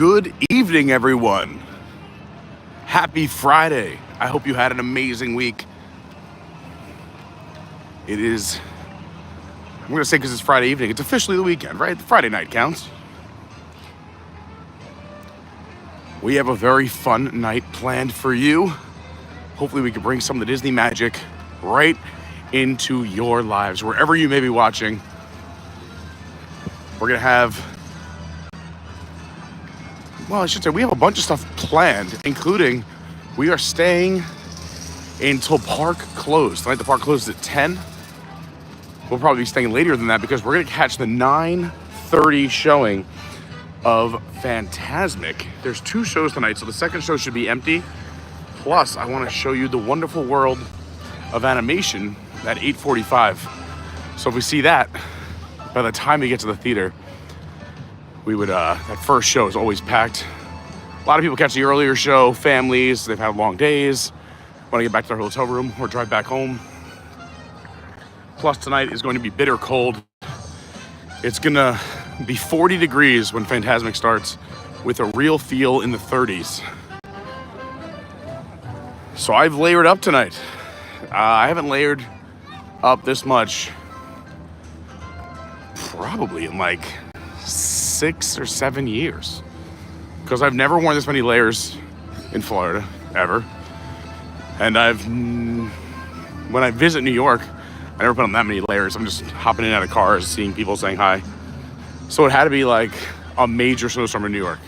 Good evening, everyone. Happy Friday. I hope you had an amazing week. It is, I'm going to say because it's Friday evening, it's officially the weekend, right? Friday night counts. We have a very fun night planned for you. Hopefully we can bring some of the Disney magic right into your lives, wherever you may be watching. We're going to have, well, I should say we have a bunch of stuff planned, including we are staying until park closed. Tonight the park closes at 10. We'll probably be staying later than that because we're going to catch the 9:30 showing of Fantasmic. There's 2 shows tonight, so the second show should be empty. Plus, I want to show you the wonderful world of animation at 8:45. So if we see that, by the time we get to the theater, we would, that first show is always packed. A lot of people catch the earlier show, families, they've had long days, want to get back to their hotel room or drive back home. Plus tonight is going to be bitter cold. It's gonna be 40 degrees when Fantasmic starts with a real feel in the 30s. So I've layered up tonight. I haven't layered up this much probably in like 6 or 7 years, because I've never worn this many layers in Florida ever. And when I visit New York, I never put on that many layers. I'm just hopping in and out of cars, seeing people, saying hi. So it had to be like a major snowstorm in New York.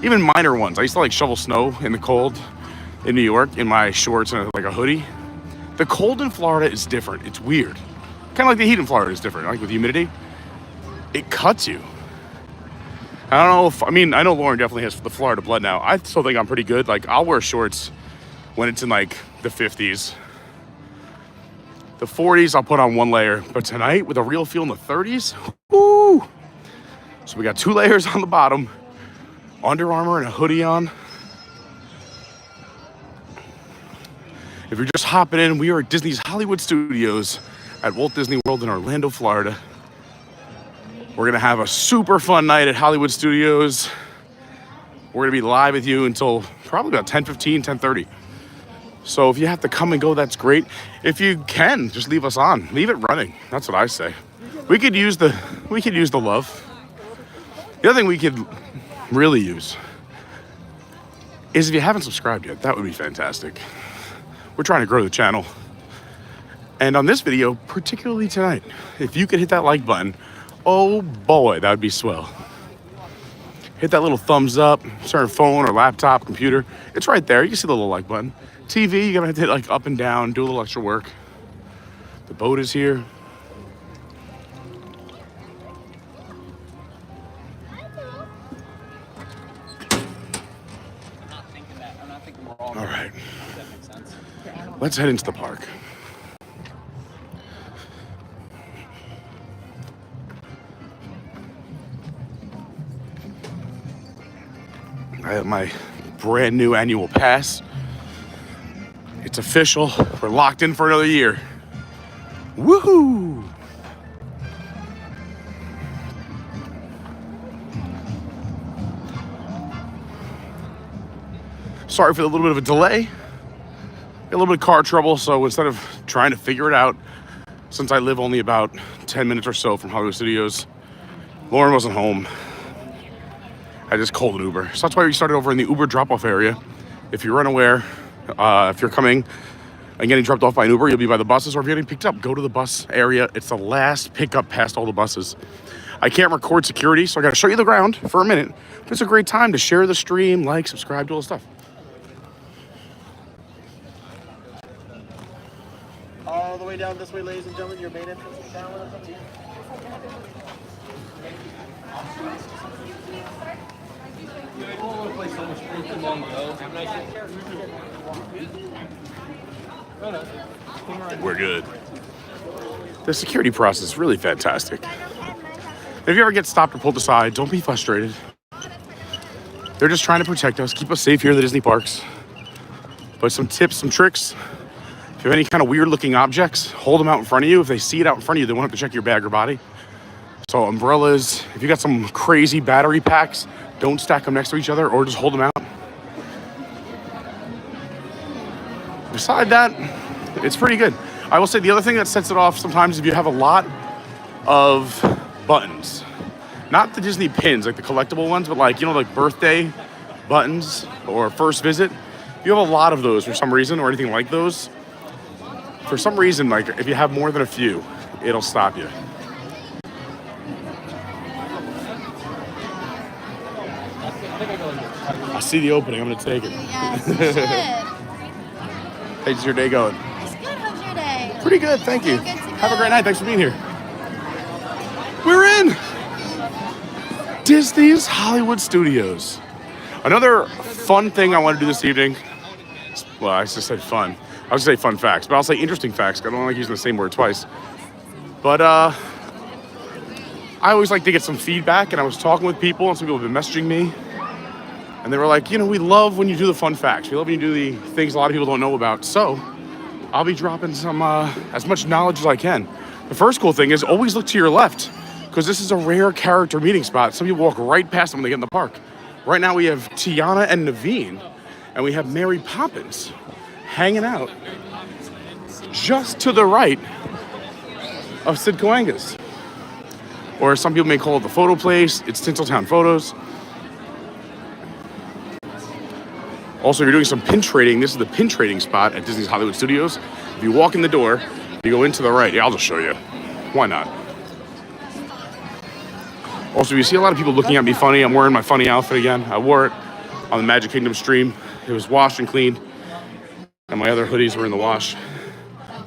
Even minor ones. I used to like shovel snow in the cold in New York in my shorts and like a hoodie. The cold in Florida is different. It's weird. Kind of like the heat in Florida is different. Like with humidity, it cuts you. I don't know if, I mean, I know Lauren definitely has the Florida blood now. I still think I'm pretty good. Like I'll wear shorts when it's in like the 50s. The 40s, I'll put on 1 layer. But tonight, with a real feel in the 30s, woo! So we got 2 layers on the bottom, Under Armour and a hoodie on. If you're just hopping in, we are at Disney's Hollywood Studios at Walt Disney World in Orlando, Florida. We're gonna have a super fun night at Hollywood Studios. We're gonna be live with you until probably about 10:15, 10:30. So if you have to come and go, that's great. If you can, just leave us on. Leave it running. That's what I say. We could use the love. The other thing we could really use is if you haven't subscribed yet, that would be fantastic. We're trying to grow the channel. And on this video, particularly tonight, if you could hit that like button, oh boy, that would be swell. Hit that little thumbs up, certain phone or laptop, computer. It's right there. You can see the little like button. TV, you're gonna have to hit like up and down, do a little extra work. The boat is here. All right, let's head into the park. I have my brand new annual pass. It's official. We're locked in for another year. Woohoo! Sorry for the little bit of a delay. Got a little bit of car trouble, so instead of trying to figure it out, since I live only about 10 minutes or so from Hollywood Studios, Lauren wasn't home. I just called an Uber. So that's why we started over in the Uber drop-off area. If you're unaware, if you're coming and getting dropped off by an Uber, you'll be by the buses, or if you're getting picked up, go to the bus area. It's the last pickup past all the buses. I can't record security, so I gotta show you the ground for a minute. But it's a great time to share the stream, like, subscribe, do all the stuff. All the way down this way, ladies and gentlemen, your main entrance is down. We're good. The security process is really fantastic. If you ever get stopped or pulled aside, don't be frustrated. They're just trying to protect us, keep us safe here in the Disney parks. But some tips, some tricks. If you have any kind of weird looking objects, hold them out in front of you. If they see it out in front of you, they won't have to check your bag or body. So umbrellas, if you got some crazy battery packs, don't stack them next to each other or just hold them out. Beside that, it's pretty good. I will say the other thing that sets it off sometimes if you have a lot of buttons. Not the Disney pins, like the collectible ones, but like, you know, like birthday buttons or first visit. If you have a lot of those for some reason or anything like those, for some reason, like if you have more than a few, it'll stop you. I see the opening, I'm gonna take it. Yes, you should. How's your day going? It's good. How's your day? Pretty good, thank you. Good to go. Have a great night, thanks for being here. We're in Disney's Hollywood Studios. Another fun thing I want to do this evening, well, I just said fun. I was gonna say fun facts, but I'll say interesting facts. I don't like using the same word twice. But I always like to get some feedback, and I was talking with people, and some people have been messaging me, and they were like, you know, we love when you do the fun facts. We love when you do the things a lot of people don't know about. So I'll be dropping some as much knowledge as I can. The first cool thing is always look to your left, because this is a rare character meeting spot. Some people walk right past them when they get in the park. Right now we have Tiana and Naveen, and we have Mary Poppins hanging out just to the right of Sid Cahuenga's. Or some people may call it the photo place. It's Tinseltown Photos. Also, if you're doing some pin trading, this is the pin trading spot at Disney's Hollywood Studios. If you walk in the door, you go into the right. Yeah, I'll just show you. Why not? Also, you see a lot of people looking at me funny. I'm wearing my funny outfit again. I wore it on the Magic Kingdom stream. It was washed and cleaned. And my other hoodies were in the wash.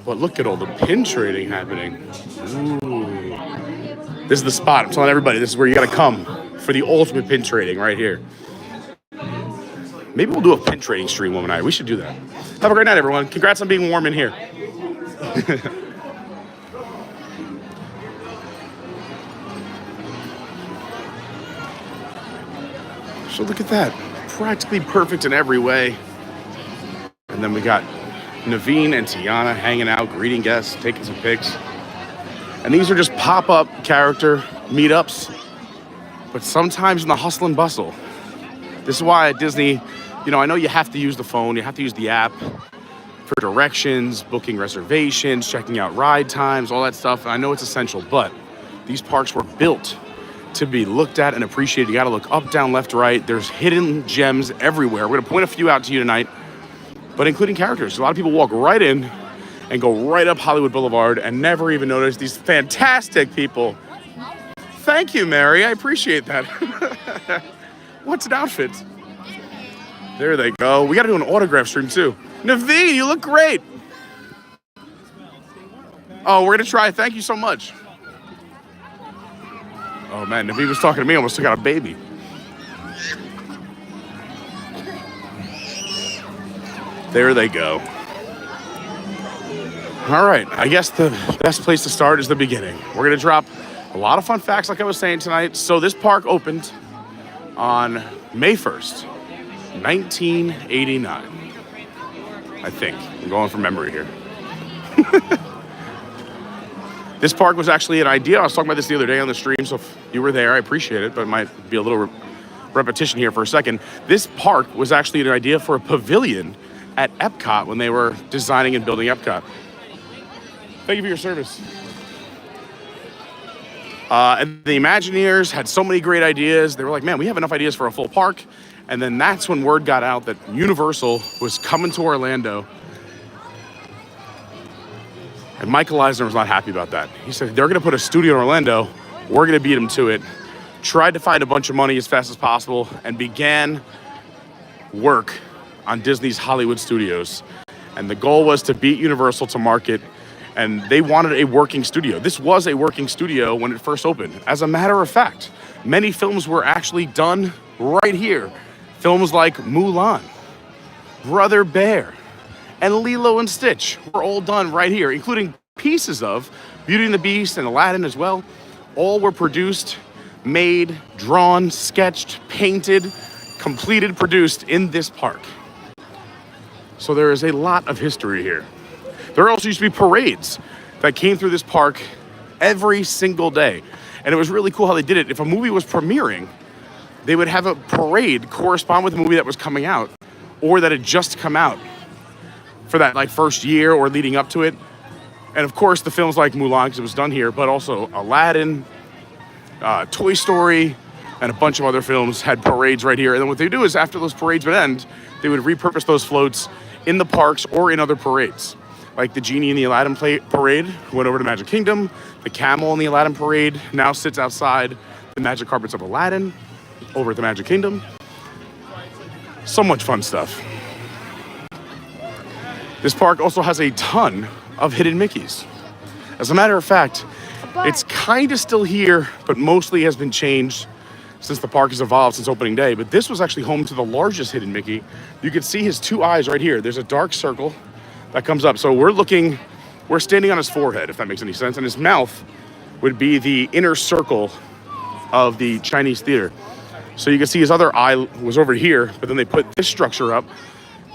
But look at all the pin trading happening. Ooh. This is the spot. I'm telling everybody, this is where you gotta come for the ultimate pin trading right here. Maybe we'll do a pin trading stream one night. We should do that. Have a great night, everyone. Congrats on being warm in here. So look at that. Practically perfect in every way. And then we got Naveen and Tiana hanging out, greeting guests, taking some pics. And these are just pop-up character meetups, but sometimes in the hustle and bustle. This is why at Disney, you know, I know you have to use the phone, you have to use the app for directions, booking reservations, checking out ride times, all that stuff. I know it's essential, but these parks were built to be looked at and appreciated. You gotta look up, down, left, right. There's hidden gems everywhere. We're gonna point a few out to you tonight, but including characters. A lot of people walk right in and go right up Hollywood Boulevard and never even notice these fantastic people. Thank you, Mary, I appreciate that. What's an outfit? There they go. We gotta do an autograph stream too. Naveen, you look great. Oh, we're gonna try, thank you so much. Oh man, Naveen was talking to me, almost took out a baby. There they go. All right, I guess the best place to start is the beginning. We're gonna drop a lot of fun facts like I was saying tonight. So this park opened on May 1st, 1989. I think, I'm going from memory here. This park was actually an idea. I was talking about this the other day on the stream, so if you were there, I appreciate it, but it might be a little repetition here for a second. This park was actually an idea for a pavilion at Epcot when they were designing and building Epcot. Thank you for your service. And the Imagineers had so many great ideas. They were like, man, we have enough ideas for a full park. And then that's when word got out that Universal was coming to Orlando. And Michael Eisner was not happy about that. He said, they're gonna put a studio in Orlando. We're gonna beat them to it. Tried to find a bunch of money as fast as possible and began work on Disney's Hollywood Studios. And the goal was to beat Universal to market, and they wanted a working studio. This was a working studio when it first opened. As a matter of fact, many films were actually done right here. Films like Mulan, Brother Bear, and Lilo and Stitch were all done right here, including pieces of Beauty and the Beast and Aladdin as well. All were produced, made, drawn, sketched, painted, completed, produced in this park. So there is a lot of history here. There also used to be parades that came through this park every single day. And it was really cool how they did it. If a movie was premiering, they would have a parade correspond with the movie that was coming out or that had just come out for that like first year or leading up to it. And of course, the films like Mulan, because it was done here, but also Aladdin, Toy Story, and a bunch of other films had parades right here. And then what they do is after those parades would end, they would repurpose those floats in the parks or in other parades. Like the Genie in the Aladdin parade went over to Magic Kingdom. The camel in the Aladdin parade now sits outside the magic carpets of Aladdin over at the Magic Kingdom. So much fun stuff. This park also has a ton of hidden Mickeys. As a matter of fact, it's kind of still here, but mostly has been changed since the park has evolved since opening day. But this was actually home to the largest hidden Mickey. You can see his two eyes right here. There's a dark circle that comes up. So we're standing on his forehead, if that makes any sense. And his mouth would be the inner circle of the Chinese theater. So you can see his other eye was over here, but then they put this structure up.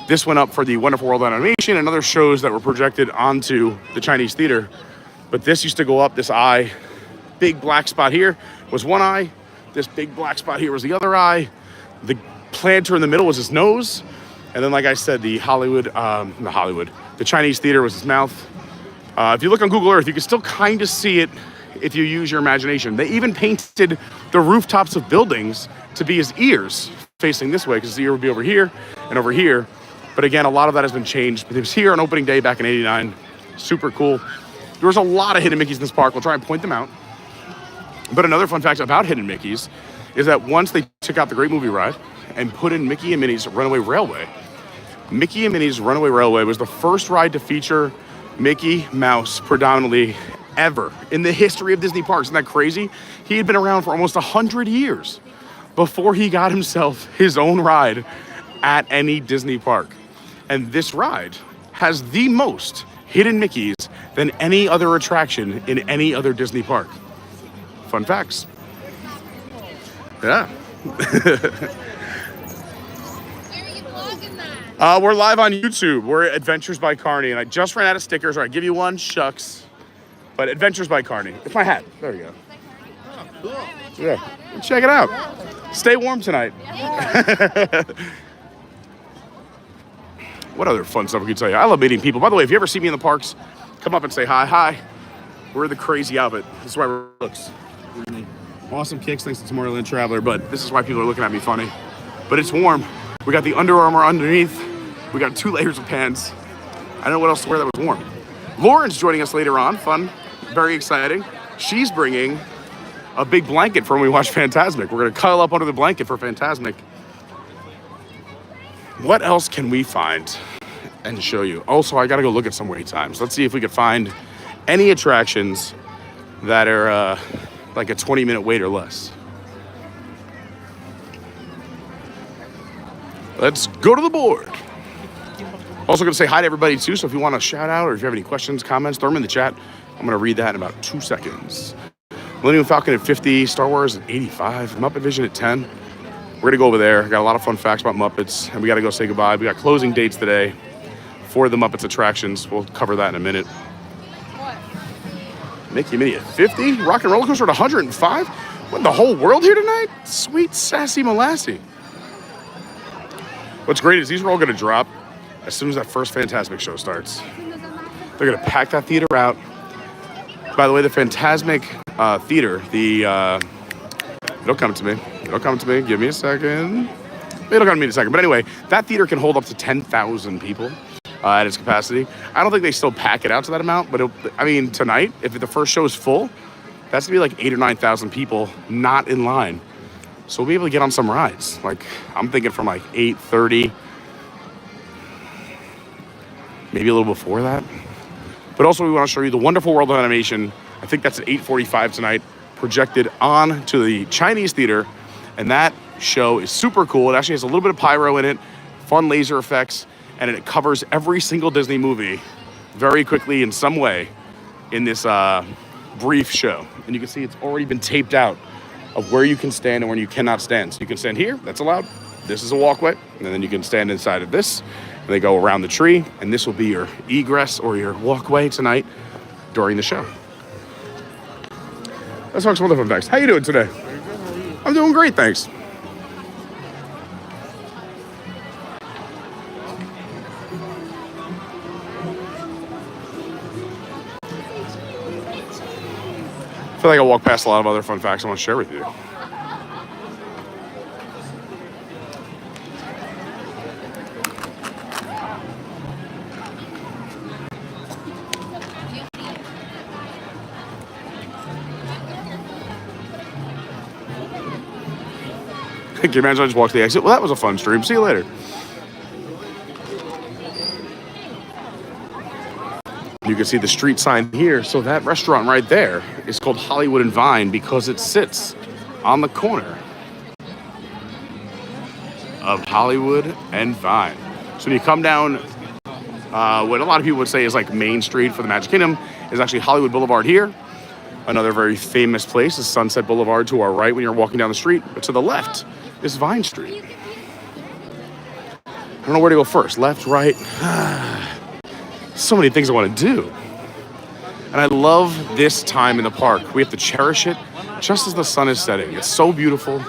This went up for the Wonderful World of Animation and other shows that were projected onto the Chinese theater. But this used to go up, this eye, big black spot here was one eye. This big black spot here was the other eye. The planter in the middle was his nose. And then, like I said, the Chinese theater was his mouth. If you look on Google Earth, you can still kind of see it if you use your imagination. They even painted the rooftops of buildings to be his ears facing this way, because his ear would be over here and over here. But again, a lot of that has been changed. But it was here on opening day back in '89. Super cool. There was a lot of hidden Mickeys in this park. We'll try and point them out. But another fun fact about hidden Mickeys is that once they took out the Great Movie Ride and put in Mickey and Minnie's Runaway Railway, Mickey and Minnie's Runaway Railway was the first ride to feature Mickey Mouse predominantly ever in the history of Disney parks. Isn't that crazy? He had been around for almost 100 years before he got himself his own ride at any Disney park. And this ride has the most hidden Mickeys than any other attraction in any other Disney park. Fun facts. Yeah. We're live on YouTube. We're Adventures by Carney, and I just ran out of stickers. All right, give you one, shucks. But Adventures by Carney. It's my hat. There you go. Oh, cool. Yeah, check it out. Stay warm tonight. What other fun stuff we can tell you? I love meeting people. By the way, if you ever see me in the parks, come up and say hi. Hi. We're the crazy outfit. This is why it looks. Awesome kicks thanks to Tomorrowland Traveler, but this is why people are looking at me funny. But it's warm. We got the Under Armour underneath. We got 2 layers of pants. I don't know what else to wear that was warm. Lauren's joining us later on. Fun. Very exciting. She's bringing a big blanket for when we watch Fantasmic. We're going to cuddle up under the blanket for Fantasmic. What else can we find and show you? Also, I got to go look at some wait times. Let's see if we can find any attractions that are like a 20-minute wait or less. Let's go to the board. Also going to say hi to everybody too, so if you want a shout out or if you have any questions, comments, throw them in the chat. I'm going to read that in about 2 seconds. Millennium Falcon at 50, Star Wars at 85, Muppet Vision at 10. We're going to go over there. Got a lot of fun facts about Muppets, and we got to go say goodbye. We got closing dates today for the Muppets attractions. We'll cover that in a minute. Mickey and Minnie at 50, Rock and Roller Coaster at 105. What, the whole world here tonight? Sweet sassy molassie. What's great is these are all going to drop as soon as that first Fantasmic show starts. They're going to pack that theater out. By the way, the Fantasmic theater, it'll come to me. It'll come to me. Give me a second. It'll come to me in a second. But anyway, that theater can hold up to 10,000 people at its capacity. I don't think they still pack it out to that amount, but tonight, if the first show is full, that's going to be like 8,000 or 9,000 people not in line. So we'll be able to get on some rides. Like, I'm thinking from like 8:30, maybe a little before that. But also we want to show you the Wonderful World of Animation. I think that's at 8:45 tonight, projected on to the Chinese theater. And that show is super cool. It actually has a little bit of pyro in it, fun laser effects, and it covers every single Disney movie very quickly in some way in this brief show. And you can see it's already been taped out of where you can stand and where you cannot stand. So you can stand here, that's allowed. This is a walkway, and then you can stand inside of this. And they go around the tree, and this will be your egress or your walkway tonight during the show. Let's talk some other fun facts. How you doing today? I'm doing great, thanks. I feel like I walk past a lot of other fun facts I want to share with you. Can you imagine I just walked to the exit? Well, that was a fun stream. See you later. You can see the street sign here. So that restaurant right there is called Hollywood and Vine because it sits on the corner of Hollywood and Vine. So when you come down, what a lot of people would say is like Main Street for the Magic Kingdom is actually Hollywood Boulevard here. Another very famous place is Sunset Boulevard to our right when you're walking down the street. But to the left is Vine Street. I don't know where to go first. Left, right. So many things I want to do. And I love this time in the park. We have to cherish it just as the sun is setting. It's so beautiful.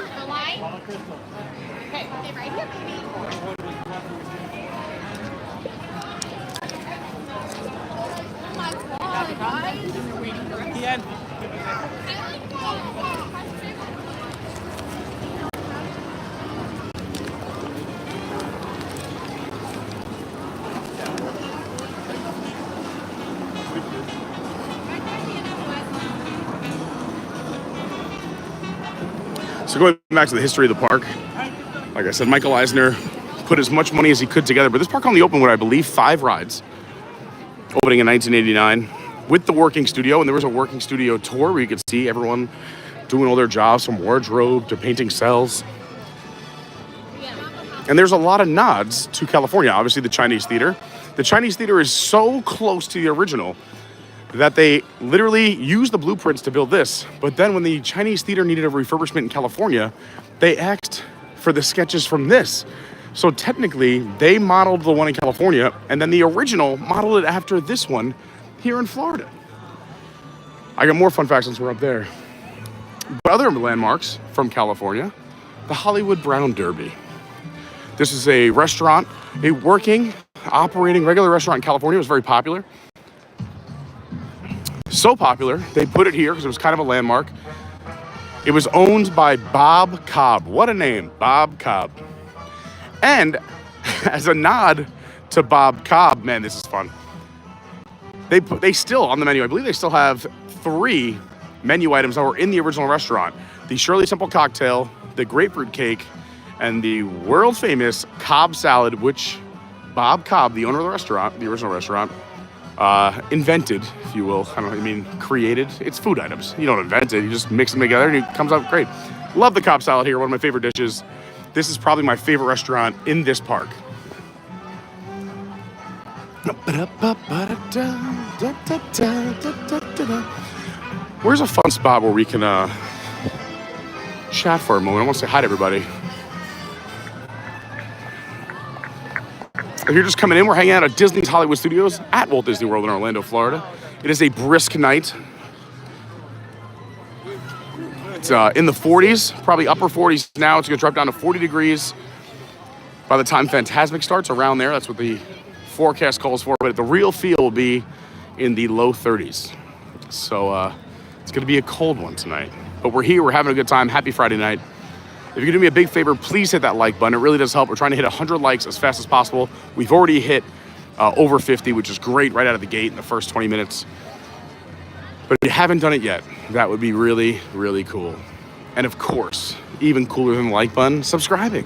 So going back to the history of the park, like I said, Michael Eisner put as much money as he could together, but this park only opened with, I believe, 5 rides, opening in 1989 with the working studio, and there was a working studio tour where you could see everyone doing all their jobs from wardrobe to painting cells. And there's a lot of nods to California, obviously the Chinese Theater. The Chinese Theater is so close to the original that they literally used the blueprints to build this. But then when the Chinese Theater needed a refurbishment in California, they asked for the sketches from this. So technically, they modeled the one in California, and then the original modeled it after this one here in Florida. I got more fun facts since we're up there. But other landmarks from California, the Hollywood Brown Derby. This is a restaurant, a working, operating, regular restaurant in California. It was very popular. So popular, they put it here because it was kind of a landmark. It was owned by Bob Cobb. What a name, Bob Cobb. And as a nod to Bob Cobb, man, this is fun. They still, on the menu, I believe they still have 3 menu items that were in the original restaurant. The Shirley Temple cocktail, the grapefruit cake, and the world famous Cobb salad, which Bob Cobb, the owner of the restaurant, the original restaurant, invented, if you will. I don't know, I mean, created. It's food items. You don't invent it. You just mix them together and it comes out great. Love the Cobb salad here. One of my favorite dishes. This is probably my favorite restaurant in this park. Where's a fun spot where we can chat for a moment? I want to say hi to everybody. If you're just coming in, we're hanging out at Disney's Hollywood Studios at Walt Disney World in Orlando, Florida. It is a brisk night. It's in the 40s, probably upper 40s now. It's going to drop down to 40 degrees by the time Fantasmic starts, around there. That's what the forecast calls for. But the real feel will be in the low 30s. So it's going to be a cold one tonight. But we're here. We're having a good time. Happy Friday night. If you could do me a big favor, please hit that like button. It really does help. We're trying to hit 100 likes as fast as possible. We've already hit over 50, which is great right out of the gate in the first 20 minutes. But if you haven't done it yet, that would be really, really cool. And of course, even cooler than the like button, subscribing.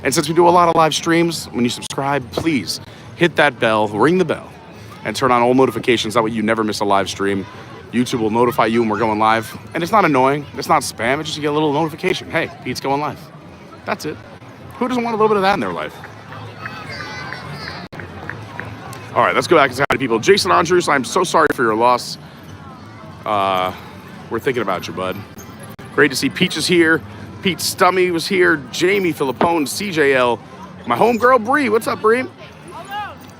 And since we do a lot of live streams, when you subscribe, please hit that bell, ring the bell, and turn on all notifications. That way you never miss a live stream. YouTube will notify you when we're going live. And it's not annoying. It's not spam. It's just you get a little notification. Hey, Pete's going live. That's it. Who doesn't want a little bit of that in their life? All right, let's go back and say hi to people. Jason Andrews, I'm so sorry for your loss. We're thinking about you, bud. Great to see Peaches here. Pete Stummy was here. Jamie Philippone, CJL. My homegirl, Bree. What's up, Bree?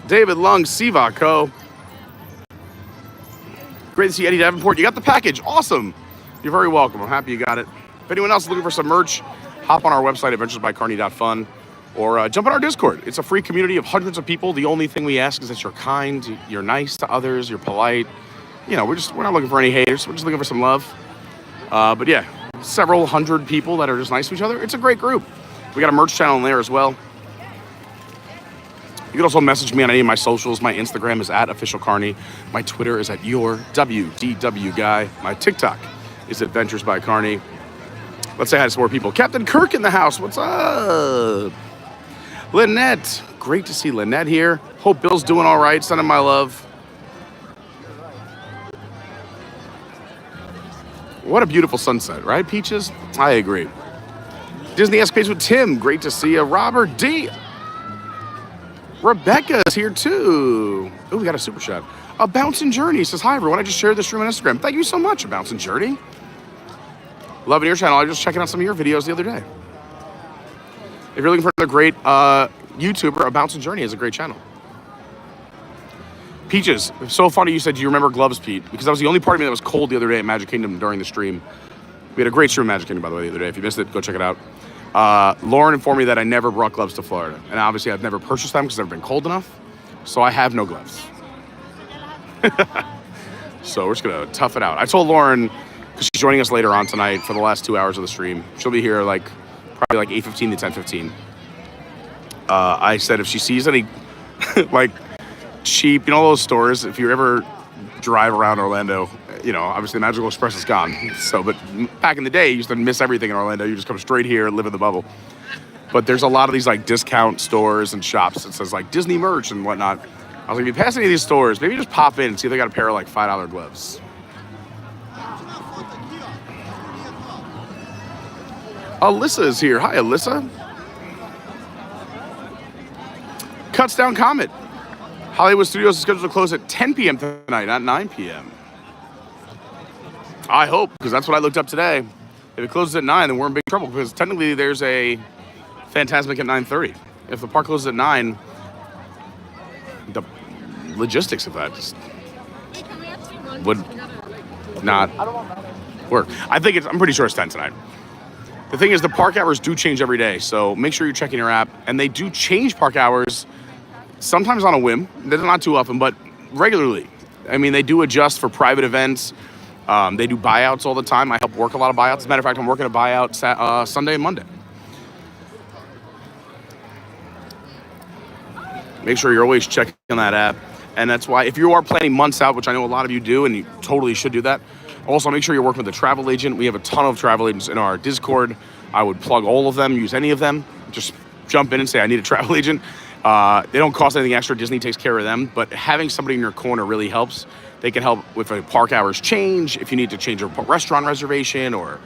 David Lung, Siva Co. Great to see Eddie Davenport. You got the package. Awesome. You're very welcome. I'm happy you got it. If anyone else is looking for some merch, hop on our website, adventuresbycarney.fun, or jump on our Discord. It's a free community of hundreds of people. The only thing we ask is that you're kind, you're nice to others, you're polite. You know, we're not looking for any haters. We're just looking for some love. But yeah, several hundred people that are just nice to each other. It's a great group. We got a merch channel in there as well. You can also message me on any of my socials. My Instagram is @officialcarney. My Twitter is @yourwdwguy. My TikTok is Adventures by Carney. Let's say hi to some more people. Captain Kirk in the house. What's up? Lynnette. Great to see Lynnette here. Hope Bill's doing all right. Sending my love. What a beautiful sunset, right, Peaches? I agree. Disney Escapades with Tim. Great to see you. Robert D. Rebecca's here too. Oh, we got a super chat. A Bouncing Journey says, hi everyone. I just shared this stream on Instagram. Thank you so much, A Bouncing Journey. Loving your channel. I was just checking out some of your videos the other day. If you're looking for another great YouTuber, A Bouncing Journey is a great channel. Peaches, it's so funny you said, do you remember gloves, Pete? Because that was the only part of me that was cold the other day at Magic Kingdom during the stream. We had a great stream at Magic Kingdom, by the way, the other day. If you missed it, go check it out. Lauren informed me that I never brought gloves to Florida. And obviously I've never purchased them because they've never been cold enough. So I have no gloves. So we're just going to tough it out. I told Lauren, because she's joining us later on tonight for the last 2 hours of the stream. She'll be here probably 8:15 to 10:15. I said if she sees any like cheap, those stores, if you ever drive around Orlando, obviously the Magical Express is gone. So, but back in the day, you used to miss everything in Orlando. You just come straight here, live in the bubble. But there's a lot of these discount stores and shops that says Disney merch and whatnot. I was like, if you pass any of these stores, maybe just pop in and see if they got a pair of $5 gloves. Alyssa is here. Hi, Alyssa. Cuts Down Comet. Hollywood Studios is scheduled to close at 10 p.m. tonight, not 9 p.m. I hope, because that's what I looked up today. If it closes at 9, then we're in big trouble, because technically there's a Fantasmic at 9:30. If the park closes at 9, the logistics of that just would not work. I'm pretty sure it's 10 tonight. The thing is, the park hours do change every day, so make sure you're checking your app. And they do change park hours sometimes on a whim. They're not too often, but regularly. I mean, they do adjust for private events. They do buyouts all the time. I help work a lot of buyouts. As a matter of fact, I'm working a buyout Sunday and Monday. Make sure you're always checking that app. And that's why, if you are planning months out, which I know a lot of you do, and you totally should do that, also make sure you're working with a travel agent. We have a ton of travel agents in our Discord. I would plug all of them, use any of them. Just jump in and say, I need a travel agent. They don't cost anything extra. Disney takes care of them. But having somebody in your corner really helps. They can help with a park hours change. If you need to change your restaurant reservation or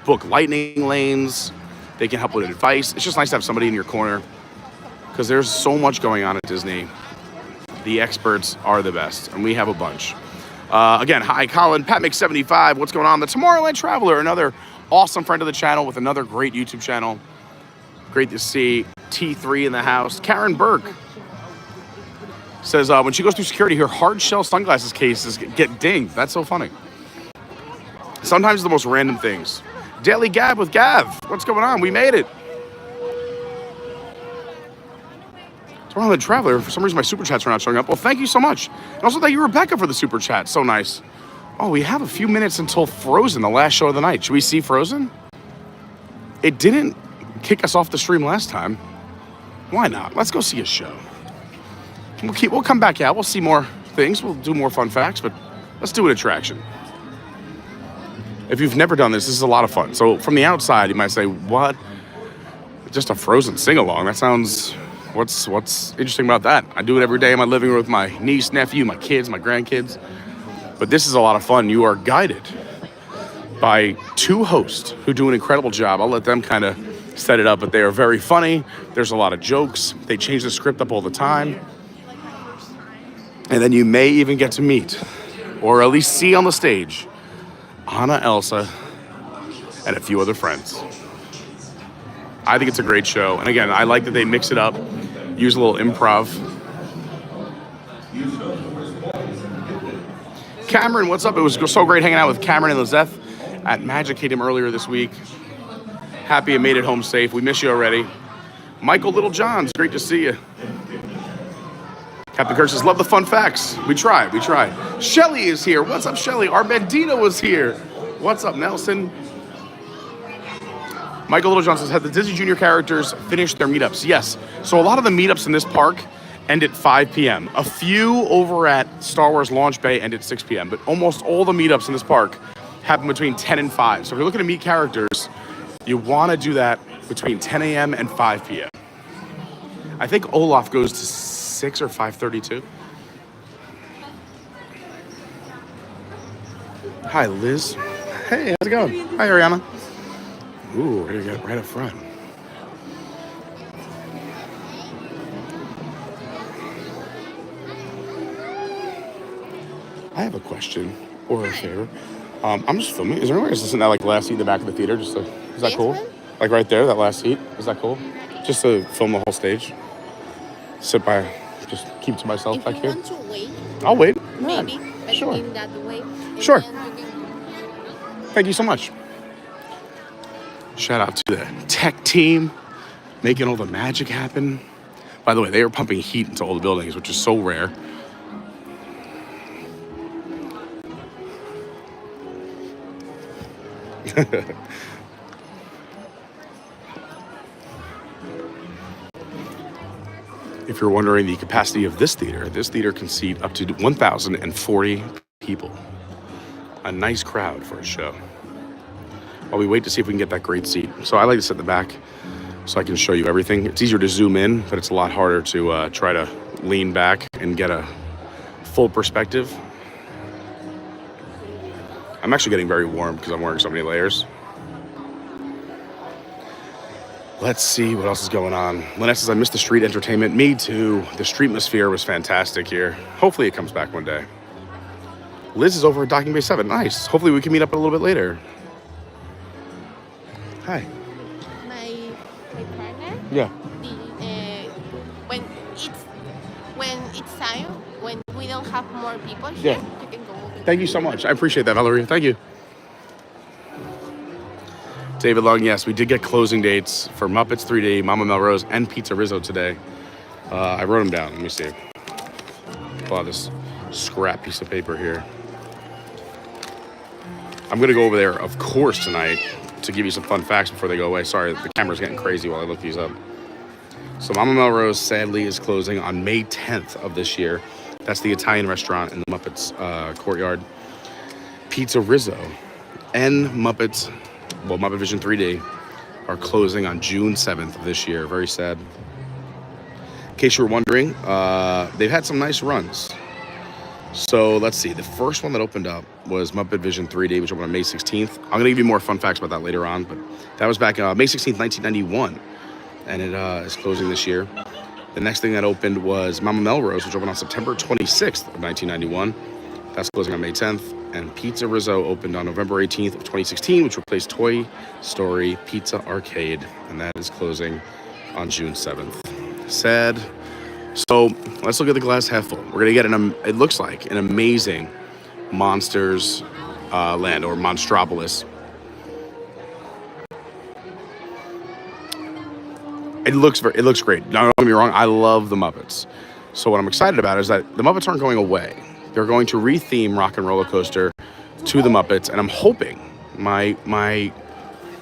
book lightning lanes, they can help with advice. It's just nice to have somebody in your corner because there's so much going on at Disney. The experts are the best, and we have a bunch. Again, hi, Colin, PatMix75. What's going on? The Tomorrowland Traveler, another awesome friend of the channel with another great YouTube channel. Great to see T3 in the house. Karen Burke says when she goes through security, her hard shell sunglasses cases get dinged. That's so funny. Sometimes the most random things. Daily Gab with Gav. What's going on? We made it. Tomorrowland Traveler. For some reason, my super chats are not showing up. Well, thank you so much. And also thank you, Rebecca, for the super chat. So nice. Oh, we have a few minutes until Frozen, the last show of the night. Should we see Frozen? It didn't kick us off the stream last time. Why not? Let's go see a show. We'll come back out. We'll see more things. We'll do more fun facts, but let's do an attraction. If you've never done this is a lot of fun. So from the outside, you might say, what? Just a Frozen sing-along. That sounds... What's interesting about that? I do it every day in my living room with my niece, nephew, my kids, my grandkids. But this is a lot of fun. You are guided by two hosts who do an incredible job. I'll let them kind of set it up, but they are very funny. There's a lot of jokes. They change the script up all the time. And then you may even get to meet, or at least see on the stage, Anna, Elsa, and a few other friends. I think it's a great show. And again, I like that they mix it up, use a little improv. Cameron, what's up? It was so great hanging out with Cameron and Lizeth at Magic Kingdom earlier this week. Happy you made it home safe. We miss you already. Michael Littlejohns, great to see you. Captain Kirk says, love the fun facts. We tried. Shelly is here. What's up, Shelly? Armbandido is here. What's up, Nelson? Michael Littlejohn says, have the Disney Junior characters finished their meetups? Yes. So a lot of the meetups in this park end at 5 p.m. A few over at Star Wars Launch Bay end at 6 p.m. But almost all the meetups in this park happen between 10 and 5. So if you're looking to meet characters, you want to do that between 10 a.m. and 5 p.m. I think Olaf goes to 6 or 5:32. Hi, Liz. Hey, how's it going? Hi, Ariana. Ooh, we're gonna get right up front. I have a question or a favor. I'm just filming. Is there anyone just in that like last seat in the back of the theater? Is that cool? Like right there, that last seat. Is that cool? Just to film the whole stage. Sit by, just keep to myself back here. If you want to wait, I'll wait. maybe. But Sure. in that way. Sure. Thank you so much. Shout out to the tech team making all the magic happen. By the way, they are pumping heat into all the buildings, which is so rare. If you're wondering the capacity of this theater can seat up to 1,040 people. A nice crowd for a show. While we wait to see if we can get that great seat. So I like to sit in the back so I can show you everything. It's easier to zoom in, but it's a lot harder to try to lean back and get a full perspective. I'm actually getting very warm because I'm wearing so many layers. Let's see what else is going on. Lynnette says, I missed the street entertainment. Me too. The streetmosphere was fantastic here. Hopefully it comes back one day. Liz is over at Docking Bay 7. Nice. Hopefully we can meet up a little bit later. Hi. My partner. Yeah. When it's time, when we don't have more people here, Yeah. you can go. Thank you so much. I appreciate that, Valerie. Thank you. David Long, yes, we did get closing dates for Muppets 3D, Mama Melrose, and Pizza Rizzo today. I wrote them down. Let me see. Pull out this scrap piece of paper here. I'm going to go over there, of course, tonight to give you some fun facts before they go away. Sorry, the camera's getting crazy while I look these up. So Mama Melrose, sadly, is closing on May 10th of this year. That's the Italian restaurant in the Muppets Courtyard. Pizza Rizzo and Muppet Vision 3D are closing on June 7th of this year. Very sad. In case you were wondering, they've had some nice runs. So let's see. The first one that opened up was Muppet Vision 3D, which opened on May 16th. I'm going to give you more fun facts about that later on, but that was back May 16th, 1991, and it is closing this year. The next thing that opened was Mama Melrose, which opened on September 26th of 1991. That's closing on May 10th. And Pizza Rizzo opened on November 18th of 2016, which replaced Toy Story Pizza Arcade, and that is closing on June 7th. Sad. So let's look at the glass half full. We're gonna get it looks like an amazing Monsters Land, or Monstropolis. It looks great. Don't get me wrong, I love the Muppets. So what I'm excited about is that the Muppets aren't going away. They're going to re-theme Rock and Roller Coaster to the Muppets, and I'm hoping, my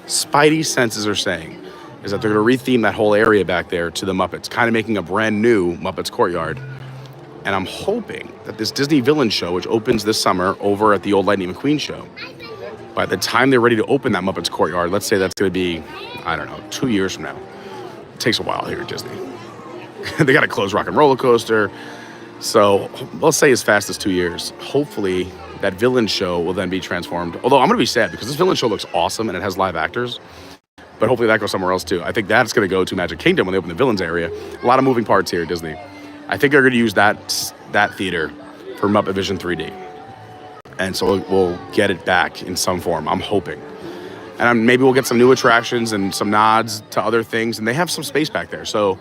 spidey senses are saying, is that they're going to re-theme that whole area back there to the Muppets, kind of making a brand new Muppets Courtyard. And I'm hoping that this Disney Villain show, which opens this summer over at the old Lightning McQueen show, by the time they're ready to open that Muppets Courtyard, let's say that's going to be, I don't know, 2 years from now. It takes a while here at Disney. They got to close Rock and Roller Coaster. So let's say as fast as 2 years. Hopefully that Villain show will then be transformed. Although I'm going to be sad because this Villain show looks awesome and it has live actors. But hopefully that goes somewhere else too. I think that's going to go to Magic Kingdom when they open the Villains area. A lot of moving parts here at Disney. I think they're going to use that theater for Muppet Vision 3D. And so we'll get it back in some form. I'm hoping. And maybe we'll get some new attractions and some nods to other things. And they have some space back there. So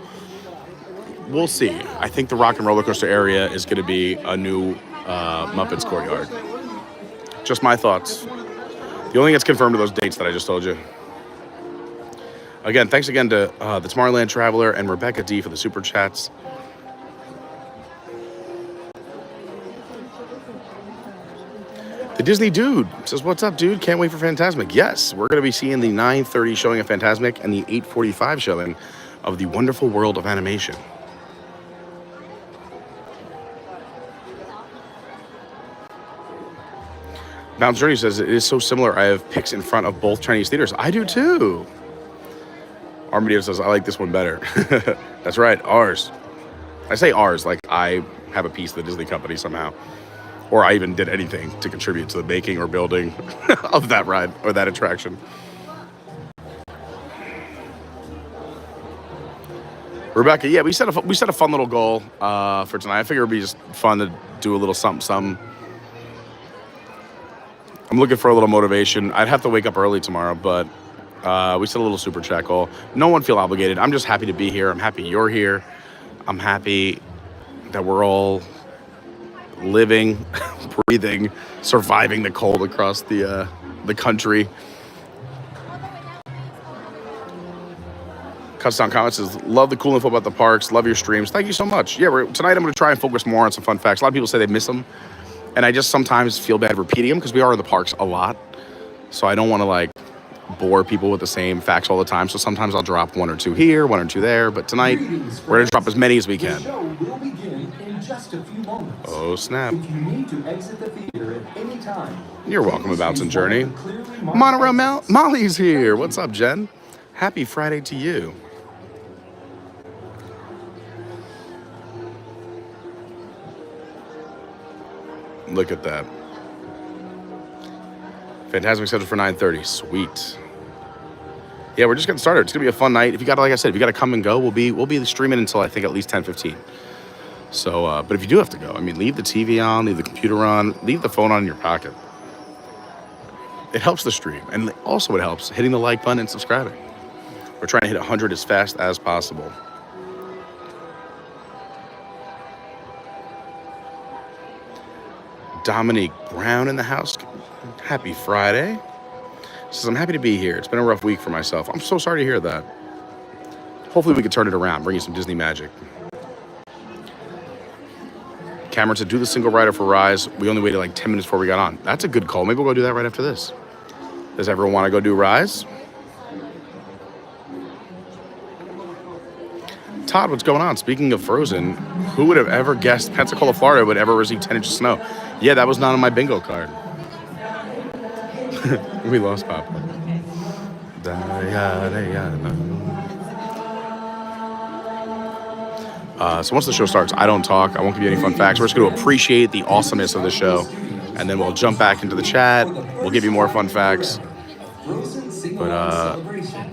we'll see. I think the Rock and Roller Coaster area is going to be a new Muppets Courtyard. Just my thoughts. The only thing that's confirmed are those dates that I just told you. Again, thanks again to the Tomorrowland Traveler and Rebecca D for the super chats. The Disney Dude says, what's up, dude? Can't wait for Fantasmic. Yes, we're going to be seeing the 9:30 showing of Fantasmic and the 8:45 showing of The Wonderful World of Animation. Bounce Journey says, it is so similar. I have pics in front of both Chinese theaters. I do too. Armbandido says, I like this one better. That's right, ours. I say ours like I have a piece of the Disney company somehow. Or I even did anything to contribute to the making or building of that ride or that attraction. Rebecca, yeah, we set a fun little goal for tonight. I figured it'd be just fun to do a little something. I'm looking for a little motivation. I'd have to wake up early tomorrow, but we set a little super chat goal. No one feel obligated. I'm just happy to be here. I'm happy you're here. I'm happy that we're all living, breathing, surviving the cold across the country. Cuts Down Comments says, love the cool info about the parks. Love your streams. Thank you so much. Yeah, tonight I'm going to try and focus more on some fun facts. A lot of people say they miss them. And I just sometimes feel bad repeating them because we are in the parks a lot. So I don't want to like bore people with the same facts all the time. So sometimes I'll drop one or two here, one or two there. But tonight, we're going to drop as many as we can. The show will begin in just a few moments. Oh, snap. If you need to exit the theater at any time, you're welcome to Bouncing Journey. Monorail Molly's here. What's up, Jen? Happy Friday to you. Look at that. Fantasmic scheduled for 9:30. Sweet. Yeah, we're just getting started. It's gonna be a fun night. If you got, like I said, if you got to come and go, we'll be streaming until I think at least 10:15. So, but if you do have to go, I mean, leave the TV on, leave the computer on, leave the phone on in your pocket. It helps the stream, and also it helps hitting the like button and subscribing. We're trying to hit 100 as fast as possible. Dominique Brown in the house. Happy Friday. Says, I'm happy to be here. It's been a rough week for myself. I'm so sorry to hear that. Hopefully we can turn it around, bring you some Disney magic. Cameron said, do the single rider for Rise. We only waited like 10 minutes before we got on. That's a good call. Maybe we'll go do that right after this. Does everyone want to go do Rise? Todd, what's going on? Speaking of Frozen, who would have ever guessed Pensacola, Florida would ever receive 10 inches of snow? Yeah, that was not on my bingo card. We lost Papa. So once the show starts, I don't talk. I won't give you any fun facts. We're just going to appreciate the awesomeness of the show. And then we'll jump back into the chat. We'll give you more fun facts. But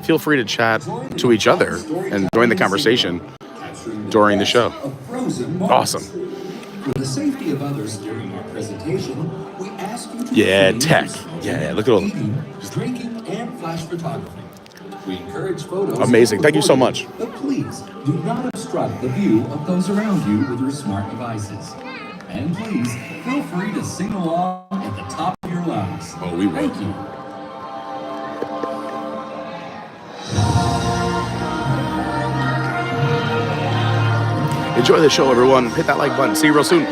feel free to chat to each other and join the conversation during the show. Awesome. For the safety of others during our presentation, we ask you to tech. Yeah, look at all the drinking and flash photography. We encourage photos. Amazing. Thank you so much. But please do not obstruct the view of those around you with your smart devices. And please feel free to sing along at the top of your lungs. Oh, we will. Thank you. Enjoy the show, everyone. Hit that like button. See you real soon.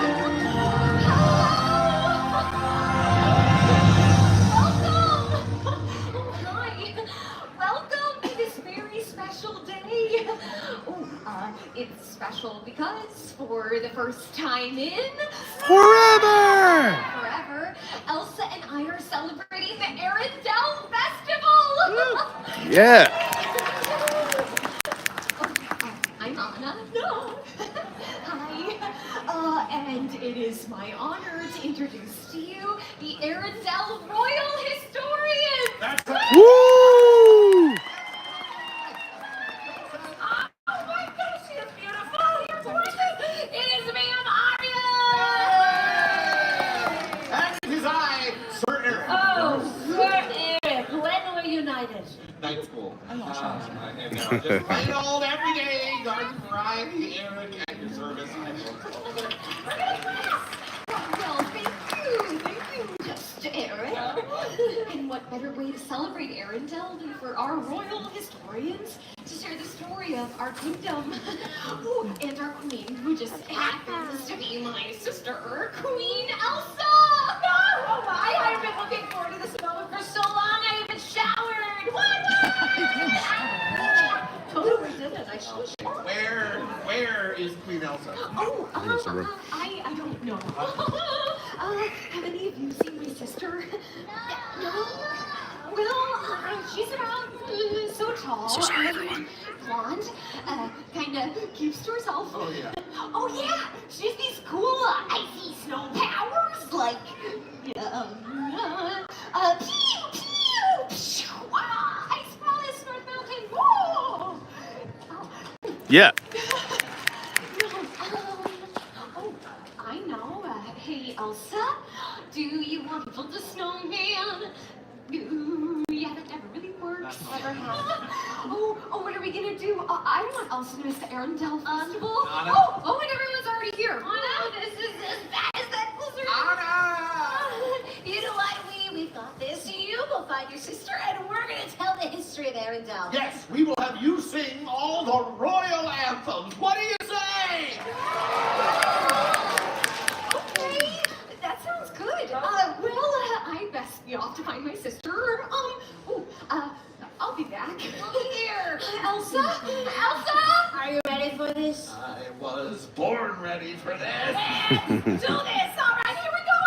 Welcome to this very special day. It's special because for the first time in forever, Elsa and I are celebrating the Arendelle Festival. Yeah. I'm Anna. No. Hi. And it is my honor to introduce to you the Arendelle Royal Historian. That's woo! Oh my gosh, she is beautiful. You're gorgeous. It is Ma'am Aria. And it is I, Sir Eric. Oh, Sir Eric. When were you knighted? Night school. And just plain old everyday garden variety, Eric, at your service. Well, thank you, Mr. Eric. And what what better way to celebrate Arendelle than for our royal historians to share the story of our kingdom? Ooh, and our queen, who just happens to be my sister, Queen Elsa! Oh my, I've been looking forward to this moment for so long, I haven't showered! What? Totally didn't, I should shower. Where is Queen Elsa? Oh, I don't know. Have any of you seen my sister? No? Well, she's about so tall. Blonde. Kinda keeps to herself. Oh, yeah. Oh, yeah. She has these cool icy snow powers, like, ice palace, North Mountain. Whoa! Yeah. I know. Hey, Elsa, do you want to build a snowman? Yeah, that never really works. Never happened. Oh, what are we gonna do? I don't want Elsa to miss the Arendelle Festival. Oh, and everyone's already here. Anna, this is as bad as that blizzard. Anna! You know what? We've got this. You go find your sister, and we're gonna tell the history of Arendelle. Yes, we will have you sing all the royal anthems. What do you say? Okay, that sounds good. I best be off to find my sister. I'll be back. Here, Elsa. Are you ready for this? I was born ready for this. Let's do this! All right, here we go.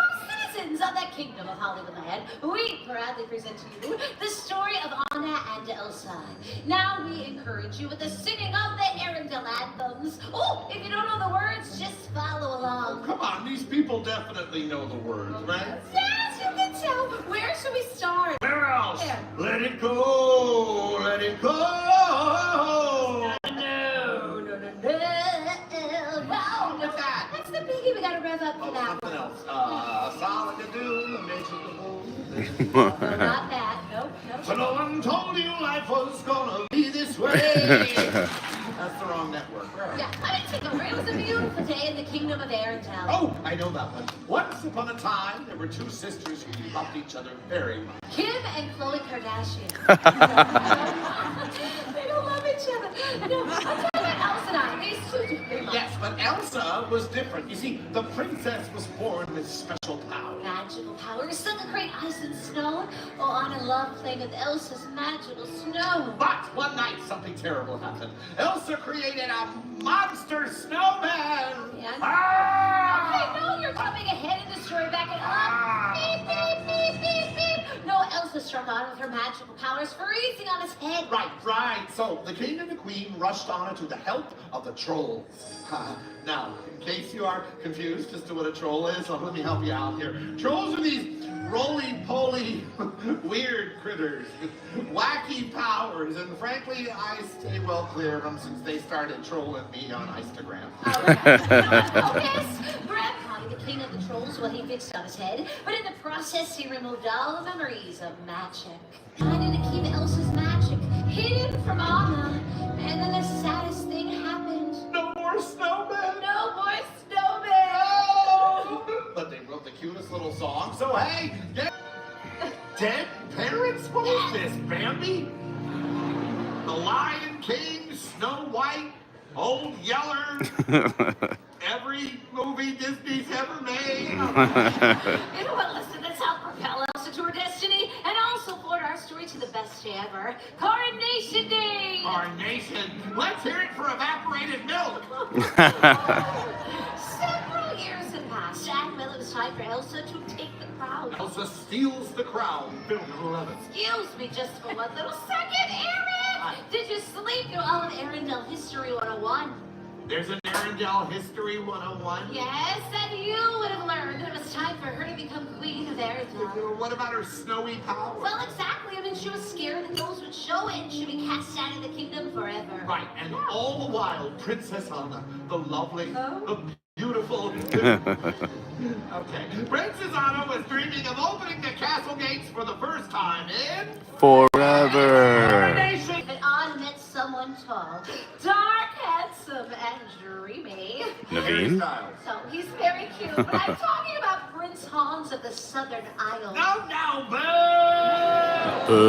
Citizens of the Kingdom of Hollywoodland, we proudly present to you the story of Anna and Elsa. Now we encourage you with the singing of the Arendelle anthems. Oh, if you don't know the words, just follow along. Oh, come on, these people definitely know the words, right? Yes, you can tell. Where should we start? Where else? There. Let it go, let it go. No. What's that? That's the biggie. We gotta rev up for Oh, that something one. else. Solid-a-doo, magical. No, not that. Nope. So no one told you life was gonna be this way. That's the wrong network. Yeah, let me take over. It was a beautiful day in the Kingdom of Arendelle. Oh, I know that one. Once upon a time, there were two sisters who loved each other very much. Kim and Khloe Kardashian. They don't love each other. No, I'm talking about Elsa and I. They still do very much. Yes, but Elsa was different. You see, the princess was born with special powers. Magical powers, some that create ice and snow. Oh, Anna loved playing with Elsa's magical snow. But one night, something terrible happened. Elsa created a monster snowman. Yeah. Ah! Okay, no, you're jumping ahead in the story. Back it up. Ah! Beep, beep, beep, beep, beep. No, Elsa struck Anna with her magical powers, freezing on his head. Right. So the king and the queen rushed on to the help of the trolls. Now, in case you are confused as to what a troll is, let me help you out here. Trolls are these roly-poly, weird critters with wacky powers, and frankly, I stay well clear of them since they started trolling me on Instagram. Yes, Grab Connie, the king of the trolls, what he fixed on his head, but in the process, he removed all the memories of magic. Trying to keep Elsa's magic hidden from Anna, and then the saddest thing happened. No more snowmen! No more snowman! No! But they wrote the cutest little song, so hey, dead parents? What is this, Bambi? The Lion King, Snow White, Old Yeller, every movie Disney's ever made. You know what? Listen, let's help propel Elsa to her destiny, and also forward our story to the best day ever, Coronation Day! Coronation. Let's hear it for evaporated milk. Several years had passed, and well, it was time for Elsa to take the crown. Elsa steals the crown, film 11. Excuse me just for one little second, Aaron! Did you sleep through all of Arendelle History 101? There's an Arendelle History 101. Yes, and you would have learned that it was time for her to become Queen of Arendelle. What about her snowy power? Well, exactly. I mean, she was scared that those would show it and she'd be cast out of the kingdom forever. Right, and all the while, Princess Anna, the lovely, the beautiful. Okay, Princess Anna was dreaming of opening the castle gates for the first time in Forever. Coronation. And Anna met someone tall, dark, handsome, and dreamy. Naveen? So he's very cute, but I'm talking about Prince Hans of the Southern Isle. No, boo! He is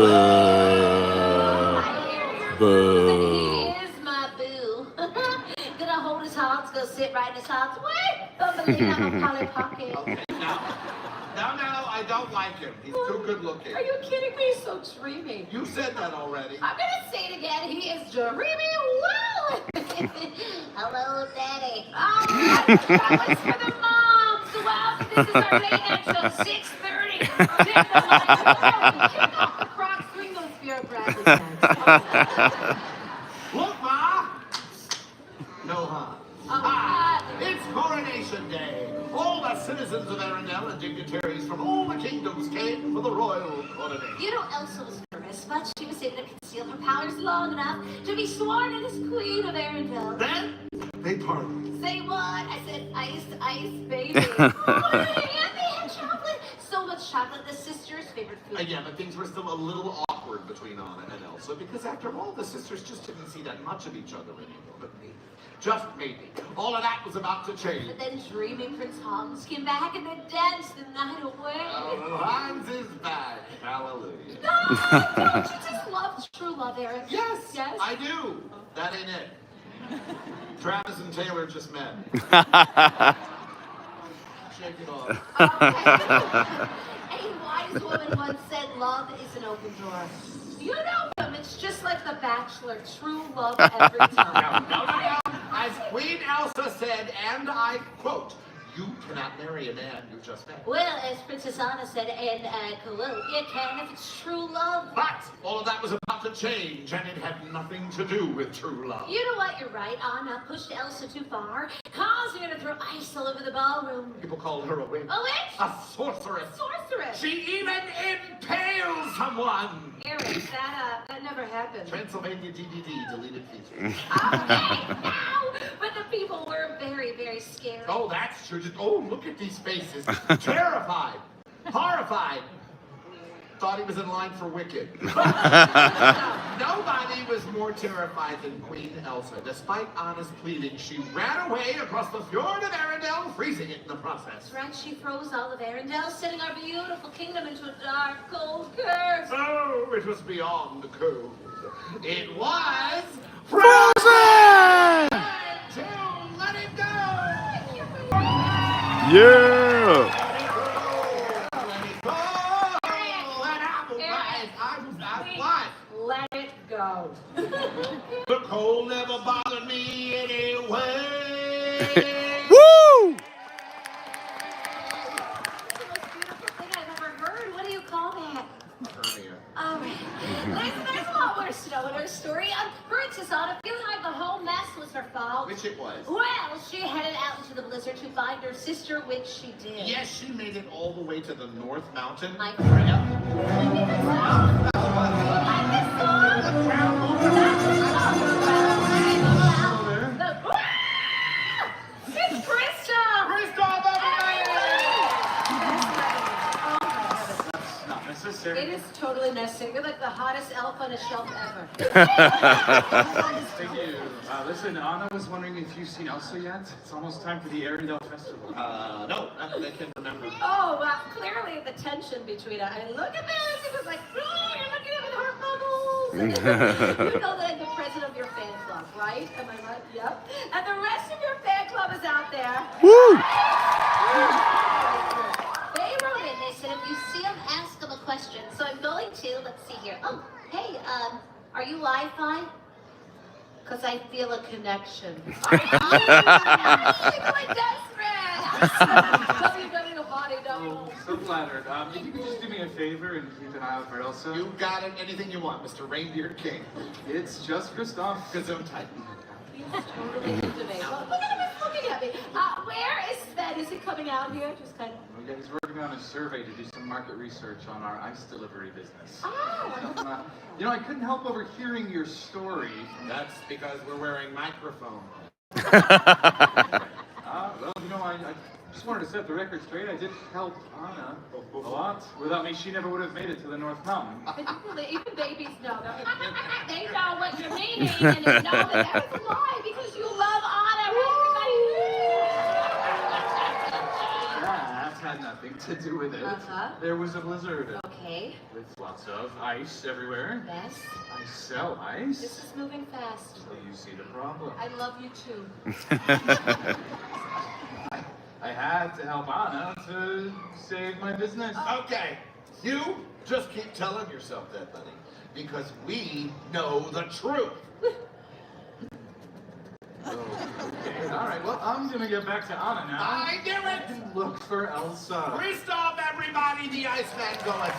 my boo. Gonna hold his hands, go sit right in his hands. Wait, but lean on a Polly Pocket. Okay, now, I don't like him. He's too good looking. Are you kidding me? He's so dreamy. You said that already. I'm gonna say it again. He is dreamy well. Hello, Daddy. Oh, that was for the moms. Well, this is our late night show, 6:30. Kick off the Crocs, bring those beer Bradley bags. Look, Ma! No, huh? It's Coronation Day. All the citizens of Arendelle and dignitaries from all the kingdoms came for the royal coronation. You know, Elsa was nervous, but she was able to conceal her powers long enough to be sworn in as Queen of Arendelle. Then they parted. Say what? I said ice, baby. Oh, and they had chocolate. So much chocolate, the sisters' favorite food. Yeah, but things were still a little awkward between Anna and Elsa because after all, the sisters just didn't see that much of each other anymore. But maybe, just maybe, all of that was about to change. But then dreaming Prince Hans came back and they danced the night away. Oh, Hans is back. Hallelujah. No, don't you just love true love, Eric? Yes, Yes? I do. That ain't it. Travis and Taylor just met. Shake it off. A wise woman once said, love is an open door. You know them. It's just like The Bachelor. True love every time. No. As Queen Elsa said, and I quote, you cannot marry a man you just met. Well, as Princess Anna said, and I quote, you can if it's true love. But all of that was about to change, and it had nothing to do with true love. You know what? You're right. Anna pushed Elsa too far, causing her to throw ice all over the ballroom. People called her a witch. A witch? A sorceress. Sorceress. She even impaled someone. Eric, that never happened. Transylvania DVD deleted feature. Okay, now, but the people were very, very scared. Oh, that's true. Oh, look at these faces. Terrified. Horrified. Thought he was in line for Wicked. Nobody was more terrified than Queen Elsa. Despite Anna's pleading, she ran away across the fjord of Arendelle, freezing it in the process. That's right, she froze all of Arendelle, setting our beautiful kingdom into a dark, cold curse. Oh, it was beyond cold. It was Frozen! to let it go! Yeah! Let it go. The cold never bothered me anyway. Woo! That's the most beautiful thing I've ever heard. What do you call that? Hernia. All right. There's a lot more snow in her story. Princess Anna, feeling like the whole mess was her fault. Which it was. Well, she headed out into the blizzard to find her sister, which she did. Yes, she made it all the way to the North Mountain. My It's Krista! Kristoff, That's not necessary. It is totally necessary. You're like the hottest elf on a shelf ever. Thank you. Listen, Anna was wondering if you've seen Elsa yet. It's almost time for the Arendelle Festival. no, not that I can remember. Oh, well, clearly the tension between us. I mean, look at this. It was like, oh, you're looking at me with heart bubbles. You know that I'm the president of your fan club, right? Am I right? Yep. And the rest of your fan club is out there. Woo! They wrote in. They said, if you see them, ask them a question. So I'm going to, let's see here. Oh, hey, are you Wi-Fi? Because I feel a connection. Are you? I'm like desperate. Oh, so flattered. If you could just do me a favor and keep an eye out for Elsa. You got it. Anything you want, Mr. Reindeer King. It's just Kristoff. Gesundheit. He's totally into me. Well, look at him, he's looking at me. Where is Sven? Is he coming out here? Just kind of. Oh, yeah, he's working on a survey to do some market research on our ice delivery business. Oh. You know, I couldn't help overhearing your story. That's because we're wearing microphones. Well, you know, I just wanted to set the record straight. I did help Anna a lot. Without me, she never would have made it to the North Mountain. Even babies know. They know what you're meaning, and they know that that was a lie because you love Anna. That had nothing to do with it. Uh-huh. There was a blizzard. Okay. okay? With lots of ice everywhere. Yes. I sell ice. This is moving fast. So you see the problem. I love you too. I had to help Anna to save my business. Okay, you just keep telling yourself that, buddy, because we know the truth. Okay, all right. Well, I'm gonna get back to Anna now. I knew it! And look for Elsa. Christoph, everybody, the Iceman going.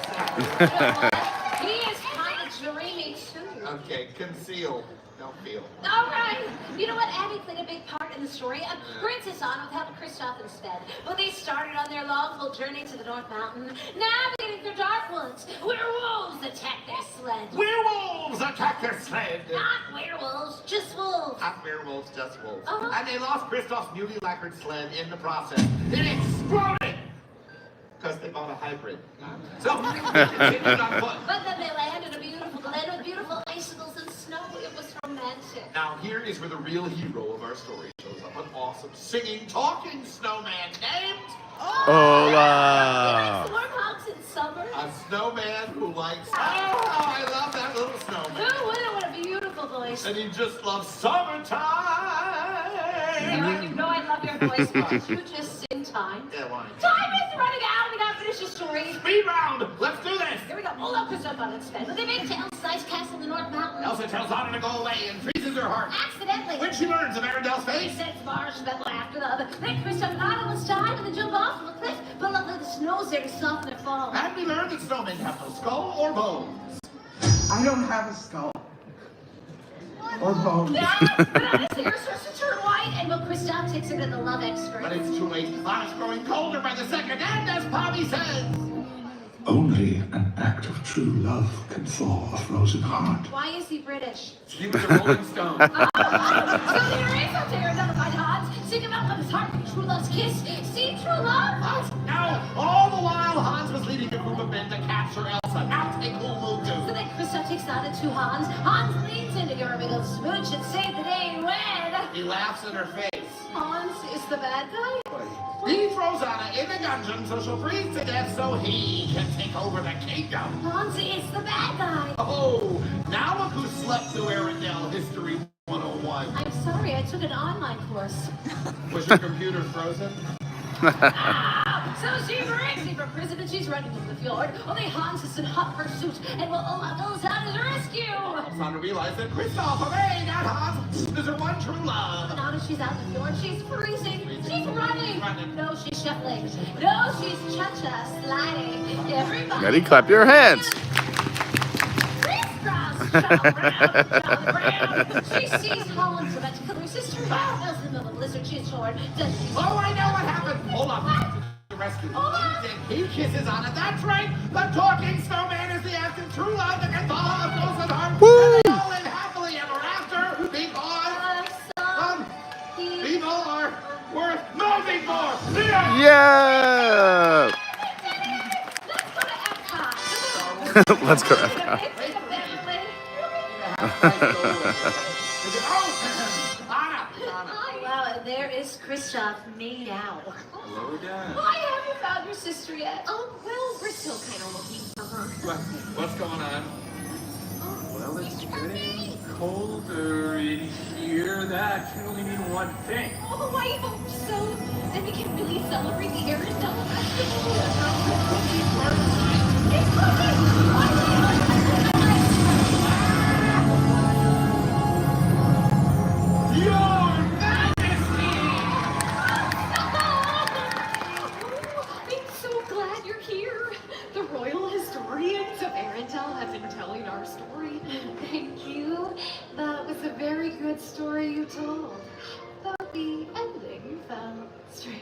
He is kind of dreamy too. Okay, conceal. Don't feel. All right. You know what? Abby played a big part in the story. Princess Anna with help of Kristoff instead. When they started on their long journey to the North Mountain, navigating through dark woods, werewolves attacked their sled. Werewolves attack their sled! Not werewolves, just wolves. Not werewolves, just wolves. Uh-huh. And they lost Christoph's newly lacquered sled in the process. It exploded! Because they bought a hybrid. So, they continued on foot. But then they landed a beautiful glen with beautiful icicles and snow. It was romantic. Now, here is where the real hero of our story shows up. An awesome, singing, talking snowman named... Hola. He likes warm hugs in summer. A snowman who likes... Oh, I love that little snowman. Who wouldn't? What a beautiful voice. And he just loves summertime. You know I love your voice. Why don't you just sing time? Yeah, why? Time is running out. We gotta finish the story. Speed round. Let's do this. Here we go. Hold up, Christoph on its bed. But they make it to Elsa's ice castle in the North Mountain. Elsa tells Anna to go away and freezes her heart. Accidentally. When she learns of Arendelle's He fate, sends marshmallow after the other. Then Christoph and Anna must dive and then jump off from a cliff. But luckily the snow's there to soften their fall. and we learn that snowmen have no skull or bones. I don't have a skull. Or bones. No! But Anna's hair starts to turn white, and well, Christoph takes her to the love expert. But it's too late. Anna's growing colder by the second, and as Bobby says, Only an act of true love can thaw a frozen heart. Why is he British? he was a Rolling Stone. So there is a there identified Hans. Sing about love, his heart, true love's kiss. See true love? Now, all the while, Hans was leading a group of men to capture Elsa. Now take cool move So too. then Christoph takes Anna to Hans. Hans leans in to give her a big old smooch and save the day when He laughs in her face. Hans is the bad guy. He throws Anna in a dungeon so she'll freeze to death so he can take over the kingdom. Hans is the bad guy. Oh, now look who slept through Arendelle History 101. I'm sorry, I took an online course. Was your computer frozen? So she breaks him from prison and she's running into the fjord. Only Hans is in hot pursuit and will Olaf goes out to the rescue. Anna realized that Kristoff, hooray, not Hans, is her one true love. Now that she's out the fjord, she's freezing. She's running. Running. No, she's shuffling. No, she's cha-cha sliding. Everybody. Ready? Clap your hands. Crisscross, jump round. She sees Holland's about to kill her sister. Else in the middle of a blizzard, she's torn. Does she? Oh, I know what happened. Hold on. The rescue. Olaf! He kisses Anna. That's right. The talking snowman is the act of true love that can thaw a frozen heart. Woo! And they all live happily ever after because people are worth moving for. Yeah. Let's go to Epcot. Let's go. Epcot. Anna. Wow, and there is Kristoff meow. Hello again. Why have you found your sister yet? Oh, well, we're still kind of looking for her. What's going on? Well, it's getting colder in here. That can only mean one thing. Oh, I hope so. Then we can really celebrate the Arendelle Festival. It's perfect. Your Majesty! I'm so glad you're here. The royal historians of Arendelle have been telling our story. Thank you. That was a very good story you told. Though the ending felt strange.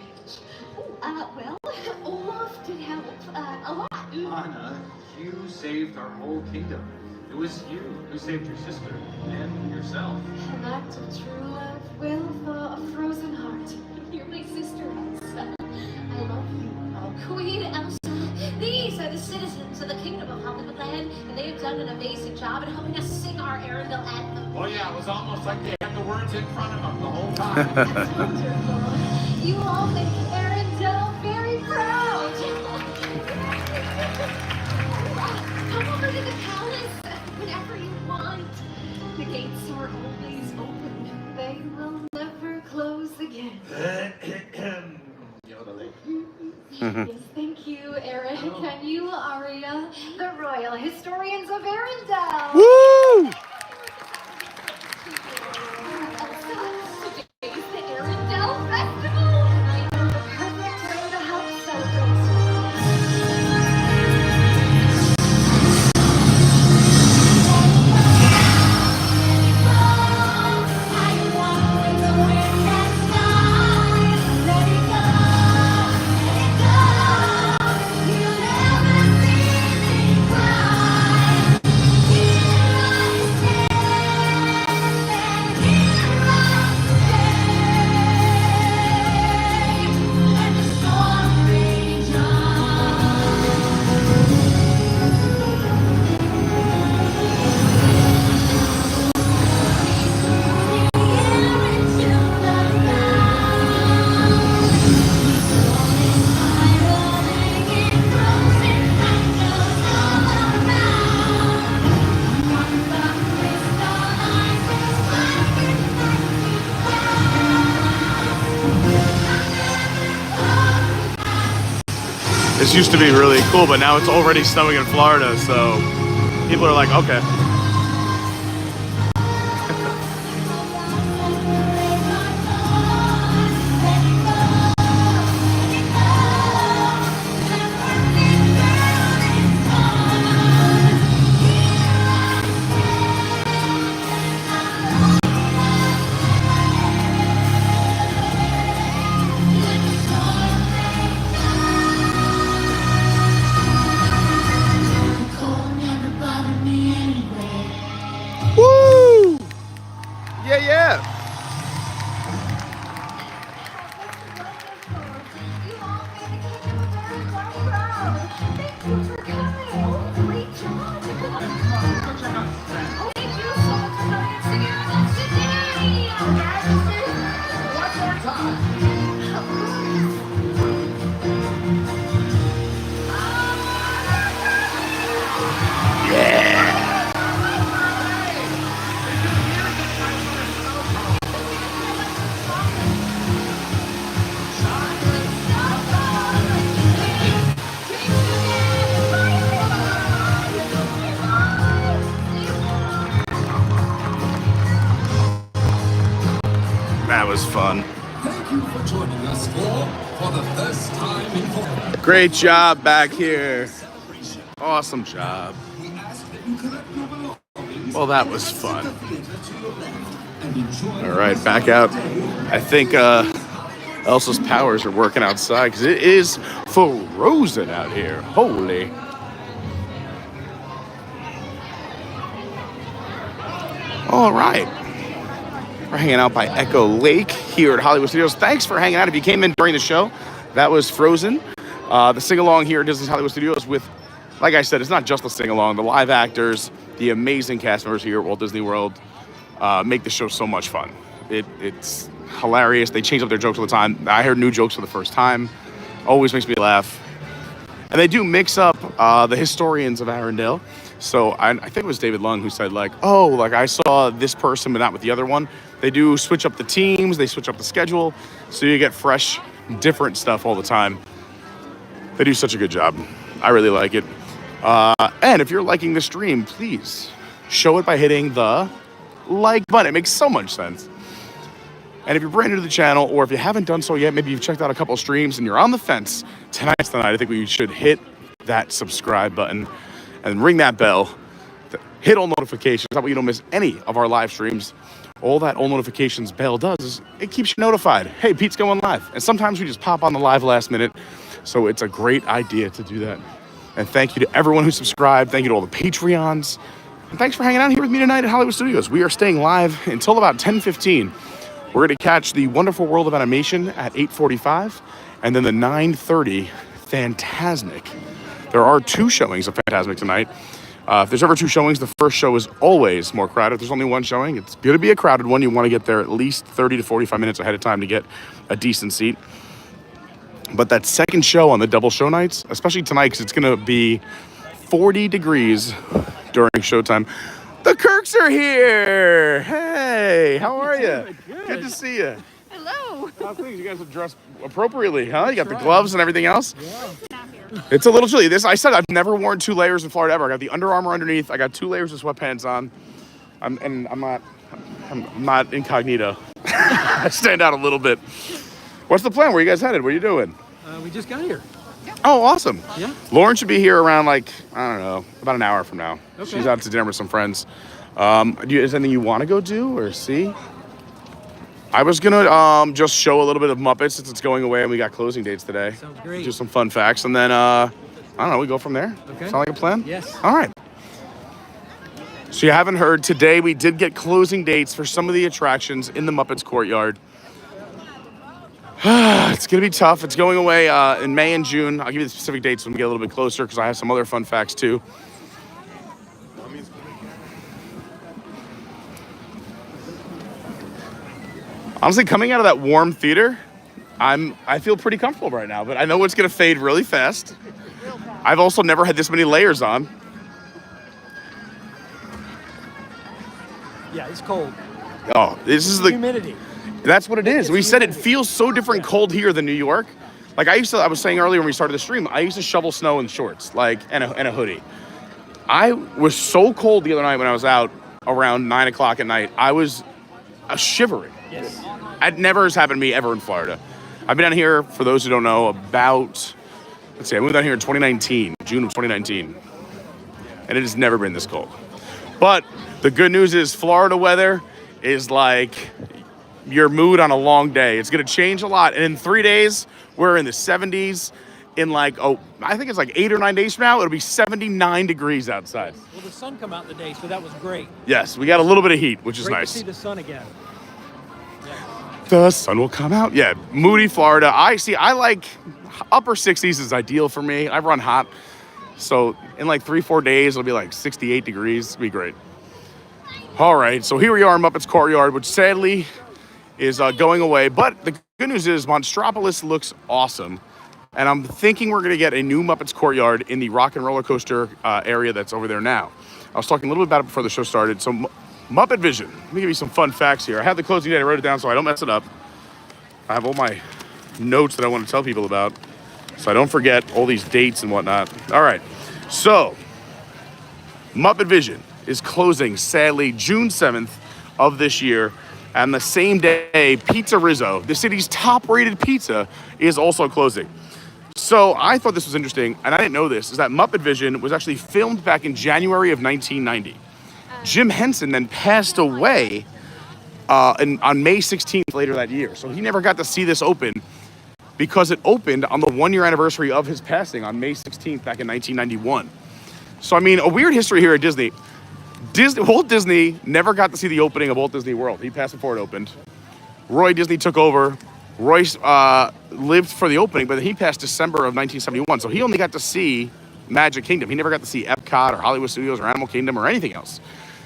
Well, Olaf did help a lot. Anna, you saved our whole kingdom. It was you who saved your sister and yourself. An act of true love will thaw a frozen heart. You're my sister, Elsa. I love you. Oh, Queen Elsa, these are the citizens of the Kingdom of Holland, and they have done an amazing job in helping us sing our Arendelle anthem. Oh yeah, it was almost like they had the words in front of them the whole time. That's wonderful. You all make Arendelle very proud. come over to the palace whenever you want. The gates are always open. They will never close again. Yes, thank you, Eric. And you, Aria, the Royal Historians of Arendelle. Woo! Today is the Arendelle Festival, and I know the perfect way to help celebrate. This used to be really cool, but now it's already snowing in Florida, so people are like, okay. Woo! Yeah, yeah. You all made the Kingdom of Arendelle proud. Thank you for coming. Oh, great job. Oh, thank you so much for coming and singing with us today. One more time. That was fun. Thank you for joining us for the first time in forever. Great job back here. Awesome job. We ask that you collect your belongings. Well, that was fun. And enjoy All right, back out. I think Elsa's powers are working outside because it is frozen out here. Holy. All right. We're hanging out by Echo Lake here at Hollywood Studios. Thanks for hanging out. If you came in during the show, that was Frozen. The sing-along here at Disney's Hollywood Studios with, like I said, it's not just the sing-along. The live actors, the amazing cast members here at Walt Disney World make the show so much fun. It's hilarious. They change up their jokes all the time. I heard new jokes for the first time. Always makes me laugh. And they do mix up the historians of Arendelle. So I think it was David Lung who said, like, oh, like I saw this person but not with the other one. They do switch up the teams. They switch up the schedule. So you get fresh, different stuff all the time. They do such a good job. I really like it. And if you're liking the stream, please show it by hitting the like button. It makes so much sense. And if you're brand new to the channel, or if you haven't done so yet, maybe you've checked out a couple of streams and you're on the fence, tonight's the night. I think we should hit that subscribe button and ring that bell. Hit all notifications. That way you don't miss any of our live streams. All that all notifications bell does is it keeps you notified. Hey, Pete's going live. And sometimes we just pop on the live last minute. So it's a great idea to do that. And thank you to everyone who subscribed. Thank you to all the Patreons. And thanks for hanging out here with me tonight at Hollywood Studios. We are staying live until about 10:15. We're going to catch the Wonderful World of Animation at 8:45. And then the 9:30 Fantasmic. There are two showings of Fantasmic tonight. If there's ever two showings, the first show is always more crowded. If there's only one showing, it's going to be a crowded one. You want to get there at least 30 to 45 minutes ahead of time to get a decent seat. But that second show on the double show nights, especially tonight, because it's going to be 40 degrees during showtime. The Kirks are here. Hey, how are you? Good to see you. Hello. How's things? You guys are dressed appropriately, huh? You got the gloves and everything else? Yeah. It's a little chilly. I said I've never worn 2 layers in Florida ever. I got the Under Armour underneath. I got 2 layers of sweatpants on. I'm not incognito. I stand out a little bit. What's the plan? Where you guys headed? What are you doing? We just got here. Oh, awesome. Yeah. Lauren should be here around I don't know, about an hour from now. Okay. She's out to dinner with some friends. Is there anything you want to go do or see? I was going to just show a little bit of Muppets since it's going away and we got closing dates today. Sounds great. Do some fun facts and then, I don't know, we go from there. Okay. Sound like a plan? Yes. All right. So you haven't heard, today we did get closing dates for some of the attractions in the Muppets Courtyard. It's going to be tough. It's going away in May and June. I'll give you the specific dates when we get a little bit closer because I have some other fun facts too. Honestly, coming out of that warm theater, I feel pretty comfortable right now, but I know it's going to fade really fast. I've also never had this many layers on. Yeah, it's cold. Oh, this is the humidity. That's what it is. We said it feels so different cold here than New York. Like I was saying earlier when we started the stream, I used to shovel snow in shorts, and a hoodie. I was so cold the other night when I was out around 9 o'clock at night. I was shivering. Yes. It never has happened to me ever in Florida. I've been down here, for those who don't know, about, I moved down here in 2019, June of 2019. And it has never been this cold. But the good news is Florida weather is like your mood on a long day. It's going to change a lot. And in 3 days, we're in the 70s. In I think it's 8 or 9 days from now, it'll be 79 degrees outside. Well, the sun come out today, so that was great. Yes, we got a little bit of heat, which is great nice. To see the sun again. The sun will come out. Yeah, moody Florida. I like upper 60s is ideal for me. I run hot. So in 3-4 days, it'll be 68 degrees. It'll be great. All right, so here we are in Muppets Courtyard, which sadly is going away. But the good news is Monstropolis looks awesome. And I'm thinking we're going to get a new Muppets Courtyard in the Rock and Roller Coaster area that's over there now. I was talking a little bit about it before the show started. So Muppet Vision. Let me give you some fun facts here. I had the closing date. I wrote it down so I don't mess it up. I have all my notes that I want to tell people about so I don't forget all these dates and whatnot. All right. So Muppet Vision is closing, sadly, June 7th of this year. And the same day, Pizza Rizzo, the city's top-rated pizza, is also closing. So I thought this was interesting, and I didn't know this, is that Muppet Vision was actually filmed back in January of 1990. Jim Henson then passed away on May 16th later that year. So he never got to see this open because it opened on the 1-year anniversary of his passing on May 16th back in 1991. So, a weird history here at Disney. Walt Disney never got to see the opening of Walt Disney World. He passed before it opened. Roy Disney took over. Roy lived for the opening, but he passed December of 1971. So he only got to see Magic Kingdom. He never got to see Epcot or Hollywood Studios or Animal Kingdom or anything else.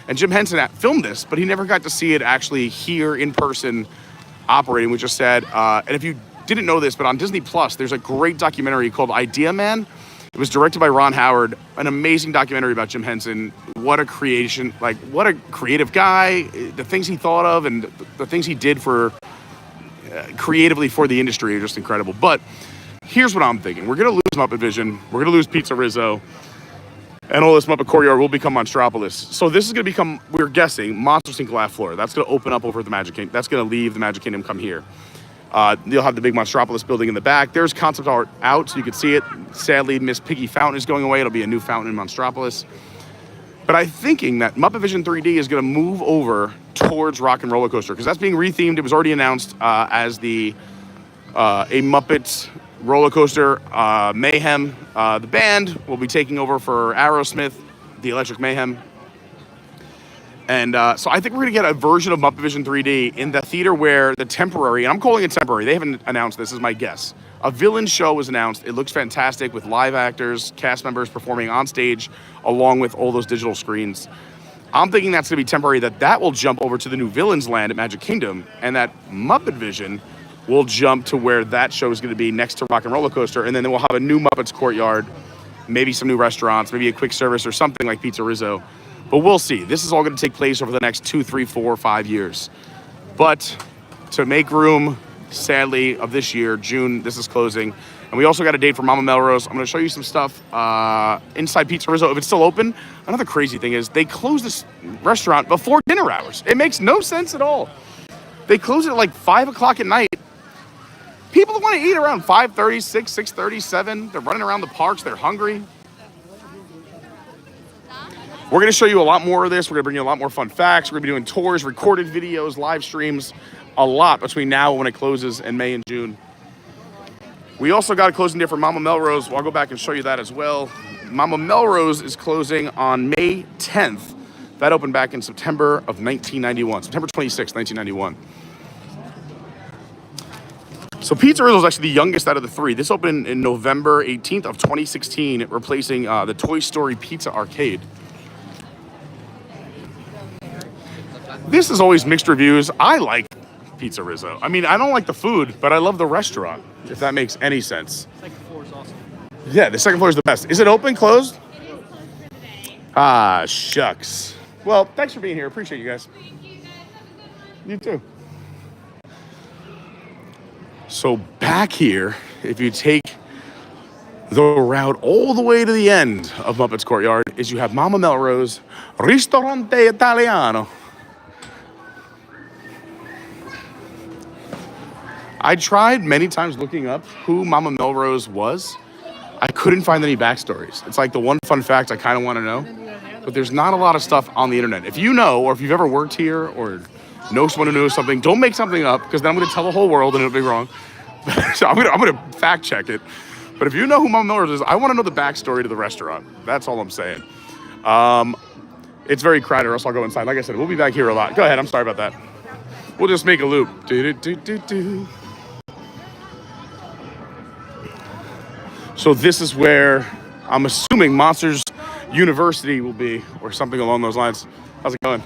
And Jim Henson filmed this, but he never got to see it actually here in person operating, which is sad. And if you didn't know this, but on Disney Plus, there's a great documentary called Idea Man. It was directed by Ron Howard, an amazing documentary about Jim Henson. What a creation, what a creative guy, the things he thought of and the things he did for creatively for the industry are just incredible. But here's what I'm thinking. We're going to lose Muppet Vision. We're going to lose Pizza Rizzo. And all this Muppet Courtyard will become Monstropolis. So this is going to become, we're guessing, Monsters, Inc. Laugh Floor. That's going to open up over at the Magic Kingdom. That's going to leave the Magic Kingdom, come here. You'll have the big Monstropolis building in the back. There's concept art out, so you can see it. Sadly, Miss Piggy Fountain is going away. It'll be a new fountain in Monstropolis. But I'm thinking that Muppet Vision 3D is going to move over towards Rock and Roller Coaster because that's being rethemed. It was already announced as a Muppet roller coaster. Mayhem, the band, will be taking over for Aerosmith, the Electric Mayhem. And so I think we're going to get a version of Muppet Vision 3D in the theater where the temporary, and I'm calling it temporary, they haven't announced this, is my guess. A villain show was announced. It looks fantastic with live actors, cast members performing on stage along with all those digital screens. I'm thinking that's going to be temporary, that will jump over to the new Villains Land at Magic Kingdom, and that Muppet Vision will jump to where that show is going to be next to Rock and Roller Coaster, and then we'll have a new Muppets Courtyard maybe some new restaurants, maybe a quick service or something like Pizza Rizzo. But we'll see. This is all going to take place over the next 2, 3, 4, 5 years. But to make room, sadly, of this year, June, this is closing. And we also got a date for Mama Melrose. I'm going to show you some stuff inside Pizza Rizzo. If it's still open, another crazy thing is they close this restaurant before dinner hours. It makes no sense at all. They close it at like 5 o'clock at night. People that want to eat around 5:30, 6, 6:30, 7. They're running around the parks. They're hungry. We're going to show you a lot more of this. We're going to bring you a lot more fun facts. We're going to be doing tours, recorded videos, live streams, a lot between now and when it closes in May and June. We also got a closing date for Mama Melrose. Well, I'll go back and show you that as well. Mama Melrose is closing on May 10th. That opened back in September of 1991. September 26, 1991. So Pizza Rizzo is actually the youngest out of the three. This opened in November 18th of 2016, replacing the Toy Story Pizza Arcade. This is always mixed reviews. I like Pizza Rizzo. I mean, I don't like the food, but I love the restaurant, if that makes any sense. Second floor is awesome. Yeah, the second floor is the best. Is it open, closed? It is closed for today. Ah, shucks. Well, thanks for being here. Appreciate you guys. Thank you guys. Have a good one. You too. So back here, if you take the route all the way to the end of Muppet's Courtyard, is you have Mama Melrose, Ristorante Italiano. I tried many times looking up who Mama Melrose was. I couldn't find any backstories. It's like the one fun fact I kind of want to know, but there's not a lot of stuff on the internet. If you know, or if you've ever worked here, or know someone who knows something, don't make something up, because then I'm going to tell the whole world and it'll be wrong. So I'm gonna fact check it. But if you know who Mama Melrose is, I want to know the backstory to the restaurant. That's all I'm saying. It's very crowded, or else I'll go inside. Like I said, we'll be back here a lot. Go ahead. I'm sorry about that. We'll just make a loop. Do-do-do-do-do. So this is where I'm assuming Monsters University will be, or something along those lines. How's it going?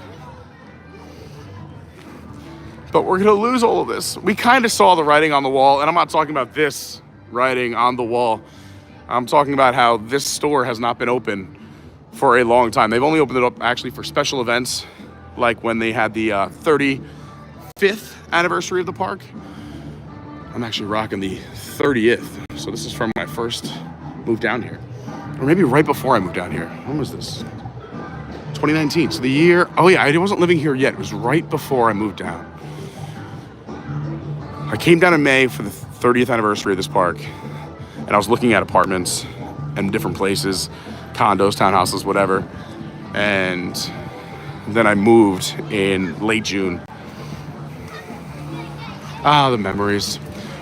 But we're gonna lose all of this. We kind of saw the writing on the wall, and I'm not talking about this writing on the wall. I'm talking about how this store has not been open for a long time. They've only opened it up actually for special events, like when they had the 35th anniversary of the park. I'm actually rocking the 30th. So this is from when I first moved down here. Or maybe right before I moved down here. When was this? 2019. So the year, oh yeah, I wasn't living here yet. It was right before I moved down. I came down in May for the 30th anniversary of this park, and I was looking at apartments and different places, condos, townhouses, whatever. And then I moved in late June. Ah, the memories.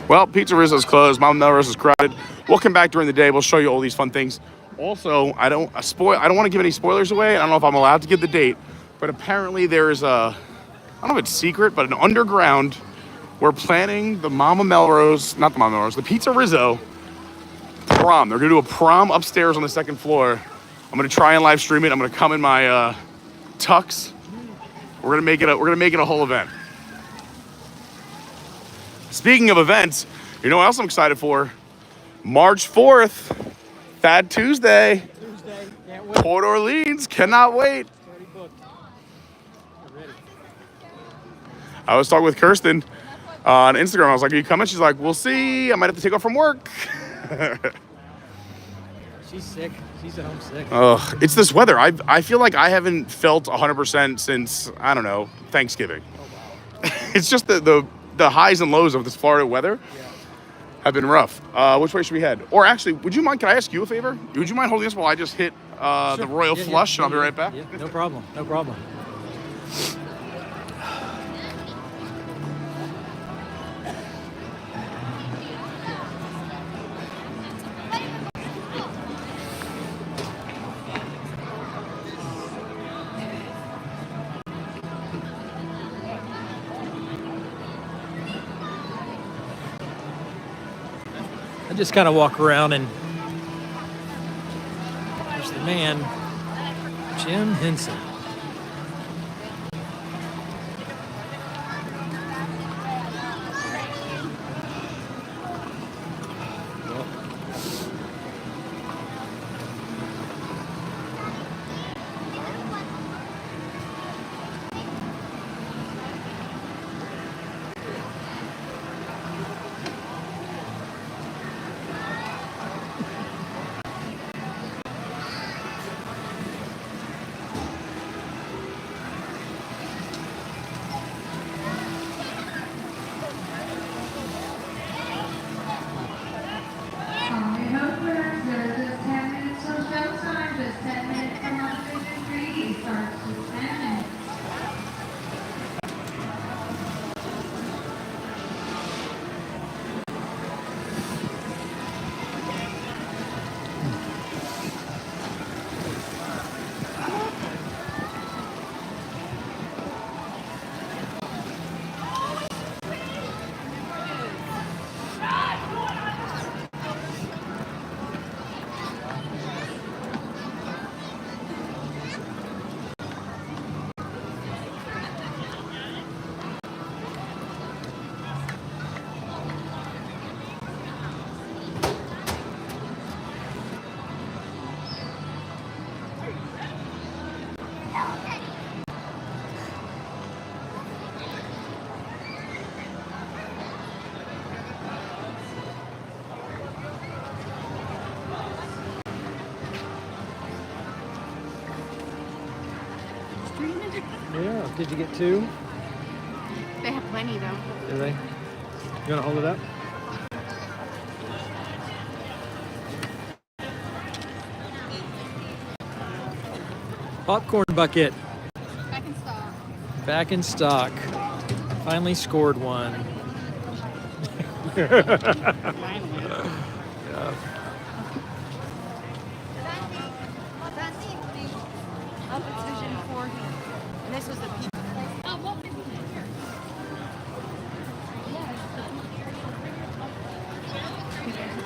Well, Pizza Rizzo's closed. Mama Melrose is crowded. We'll come back during the day. We'll show you all these fun things. Also, I don't want to give any spoilers away. I don't know if I'm allowed to give the date, but apparently there's I don't know if it's secret, but an underground. We're planning the the Pizza Rizzo prom. They're gonna do a prom upstairs on the second floor. I'm gonna try and live stream it. I'm gonna come in my tux. We're gonna make it a whole event. Speaking of events, you know what else I'm excited for? March 4th, Fat Tuesday. Can't wait. Port Orleans, cannot wait. Already booked. We're ready. I was talking with Kirsten on Instagram. I was like, are you coming? She's like, we'll see. I might have to take off from work. She's sick. She's at home sick. Ugh, it's this weather. I feel like I haven't felt 100% since, I don't know, Thanksgiving. Oh, wow. It's just the highs and lows of this Florida weather have been rough. Which way should we head? Or actually, would you mind, can I ask you a favor? Would you mind holding this while I just hit Sure. the Royal Flush, and I'll be right back? Yeah, no problem. No problem. I just kind of walk around and there's the man, Jim Henson. Yeah. Did you get 2? They have plenty though. Do they? You want to hold it up? Popcorn bucket. Back in stock. Back in stock. Finally scored one. Finally. Yeah. Vision 4. And this was the people.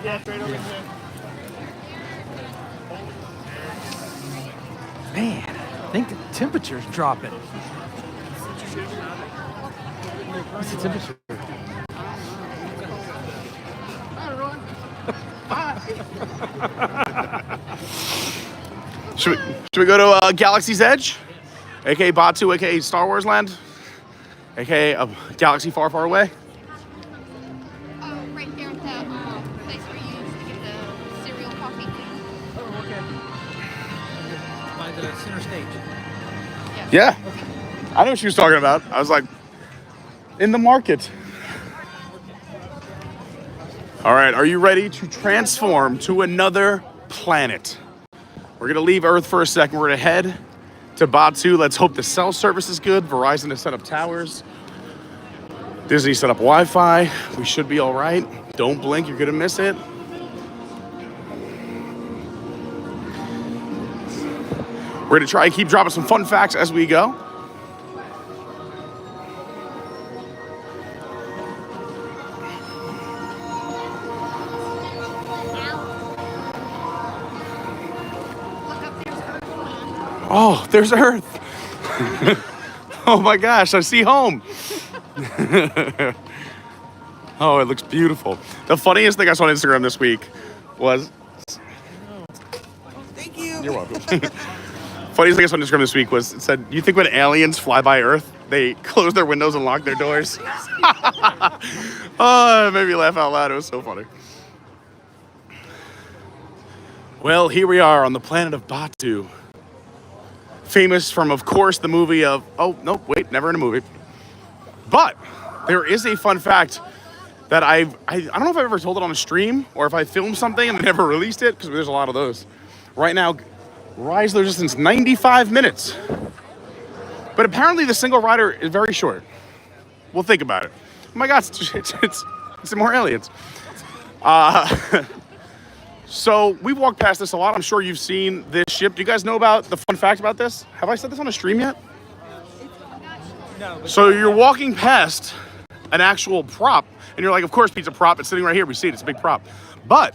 Yeah, straight over here. Man, I think the temperature's dropping. What's the temperature? Should we go to Galaxy's Edge, aka Batuu, aka Star Wars Land, aka a galaxy far, far away? Right there at the place where you used to get the cereal coffee. Oh, okay. By the center stage. Yeah, I know what she was talking about. I was like, in the market. All right, are you ready to transform to another planet? We're gonna leave Earth for a second. We're gonna head to Batuu. Let's hope the cell service is good. Verizon has set up towers. Disney set up Wi-Fi. We should be all right. Don't blink, you're gonna miss it. We're gonna try and keep dropping some fun facts as we go. Oh, there's Earth. Oh my gosh, I see home. Oh, it looks beautiful. The funniest thing I saw on Instagram this week was... Thank you. You're welcome. Funniest thing I saw on Instagram this week was, it said, you think when aliens fly by Earth, they close their windows and lock their doors? Oh, it made me laugh out loud. It was so funny. Well, here we are on the planet of Batuu. Famous from, of course, the movie of... Oh, no, wait, never in a movie. But there is a fun fact that I don't know if I've ever told it on a stream or if I filmed something and never released it, because there's a lot of those. Right now, rides their distance 95 minutes. But apparently the single rider is very short. We'll think about it. Oh my God, it's more aliens. So we walked past this a lot. I'm sure you've seen this ship. Do you guys know about the fun fact about this? Have I said this on a stream yet? No. So you're walking past an actual prop, and you're like, of course, pizza prop. It's sitting right here. We see it. It's a big prop. But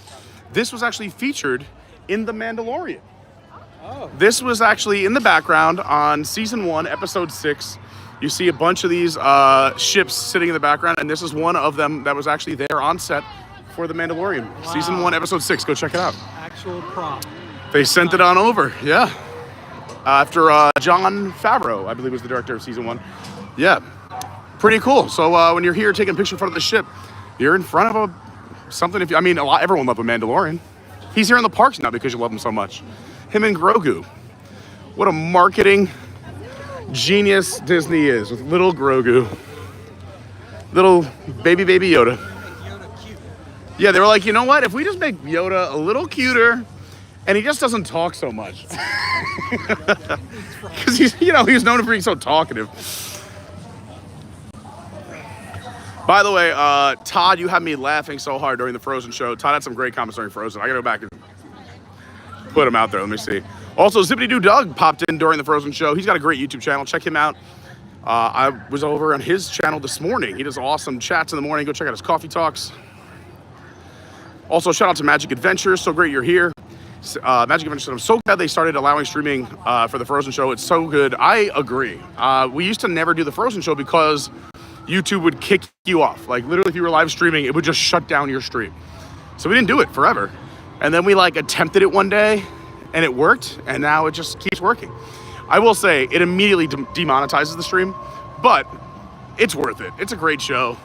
this was actually featured in The Mandalorian. Oh. This was actually in the background on season 1, episode 6. You see a bunch of these ships sitting in the background, and this is one of them that was actually there on set for The Mandalorian. Wow. Season 1, episode 6. Go check it out. Actual prop. They sent it on over. Yeah. After Jon Favreau, I believe, was the director of season 1. Yeah. Pretty cool. So when you're here taking a picture in front of the ship, you're in front of something. Everyone loved The Mandalorian. He's here in the parks now because you love him so much. Him and Grogu. What a marketing genius Disney is with little Grogu. Little baby Yoda. Yeah, they were like, you know what? If we just make Yoda a little cuter, and he just doesn't talk so much. Because he's known for being so talkative. By the way, Todd, you had me laughing so hard during the Frozen show. Todd had some great comments during Frozen. I gotta go back and put him out there. Let me see. Also, Zippity Doo Doug popped in during the Frozen show. He's got a great YouTube channel. Check him out. I was over on his channel this morning. He does awesome chats in the morning. Go check out his coffee talks. Also, shout out to Magic Adventures. So great you're here. Magic Adventures, I'm so glad they started allowing streaming for the Frozen show. It's so good. I agree. We used to never do the Frozen show because YouTube would kick you off. Like, literally, if you were live streaming, it would just shut down your stream. So we didn't do it forever. And then we, attempted it one day, and it worked, and now it just keeps working. I will say, it immediately demonetizes the stream, but it's worth it. It's a great show.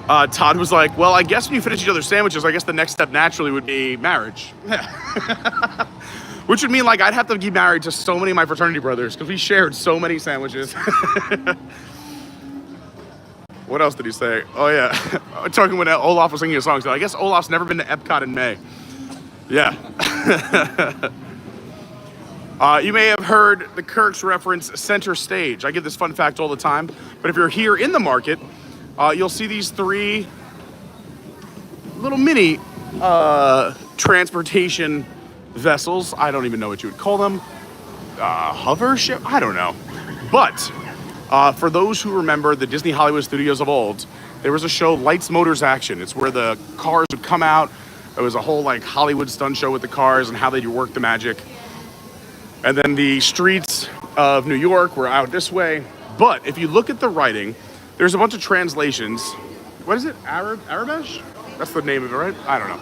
Todd was like, well, I guess when you finish each other's sandwiches, I guess the next step naturally would be marriage. Which would mean like I'd have to be married to so many of my fraternity brothers because we shared so many sandwiches. What else did he say? Oh yeah, talking when Olaf was singing a song. So I guess Olaf's never been to Epcot in May. Yeah. You may have heard the Kirks reference center stage. I give this fun fact all the time, but if you're here in the market, you'll see these 3 little mini transportation vessels. I don't even know what you would call them. Hover ship? I don't know. But for those who remember the Disney Hollywood Studios of old, there was a show, Lights, Motors, Action. It's where the cars would come out. It was a whole like Hollywood stunt show with the cars and how they'd work the magic. And then the streets of New York were out this way. But if you look at the writing, there's a bunch of translations. What is it? Arabish? That's the name of it, right? I don't know.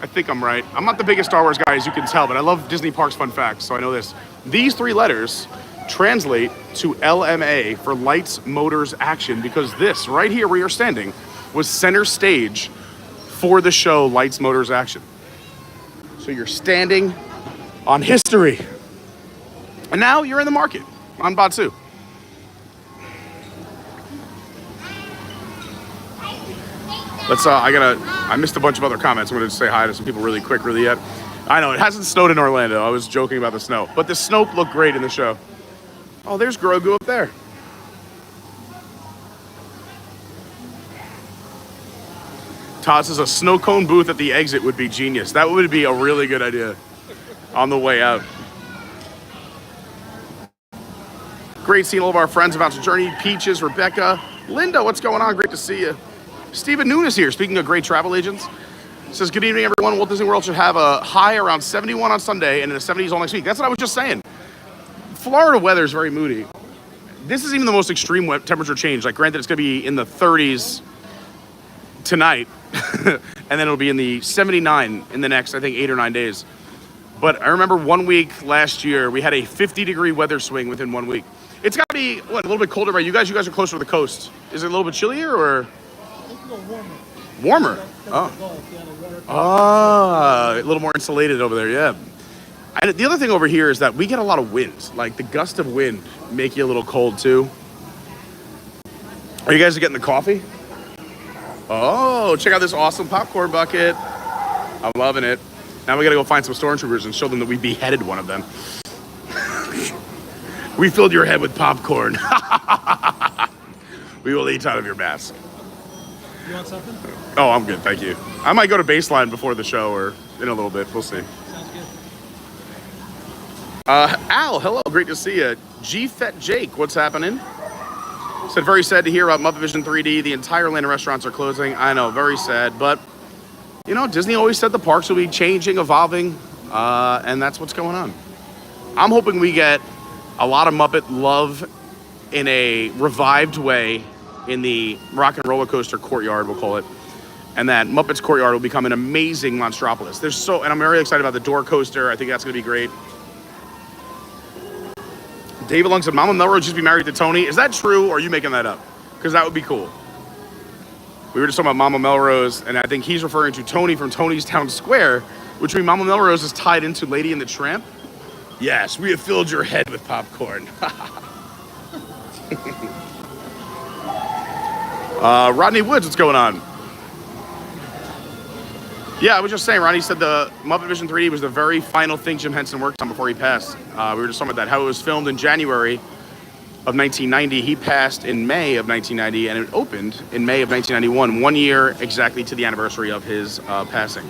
I think I'm right. I'm not the biggest Star Wars guy, as you can tell, but I love Disney Parks fun facts, so I know this. These 3 letters translate to LMA for Lights, Motors, Action, because this, right here where you're standing, was center stage for the show Lights, Motors, Action. So you're standing on history. And now you're in the market on Batuu. I missed a bunch of other comments. I'm gonna say hi to some people really quick, really yet. I know, it hasn't snowed in Orlando. I was joking about the snow. But the snow looked great in the show. Oh, there's Grogu up there. Todd says a snow cone booth at the exit would be genius. That would be a really good idea on the way out. Great seeing all of our friends about to journey. Peaches, Rebecca, Linda, what's going on? Great to see you. Stephen Noon is here. Speaking of great travel agents, says, good evening, everyone. Walt Disney World should have a high around 71 on Sunday and in the 70s all next week. That's what I was just saying. Florida weather is very moody. This is even the most extreme temperature change. Like, granted, it's going to be in the 30s tonight, and then it'll be in the 79 in the next, I think, 8 or 9 days. But I remember 1 week last year, we had a 50-degree weather swing within 1 week. It's got to be, what, a little bit colder by you guys? You guys are closer to the coast. Is it a little bit chillier, or? It's a little warmer. Warmer? Oh. A little more insulated over there, yeah. And the other thing over here is that we get a lot of wind. Like, the gust of wind make you a little cold, too. Are you guys getting the coffee? Oh, check out this awesome popcorn bucket. I'm loving it. Now we got to go find some stormtroopers and show them that we beheaded one of them. We filled your head with popcorn. We will eat out of your mask. You want something? Oh, I'm good, thank you. I might go to Baseline before the show or in a little bit. We'll see. Sounds good. Al, hello, great to see you. G-Fet Jake, what's happening? Said, very sad to hear about Muppet Vision 3D. The entire land of restaurants are closing. I know, very sad, but you know, Disney always said the parks will be changing, evolving, and that's what's going on. I'm hoping we get a lot of Muppet love in a revived way in the Rock and Roller Coaster Courtyard, we'll call it, and that Muppet's Courtyard will become an amazing Monstropolis. And I'm very excited about the Door Coaster. I think that's going to be great. David Long said, Mama Melrose just be married to Tony. Is that true, or are you making that up? Because that would be cool. We were just talking about Mama Melrose, and I think he's referring to Tony from Tony's Town Square, which means Mama Melrose is tied into Lady and the Tramp. Yes, we have filled your head with popcorn. Rodney Woods, what's going on? Yeah, I was just saying, Ronnie said the Muppet Vision 3D was the very final thing Jim Henson worked on before he passed. We were just talking about that, how it was filmed in January of 1990. He passed in May of 1990, and it opened in May of 1991, 1 year exactly to the anniversary of his passing.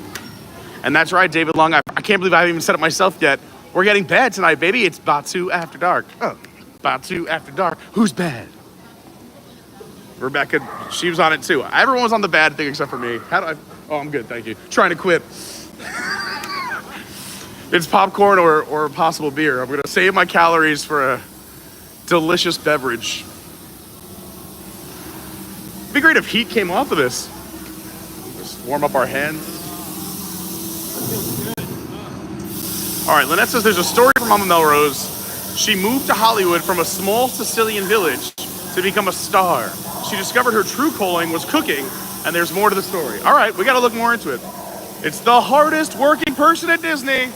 And that's right, David Long. I can't believe I haven't even said it myself yet. We're getting bad tonight, baby. It's Batuu After Dark. Oh, Batuu After Dark. Who's bad? Rebecca, she was on it too. Everyone was on the bad thing except for me. How do I? Oh, I'm good, thank you. Trying to quit. It's popcorn or a possible beer. I'm gonna save my calories for a delicious beverage. It'd be great if heat came off of this. Just warm up our hands. All right, Lynnette says there's a story from Mama Melrose. She moved to Hollywood from a small Sicilian village to become a star. She discovered her true calling was cooking, and there's more to the story. All right, we got to look more into it. It's the hardest working person at Disney.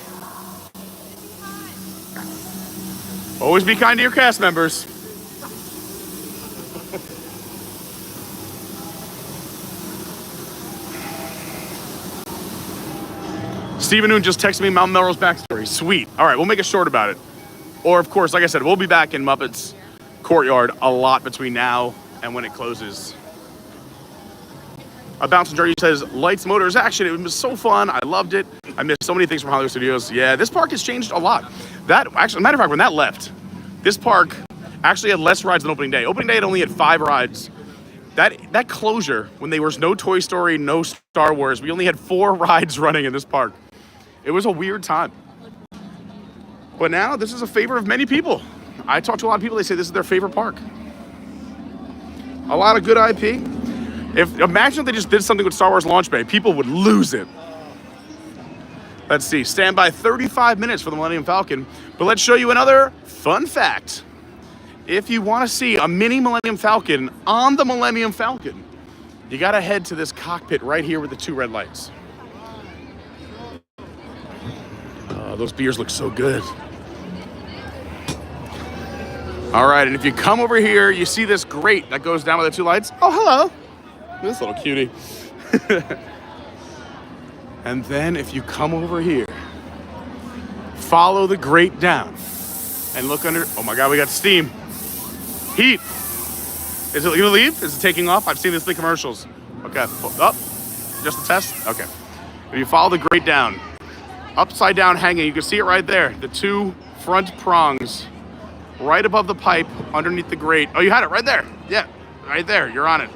Always be kind to your cast members. Stephen Noon just texted me Mount Melrose backstory. Sweet. All right, we'll make it short about it. Or, of course, like I said, we'll be back in Muppet's Courtyard a lot between now and when it closes. A Bouncing Journey says, lights, motors, action. It was so fun. I loved it. I missed so many things from Hollywood Studios. Yeah, this park has changed a lot. That, actually, matter of fact, when that left, this park actually had less rides than opening day. Opening day, it only had 5 rides. That closure, when there was no Toy Story, no Star Wars, we only had 4 rides running in this park. It was a weird time. But now, this is a favorite of many people. I talk to a lot of people, they say this is their favorite park. A lot of good IP. Imagine if they just did something with Star Wars Launch Bay, people would lose it. Let's see, stand by 35 minutes for the Millennium Falcon. But let's show you another fun fact. If you want to see a mini Millennium Falcon on the Millennium Falcon, you gotta head to this cockpit right here with the 2 red lights. Those beers look so good. All right, and if you come over here, you see this grate that goes down with the 2 lights. Oh, hello. This little cutie. And then if you come over here, follow the grate down and look under. Oh my God, we got steam. Heat. Is it gonna leave? Is it taking off? I've seen this in the commercials. Okay, up. Just a test? Okay. If you follow the grate down, upside down hanging, you can see it right there. The 2 front prongs right above the pipe underneath the grate. Oh, you had it right there. Yeah, right there. You're on it.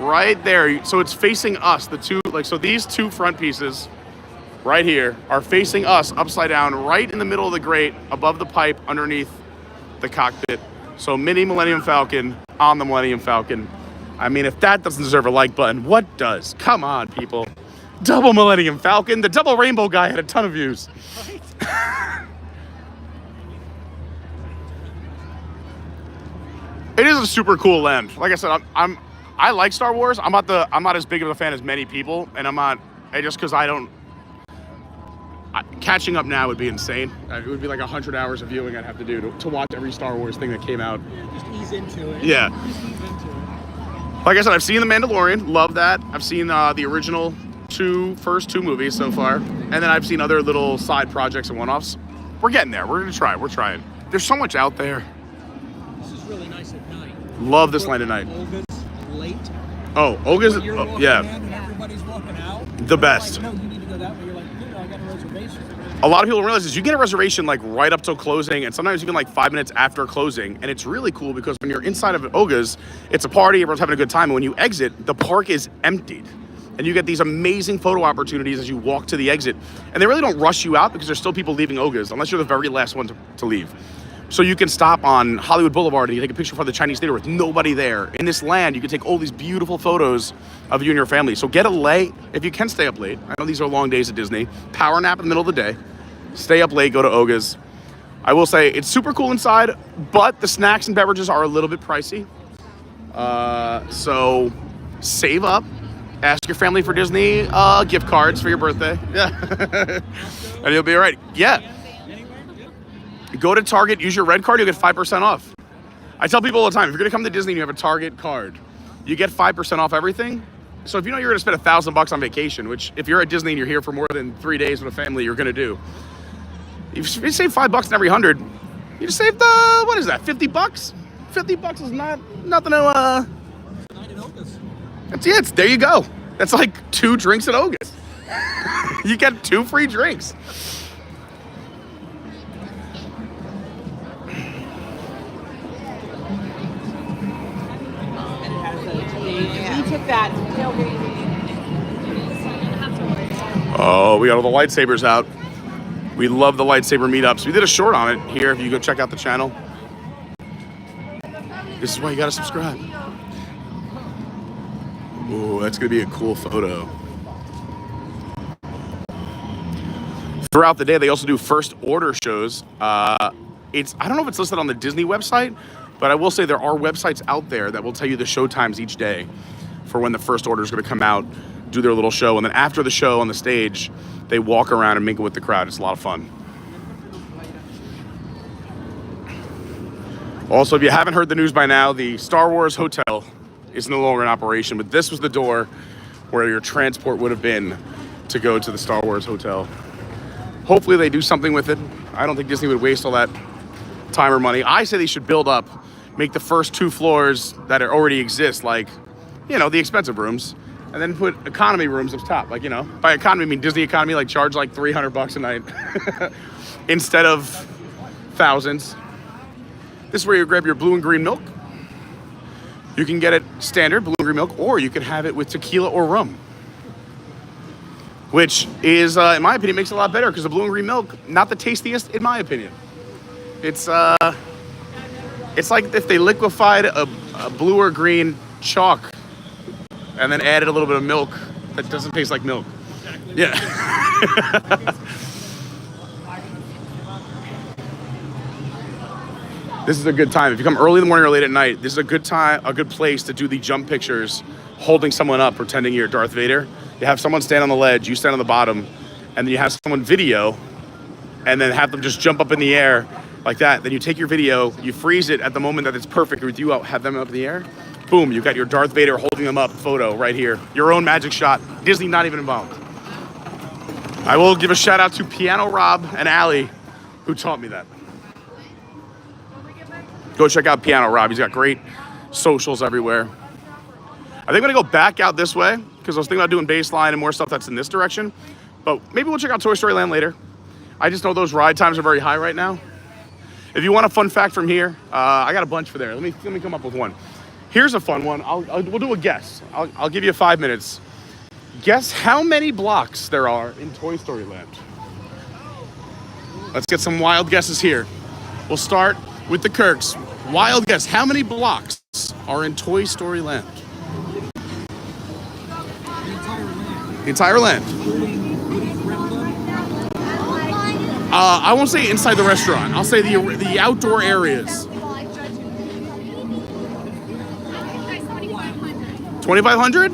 Right there. So it's facing us. So these 2 front pieces right here are facing us upside down right in the middle of the grate above the pipe underneath the cockpit. So mini Millennium Falcon on the Millennium Falcon. I mean, if that doesn't deserve a like button, what does? Come on, people. Double Millennium Falcon. The double rainbow guy had a ton of views. It is a super cool land. Like I said, I like Star Wars. I'm not as big of a fan as many people, and just because catching up now would be insane. It would be like 100 hours of viewing I'd have to do to watch every Star Wars thing that came out. Yeah, just ease into it. Yeah. Just ease into it. Like I said, I've seen The Mandalorian. Love that. I've seen the original first two movies so far, and then I've seen other little side projects and one-offs. We're getting there. We're gonna try. We're trying. There's so much out there. This is really nice at night. Love this land at night. Olga's late. Oh, Olga's, yeah. And everybody's walking out. The best. Like, no, you need to go that way. You're like, no, I got a reservation. A lot of people don't realize is you get a reservation like right up till closing, and sometimes even like 5 minutes after closing. And it's really cool because when you're inside of Olga's, it's a party, everyone's having a good time. And when you exit, the park is emptied. And you get these amazing photo opportunities as you walk to the exit. And they really don't rush you out because there's still people leaving Olga's, unless you're the very last one to leave. So you can stop on Hollywood Boulevard and you take a picture for the Chinese theater with nobody there. In this land, you can take all these beautiful photos of you and your family. So get up late if you can stay up late. I know these are long days at Disney. Power nap in the middle of the day. Stay up late, go to Olga's. I will say it's super cool inside, but the snacks and beverages are a little bit pricey. So save up. Ask your family for Disney gift cards for your birthday. Yeah. And you'll be all right. Yeah. Go to Target, use your red card, you'll get 5% off. I tell people all the time, if you're gonna come to Disney and you have a Target card, you get 5% off everything. So if you know you're gonna spend $1,000 on vacation, which if you're at Disney and you're here for more than 3 days with a family, you're gonna do. If you save $5 in every 100, you just saved, what is that, 50 bucks? 50 bucks is nothing to, there you go. That's like 2 drinks at Olga's. You get 2 free drinks. Oh, we got all the lightsabers out. We love the lightsaber meetups. We did a short on it here if you go check out the channel. This is why you gotta subscribe. Ooh, that's gonna be a cool photo. Throughout the day, they also do first order shows. I don't know if it's listed on the Disney website, but I will say there are websites out there that will tell you the show times each day for when the first order is gonna come out, do their little show, and then after the show on the stage, they walk around and mingle with the crowd. It's a lot of fun. Also, if you haven't heard the news by now, the Star Wars Hotel is no longer in operation, but this was the door where your transport would have been to go to the Star Wars Hotel. Hopefully they do something with it. I don't think Disney would waste all that time or money. I say they should build up, make the first 2 floors that already exist, like, you know, the expensive rooms, and then put economy rooms up top. Like, you know, by economy, I mean Disney economy, like charge like $300 a night instead of thousands. This is where you grab your blue and green milk. You can get it standard, blue and green milk, or you can have it with tequila or rum, which is, in my opinion, makes it a lot better because the blue and green milk, not the tastiest, in my opinion. It's like if they liquefied a blue or green chalk and then added a little bit of milk that doesn't taste like milk. Yeah. This is a good time. If you come early in the morning or late at night, this is a good time, a good place to do the jump pictures, holding someone up, pretending you're Darth Vader. You have someone stand on the ledge, you stand on the bottom, and then you have someone video, and then have them just jump up in the air like that. Then you take your video, you freeze it at the moment that it's perfect with you, have them up in the air. Boom, you got your Darth Vader holding them up photo right here. Your own magic shot. Disney not even involved. I will give a shout out to Piano Rob and Allie, who taught me that. Go check out Piano Rob. He's got great socials everywhere. I think I'm gonna go back out this way because I was thinking about doing baseline and more stuff that's in this direction. But maybe we'll check out Toy Story Land later. I just know those ride times are very high right now. If you want a fun fact from here, I got a bunch for there. Let me come up with one. Here's a fun one. We'll do a guess. I'll give you 5 minutes. Guess how many blocks there are in Toy Story Land. Let's get some wild guesses here. We'll start with the Kirks. Wild guess, how many blocks are in Toy Story Land? The entire land. I won't say inside the restaurant. I'll say the outdoor areas. 2,500?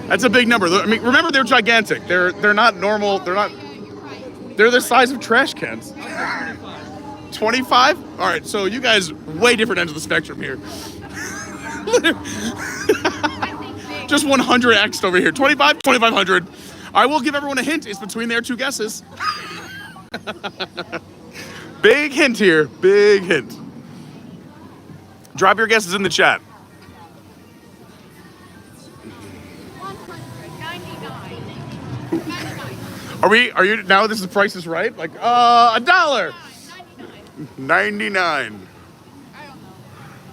That's a big number. I mean, remember they're gigantic. They're not normal. They're the size of trash cans. 25? All right, so you guys way different ends of the spectrum here. Just 100x over here. 25, 2,500. I will give everyone a hint. It's between their 2 guesses. Big hint here. Big hint. Drop your guesses in the chat. 199. Are you now this is Price is Right? Like $1. 99.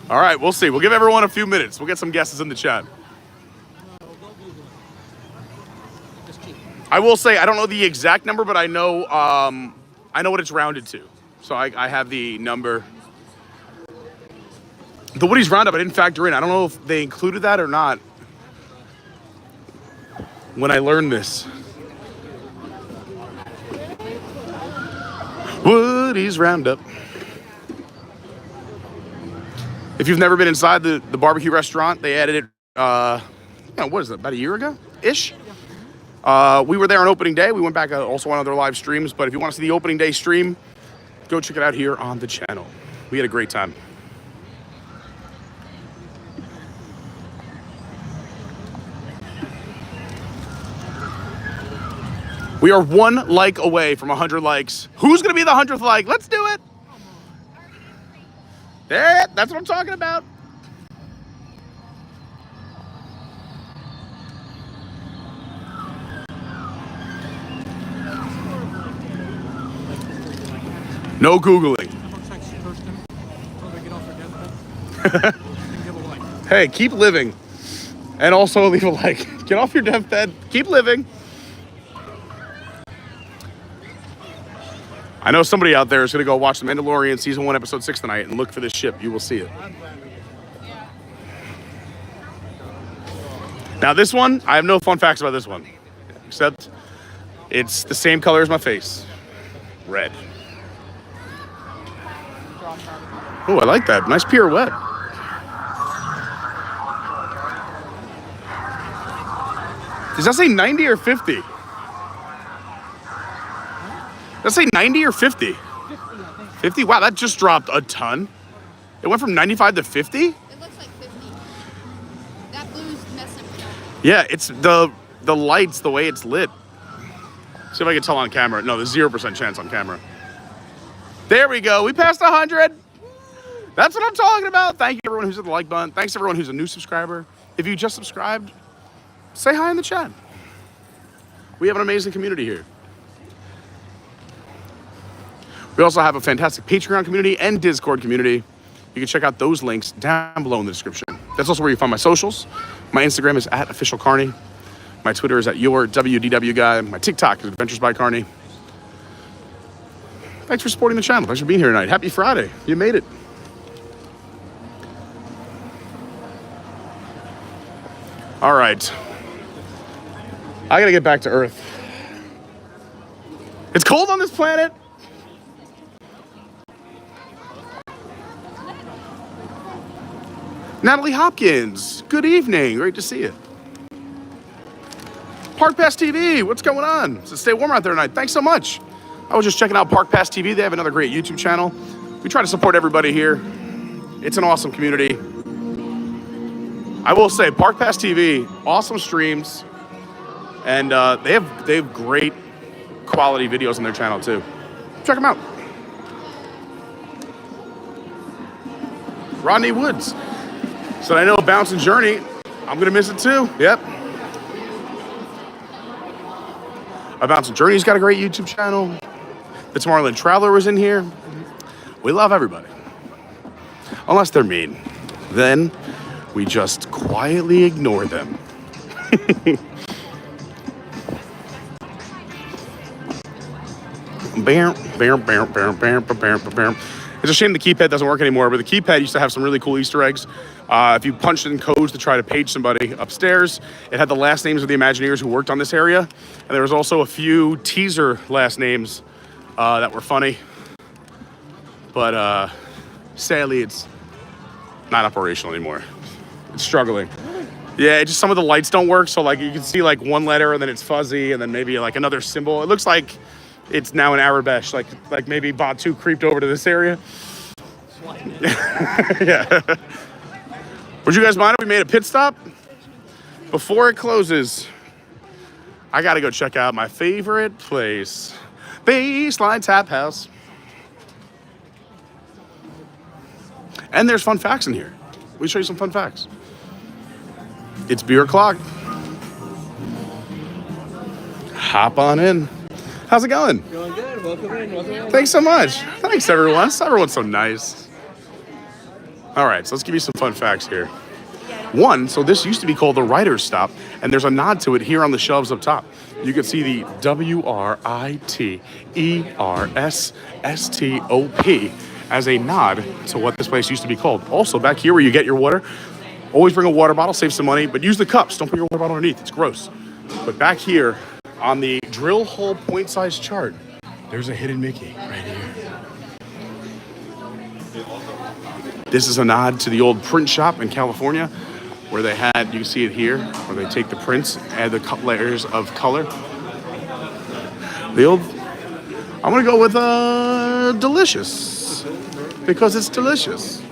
All right, we'll see. We'll give everyone a few minutes. We'll get some guesses in the chat. I will say I don't know the exact number, but I know what it's rounded to. So I have the number. The Woody's Roundup I didn't factor in. I don't know if they included that or not when I learned this. Woody's Roundup. If you've never been inside the barbecue restaurant, they added it, what is it, about a year ago-ish? We were there on opening day. We went back also on other live streams, but if you want to see the opening day stream, go check it out here on the channel. We had a great time. We are 1 like away from 100 likes. Who's going to be the 100th like? Let's do it. Yeah, that's what I'm talking about. No Googling. Hey, keep living. And also leave a like. Get off your deathbed. Keep living. I know somebody out there is going to go watch The Mandalorian Season 1, Episode 6 tonight and look for this ship. You will see it. Now this one, I have no fun facts about this one. Except it's the same color as my face. Red. Oh, I like that. Nice pirouette. Does that say 90 or 50? Let's say 90 or 50? 50? Wow, that just dropped a ton. It went from 95 to 50? It looks like 50. That blue's messing with me. Yeah, it's the lights, the way it's lit. See if I can tell on camera. No, there's 0% chance on camera. There we go. We passed 100. That's what I'm talking about. Thank you everyone who's hit the like button. Thanks everyone who's a new subscriber. If you just subscribed, say hi in the chat. We have an amazing community here. We also have a fantastic Patreon community and Discord community. You can check out those links down below in the description. That's also where you find my socials. My Instagram is @officialcarney. My Twitter is @yourwdw guy. My TikTok is Adventures by Carney. Thanks for supporting the channel. Thanks for being here tonight. Happy Friday. You made it. All right. I gotta get back to Earth. It's cold on this planet. Natalie Hopkins, good evening. Great to see you. Park Pass TV, what's going on? So stay warm out there tonight. Thanks so much. I was just checking out Park Pass TV. They have another great YouTube channel. We try to support everybody here. It's an awesome community. I will say, Park Pass TV, awesome streams, and they have great quality videos on their channel too. Check them out. Rodney Woods. So I know Bouncing Journey, I'm gonna miss it too. Yep. A Bouncing Journey's got a great YouTube channel. The Tomorrowland Traveler was in here. We love everybody. Unless they're mean. Then we just quietly ignore them. It's a shame the keypad doesn't work anymore, but the keypad used to have some really cool Easter eggs. If you punched in codes to try to page somebody upstairs, it had the last names of the Imagineers who worked on this area. And there was also a few teaser last names that were funny. But sadly, it's not operational anymore. It's struggling. Yeah, it's just some of the lights don't work. So like you can see like one letter and then it's fuzzy and then maybe like another symbol. It looks like it's now in Arabesh, like maybe Batuu creeped over to this area. Yeah. Would you guys mind if we made a pit stop? Before it closes, I gotta go check out my favorite place, Baseline Tap House. And there's fun facts in here. Let me show you some fun facts. It's beer o'clock. Hop on in. How's it going? Going good. Welcome in. Welcome in. Thanks so much. Thanks, everyone. Everyone's so nice. All right, so let's give you some fun facts here. One, so this used to be called the Writer's Stop, and there's a nod to it here on the shelves up top. You can see the WRITERSSTOP as a nod to what this place used to be called. Also, back here where you get your water, always bring a water bottle, save some money, but use the cups. Don't put your water bottle underneath. It's gross. But back here, on the drill hole point size chart, there's a hidden Mickey right here. This is a nod to the old print shop in California where they had, you can see it here, where they take the prints, add the layers of color. The old, I'm gonna go with delicious because it's delicious.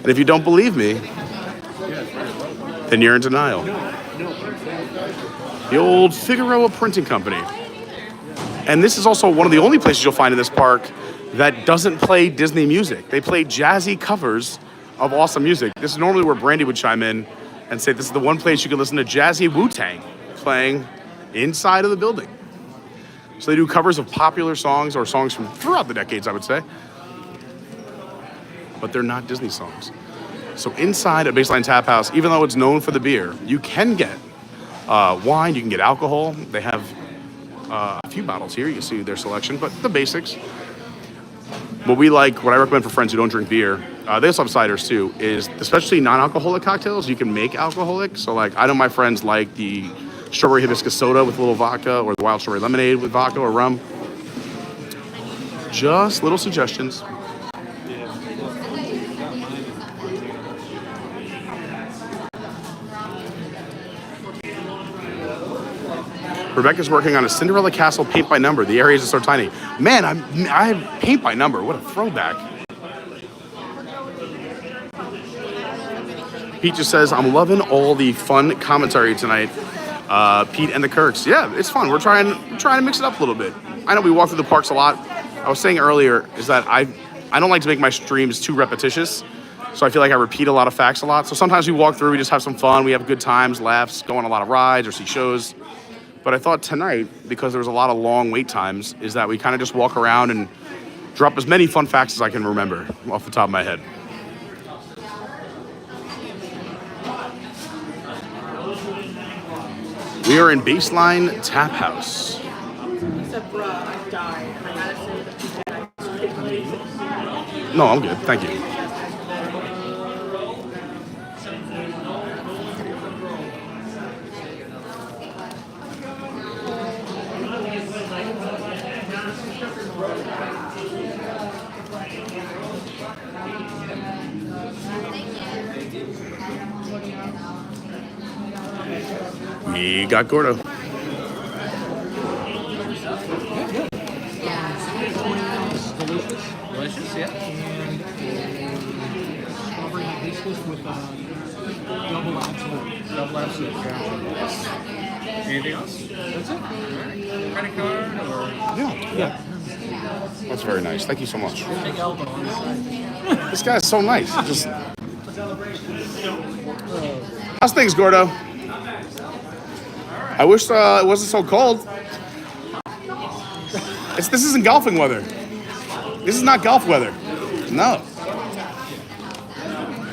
And if you don't believe me, then you're in denial. The old Figueroa Printing Company. And this is also one of the only places you'll find in this park that doesn't play Disney music. They play jazzy covers of awesome music. This is normally where Brandy would chime in and say this is the one place you can listen to jazzy Wu-Tang playing inside of the building. So they do covers of popular songs or songs from throughout the decades, I would say. But they're not Disney songs. So inside a Baseline Tap House, even though it's known for the beer, you can get wine, you can get alcohol. They have a few bottles here. You can see their selection, but the basics. What I recommend for friends who don't drink beer, they also have ciders too, is especially non-alcoholic cocktails, you can make alcoholic. So like, I know my friends like the strawberry hibiscus soda with a little vodka or the wild strawberry lemonade with vodka or rum. Just little suggestions. Rebecca's working on a Cinderella Castle paint by number. The areas are so tiny. Man, I have paint by number. What a throwback. Pete just says, I'm loving all the fun commentary tonight. Pete and the Kirks. Yeah, it's fun. We're trying to mix it up a little bit. I know we walk through the parks a lot. I was saying earlier is that I don't like to make my streams too repetitious. So I feel like I repeat a lot of facts a lot. So sometimes we walk through, we just have some fun. We have good times, laughs, go on a lot of rides or see shows. But I thought tonight, because there was a lot of long wait times, is that we kind of just walk around and drop as many fun facts as I can remember off the top of my head. We are in Baseline Tap House. Except for I died. I gotta say that quickly. No, I'm good. Thank you. We got Gordo. Delicious, yeah. And strawberry hibiscus with double absolute. Double absolute. Anything else? That's it. All right. Credit card or? Yeah. That's very nice. Thank you so much. Big elbow on the side. This guy's so nice. Just. How's things, Gordo? I wish it wasn't so cold. This isn't golfing weather. This is not golf weather. No.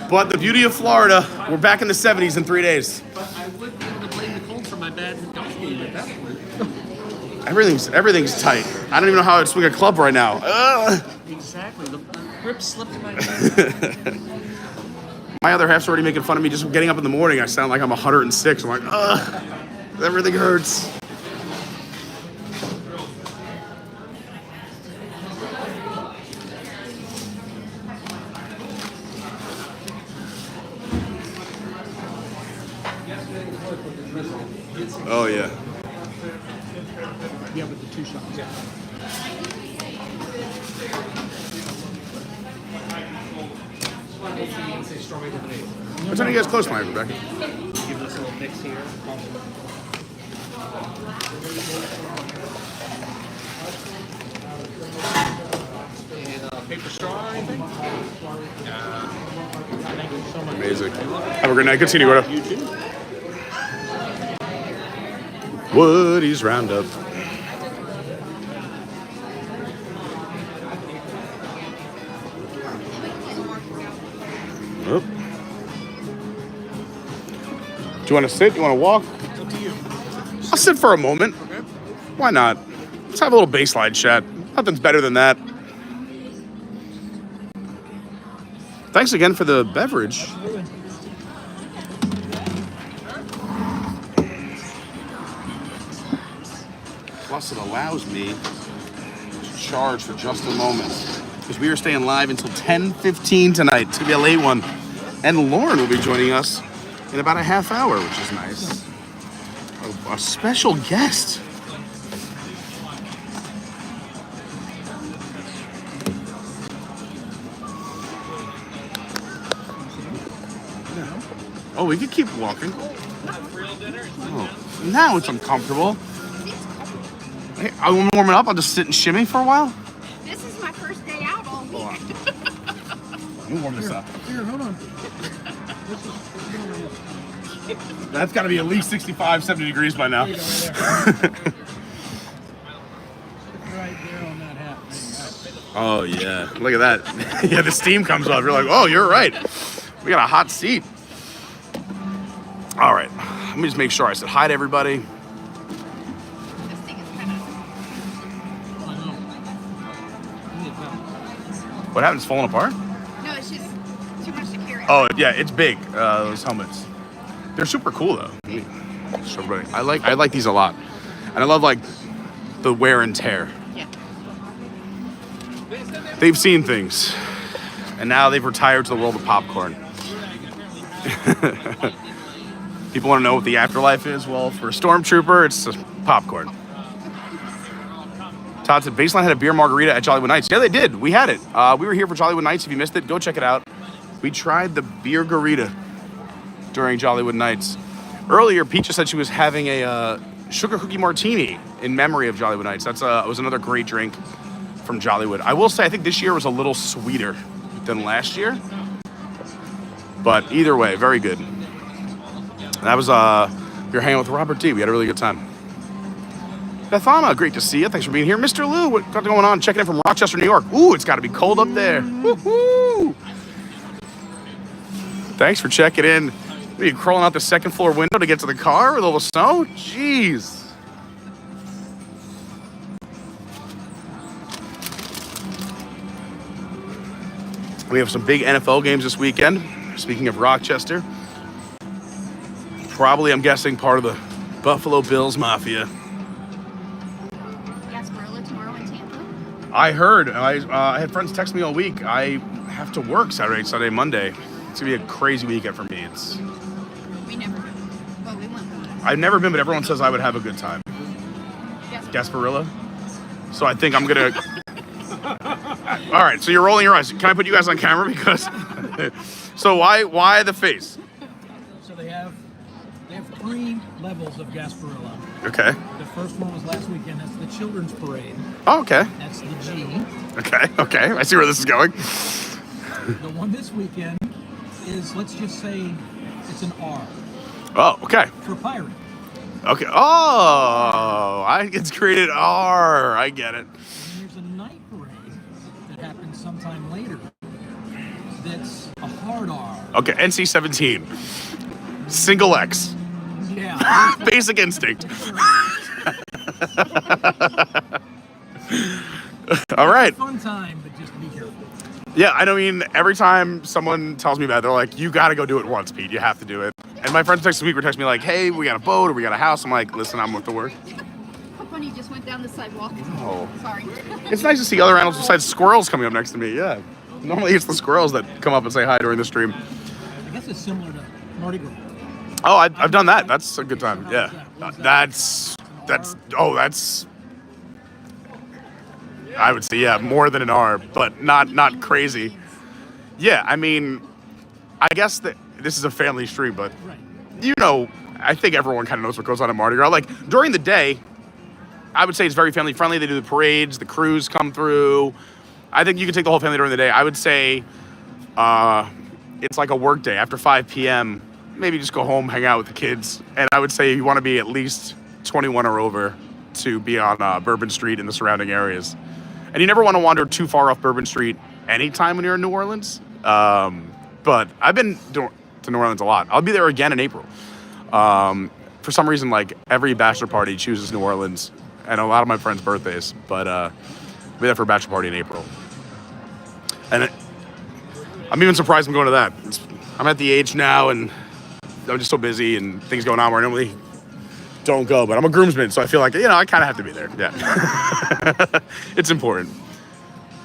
But the beauty of Florida, we're back in the 70s in 3 days. But I would be able to blame the cold for my bad golf game at that point. Everything's tight. I don't even know how I'd swing a club right now. Exactly. The grip slipped in my hand. My other half's already making fun of me just getting up in the morning. I sound like I'm 106. I'm like, ugh. Everything hurts. Oh, yeah. Yeah, with the 2 shots. Yeah. What time do you guys close tonight, Rebecca? Give us a little mix here. And paper straw, I think. Thank you so much. Amazing. Have a great night. Good seeing you, Gordo. You too. Woody's Roundup. Oh. Do you want to sit? Do you want to walk? It's up to you. I'll sit for a moment. Okay. Why not? Let's have a little baseline chat. Nothing's better than that. Thanks again for the beverage. Plus, it allows me to charge for just a moment because we are staying live until 10:15 tonight. It's gonna be a late one, and Lauren will be joining us in about a half hour, which is nice. A special guest. Oh, we could keep walking. Oh, now it's uncomfortable. Hey, I'm warming up. I'll just sit and shimmy for a while. This is my first day out all week. Let me warm this up. Here, hold on. That's got to be at least 65, 70 degrees by now. Right there on that hat. Oh, yeah. Look at that. Yeah, the steam comes off. You're like, oh, you're right. We got a hot seat. All right. Let me just make sure I said hi to everybody. This thing is kind of... What happened? It's falling apart? No, it's just too much to carry. Oh, yeah, it's big, those helmets. They're super cool, though. So, I like these a lot. And I love, like, the wear and tear. Yeah. They've seen things. And now they've retired to the world of popcorn. People want to know what the afterlife is. Well, for a stormtrooper, it's just popcorn. Todd said, Baseline had a beer margarita at Jollywood Nights. Yeah, they did. We had it. We were here for Jollywood Nights. If you missed it, go check it out. We tried the beer garita. during Jollywood Nights. Earlier, Peach said she was having a sugar cookie martini in memory of Jollywood Nights. That was another great drink from Jollywood. I will say, I think this year was a little sweeter than last year. But either way, very good. That was, we were hanging with Robert D. We had a really good time. Bethana, great to see you. Thanks for being here. Mr. Lou, what's going on? Checking in from Rochester, New York. Ooh, it's got to be cold up there. Woo-hoo! Thanks for checking in. Are you crawling out the second floor window to get to the car with all the snow? Jeez. We have some big NFL games this weekend. Speaking of Rochester, probably, I'm guessing, part of the Buffalo Bills Mafia. Tomorrow in Tampa? I heard. I had friends text me all week. I have to work Saturday, Sunday, Monday. It's going to be a crazy weekend for me. We never been. Well, we went once. I've never been, but everyone says I would have a good time. Gasparilla? So I think I'm going to... All right, so you're rolling your eyes. Can I put you guys on camera? Because... So why the face? So they have 3 levels of Gasparilla. Okay. The first one was last weekend. That's the Children's Parade. Oh, okay. That's the G. Okay. I see where this is going. The one this weekend is, let's just say, it's an R. Oh, okay. For pirate. Okay. Oh, it's created R. I get it. And there's a night parade that happens sometime later. That's a hard R. Okay, NC-17. Single X. Yeah. Basic Instinct. All right. Fun time, but just be careful. Yeah, I mean, every time someone tells me about it, they're like, you got to go do it once, Pete. You have to do it. And my friends this week were texting me like, hey, we got a boat or we got a house. I'm like, listen, I'm with the work. How funny, you just went down the sidewalk. Oh. Sorry. It's nice to see other animals besides squirrels coming up next to me, yeah. Normally it's the squirrels that come up and say hi during the stream. I guess it's similar to Mardi Gras. Oh, I've done that. That's a good time. Yeah. That's I would say, yeah, more than an R, but not crazy. Yeah, I mean, I guess that this is a family stream, but I think everyone kind of knows what goes on at Mardi Gras. Like during the day, I would say it's very family friendly. They do the parades, the crews come through. I think you can take the whole family during the day. I would say it's like a work day. After 5 p.m., maybe just go home, hang out with the kids. And I would say you want to be at least 21 or over to be on Bourbon Street and the surrounding areas. And you never want to wander too far off Bourbon Street anytime when you're in New Orleans. But I've been to New Orleans a lot. I'll be there again in April. For some reason, like every bachelor party chooses New Orleans and a lot of my friends' birthdays. But I'll be there for a bachelor party in April. And I'm even surprised I'm going to that. I'm at the age now and I'm just so busy and things going on where I normally don't go. But I'm a groomsman, so I feel like, I kind of have to be there. Yeah. It's important.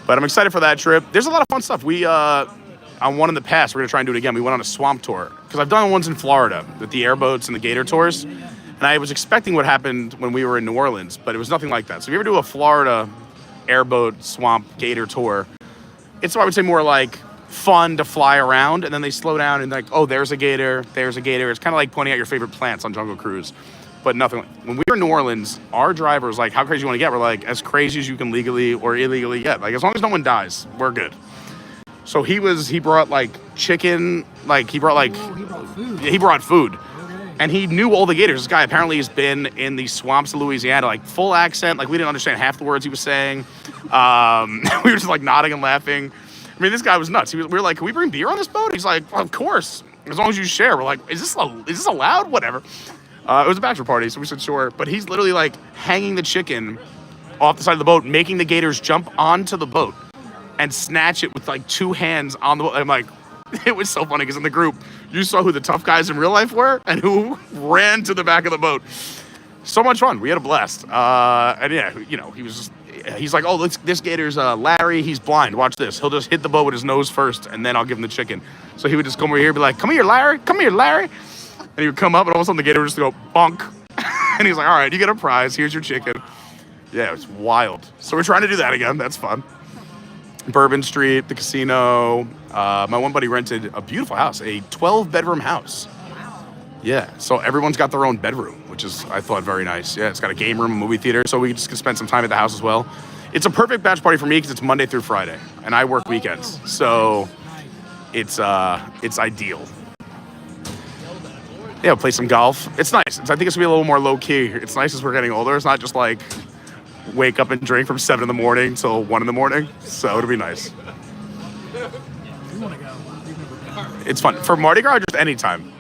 But I'm excited for that trip. There's a lot of fun stuff. We, on one in the past, we're going to try and do it again. We went on a swamp tour. Because I've done ones in Florida with the airboats and the gator tours. And I was expecting what happened when we were in New Orleans, but it was nothing like that. So if you ever do a Florida airboat swamp gator tour, it's, I would say, more like fun to fly around, and then they slow down and like, oh, there's a gator, there's a gator. It's kind of like pointing out your favorite plants on Jungle Cruise, but nothing. When we were in New Orleans, our driver was like, how crazy you want to get? We're like, as crazy as you can legally or illegally get. Like, as long as no one dies, we're good. So he brought like chicken, like he brought food. Yeah, he brought food. Okay. And he knew all the gators. This guy apparently has been in the swamps of Louisiana, like full accent. Like we didn't understand half the words he was saying. We were just like nodding and laughing. I mean, this guy was nuts. We were like, can we bring beer on this boat? He's like, well, of course, as long as you share. We're like, is this allowed? Whatever. It was a bachelor party, so we said sure. But he's literally like hanging the chicken off the side of the boat, making the gators jump onto the boat and snatch it with like two hands on the boat. I'm like, it was so funny because in the group, you saw who the tough guys in real life were and who ran to the back of the boat. So much fun. We had a blast. And yeah, he was just, he's like, oh, this gator's Larry. He's blind. Watch this. He'll just hit the boat with his nose first, and then I'll give him the chicken. So he would just come over here and be like, come here, Larry. Come here, Larry. And he would come up, and all of a sudden the gator would just go, bonk. And he's like, all right, you get a prize. Here's your chicken. Yeah, it was wild. So we're trying to do that again. That's fun. Bourbon Street, the casino. My one buddy rented a beautiful house, a 12-bedroom house Yeah, so everyone's got their own bedroom, which is, I thought, very nice. Yeah, it's got a game room, a movie theater, so we just can spend some time at the house as well. It's a perfect bachelor party for me because it's Monday through Friday, and I work weekends, so it's ideal. Yeah, play some golf. It's nice. I think it's gonna be a little more low key. It's nice as we're getting older. It's not just like wake up and drink from 7 in the morning till 1 in the morning. So it'll be nice. It's fun for Mardi Gras. Or just anytime.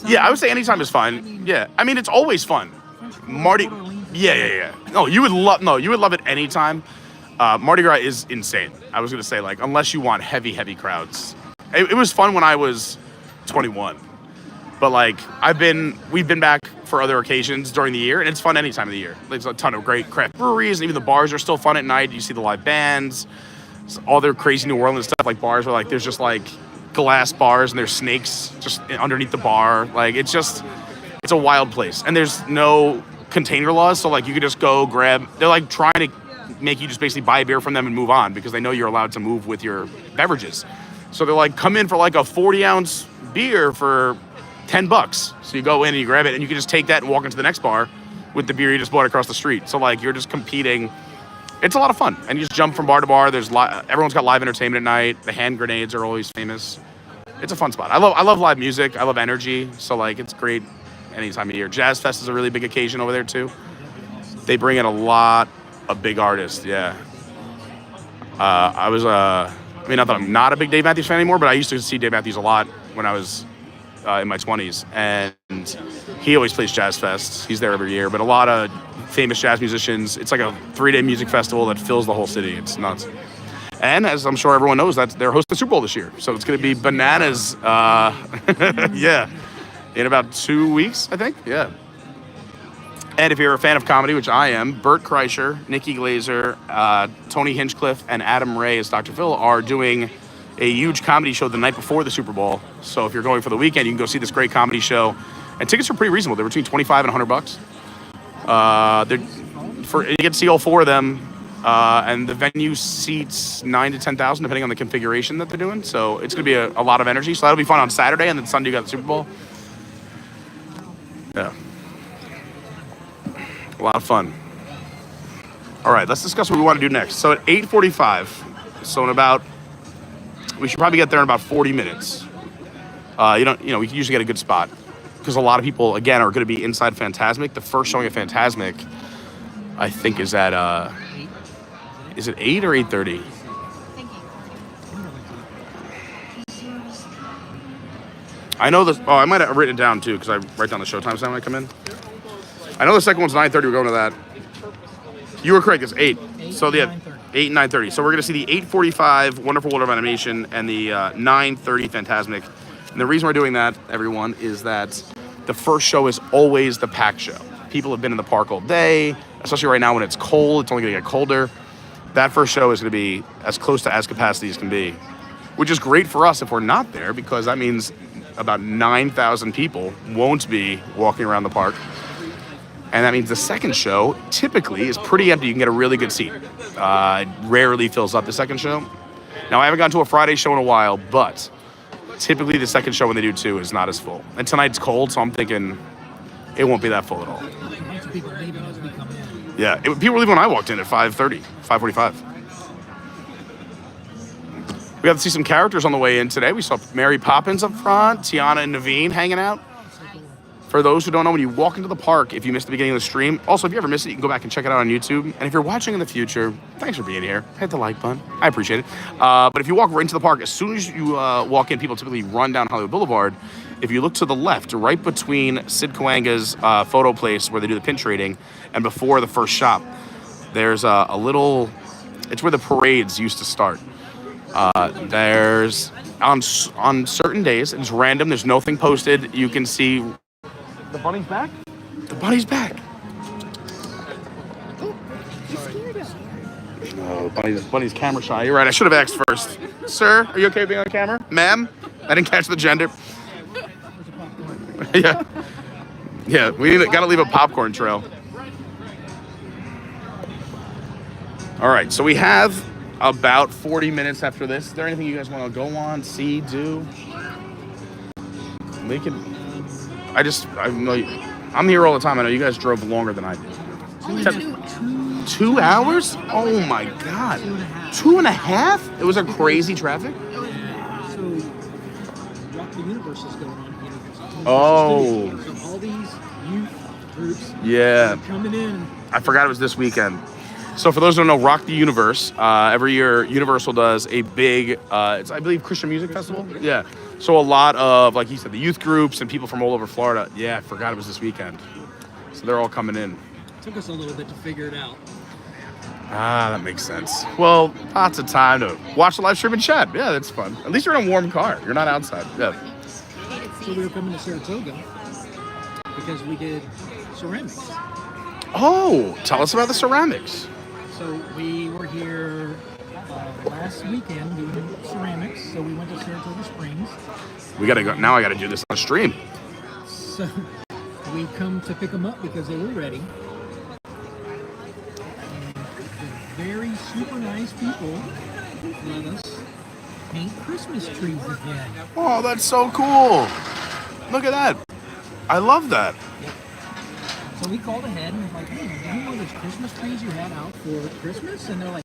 Yeah, I would say anytime is fine. Yeah, I mean it's always fun. Mardi. Yeah. No, you would love it anytime. Mardi Gras is insane. I was gonna say like unless you want heavy crowds. It was fun when I was 21. But like we've been back for other occasions during the year, and it's fun any time of the year. There's a ton of great craft breweries, and even the bars are still fun at night. You see the live bands, all their crazy New Orleans stuff, like bars where like there's just like glass bars and there's snakes just underneath the bar. Like it's a wild place, and there's no container laws, so like you could just go grab. They're like trying to make you just basically buy a beer from them and move on because they know you're allowed to move with your beverages. So they're like, come in for like a 40-ounce beer for $10. So you go in and you grab it, and you can just take that and walk into the next bar with the beer you just bought across the street. So like you're just competing. It's a lot of fun, and you just jump from bar to bar. Everyone's got live entertainment at night. The hand grenades are always famous. It's a fun spot. I love live music. I love energy. So like it's great any time of year. Jazz Fest is a really big occasion over there too. They bring in a lot of big artists. Yeah. Not that I'm not a big Dave Matthews fan anymore, but I used to see Dave Matthews a lot when I was in my 20s, and he always plays Jazz Fest. He's there every year, but a lot of famous jazz musicians. It's like a 3-day music festival that fills the whole city. It's nuts. And as I'm sure everyone knows, that they're hosting the Super Bowl this year, so it's going to be bananas. Yeah, in about 2 weeks, I think. Yeah. And if you're a fan of comedy, which I am, Bert Kreischer, Nikki Glazer, Tony Hinchcliffe, and Adam Ray as Dr. Phil are doing a huge comedy show the night before the Super Bowl. So if you're going for the weekend, you can go see this great comedy show. And tickets are pretty reasonable. They're between $25 and $100. You get to see all 4 of them. And the venue seats 9,000 to 10,000, depending on the configuration that they're doing. So it's going to be a lot of energy. So that'll be fun on Saturday, and then Sunday you got the Super Bowl. Yeah. A lot of fun. All right, let's discuss what we want to do next. So at 8:45, we should probably get there in about 40 minutes. We can usually get a good spot because a lot of people, again, are going to be inside Fantasmic. The first showing of Fantasmic, I think, is at, is it 8 or 8:30? I know this. Oh, I might have written it down too because I write down the show times now when I come in. I know the second one's 9:30. We're going to that. You were correct. It's 8. So yeah, 8 and 9:30. So we're going to see the 8:45 Wonderful World of Animation and the 9:30 Fantasmic. And the reason we're doing that, everyone, is that the first show is always the packed show. People have been in the park all day, especially right now when it's cold. It's only going to get colder. That first show is going to be as close to as capacity as can be, which is great for us if we're not there because that means about 9,000 people won't be walking around the park. And that means the second show typically is pretty empty. You can get a really good seat. It rarely fills up the second show. Now, I haven't gone to a Friday show in a while, but typically the second show when they do too is not as full. And tonight's cold, so I'm thinking it won't be that full at all. Yeah, people were leaving when I walked in at 5:30, 5:45. We got to see some characters on the way in today. We saw Mary Poppins up front, Tiana and Naveen hanging out. For those who don't know, when you walk into the park, if you missed the beginning of the stream, also, if you ever missed it, you can go back and check it out on YouTube. And if you're watching in the future, thanks for being here. Hit the like button. I appreciate it. But if you walk right into the park, as soon as you walk in, people typically run down Hollywood Boulevard. If you look to the left, right between Sid Cahuenga's photo place where they do the pin trading and before the first shop, there's a little, it's where the parades used to start. There's, on certain days, it's random, there's nothing posted, you can see. The bunny's back? The bunny's back. Oh, bunny's camera shy. You're right, I should have asked first. Sir, are you okay with being on camera? Ma'am? I didn't catch the gender. Yeah. Yeah, gotta leave a popcorn trail. All right, so we have about 40 minutes after this. Is there anything you guys want to go on, see, do? I'm here all the time. I know you guys drove longer than I did. 2 hours? Oh my God. 2.5? It was a crazy traffic? So, Rock the Universe is going on here. Oh. So all these youth groups Yeah. are coming in. I forgot it was this weekend. So for those who don't know, Rock the Universe, every year Universal does a big, it's I believe Christian music festival. Yeah. So a lot of, like you said, the youth groups and people from all over Florida. Yeah, I forgot it was this weekend. So they're all coming in. Took us a little bit to figure it out. Ah, that makes sense. Well, lots of time to watch the live stream and chat. Yeah, that's fun. At least you're in a warm car. You're not outside. Yeah. So we were coming to Saratoga because we did ceramics. Oh, tell us about the ceramics. So we were here last weekend doing ceramics. So we went to Saratoga Springs. We gotta go. Now I gotta do this on stream. So we come to pick them up because they were ready. Very super nice people let us paint Christmas trees again. Oh, that's so cool. Look at that. I love that. Yep. So we called ahead and was like, hey, do you know those Christmas trees you had out for Christmas? And they're like,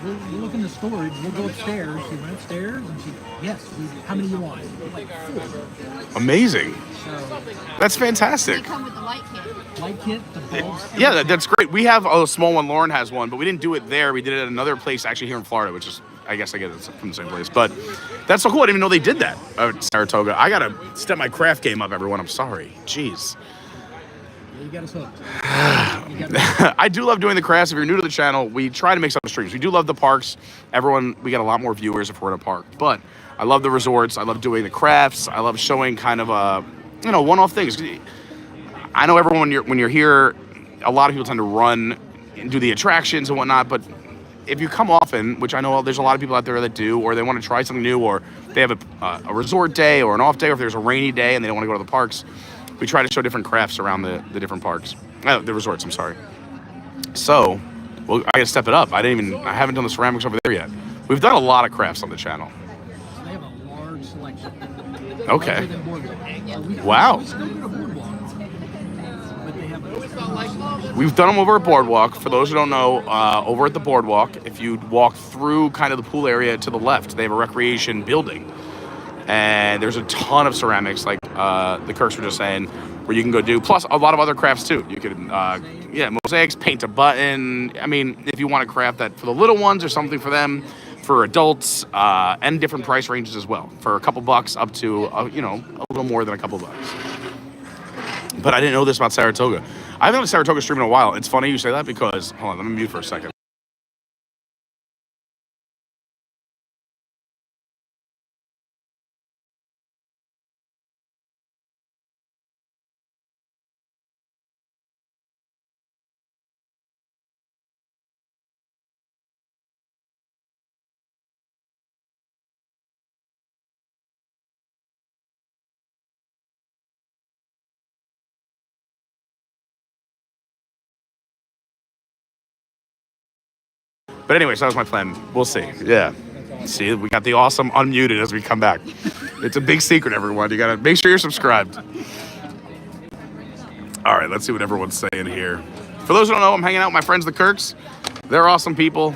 we'll look in the storage. We'll go upstairs. She went upstairs and yes, how many you want? Like 4. Amazing. So, that's fantastic. They come with the light kit. Light kit, the bulbs. Yeah, that's great. We have a small one. Lauren has one, but we didn't do it there. We did it at another place actually here in Florida, which is, I guess I get it from the same place. But that's so cool. I didn't even know they did that at Saratoga. I got to step my craft game up, everyone. I'm sorry. Jeez. You got us hooked. I do love doing the crafts. If you're new to the channel, we try to make some streams. We do love the parks. We get a lot more viewers if we're in a park. But I love the resorts. I love doing the crafts. I love showing kind of one-off things. I know everyone when you're here, a lot of people tend to run and do the attractions and whatnot. But if you come often, which I know there's a lot of people out there that do, or they want to try something new, or they have a resort day or an off day, or if there's a rainy day and they don't want to go to the parks, we try to show different crafts around the different parks, the resorts. I'm sorry. So, well, I gotta step it up. I haven't done the ceramics over there yet. We've done a lot of crafts on the channel. They have a large selection. Okay. Wow. We've done them over at Boardwalk. For those who don't know, over at the Boardwalk, if you walk through kind of the pool area to the left, they have a recreation building. And there's a ton of ceramics, like the Kirks were just saying, where you can go do, plus a lot of other crafts too. You could, mosaics, paint a button. I mean, if you want to craft that for the little ones or something for them, for adults, and different price ranges as well. For a couple bucks up to, a little more than a couple bucks. But I didn't know this about Saratoga. I haven't done a Saratoga stream in a while. It's funny you say that because, hold on, let me mute for a second. But anyways, that was my plan. We'll see. Yeah. See, we got the awesome unmuted as we come back. It's a big secret, everyone. You got to make sure you're subscribed. All right, let's see what everyone's saying here. For those who don't know, I'm hanging out with my friends, the Kirks. They're awesome people.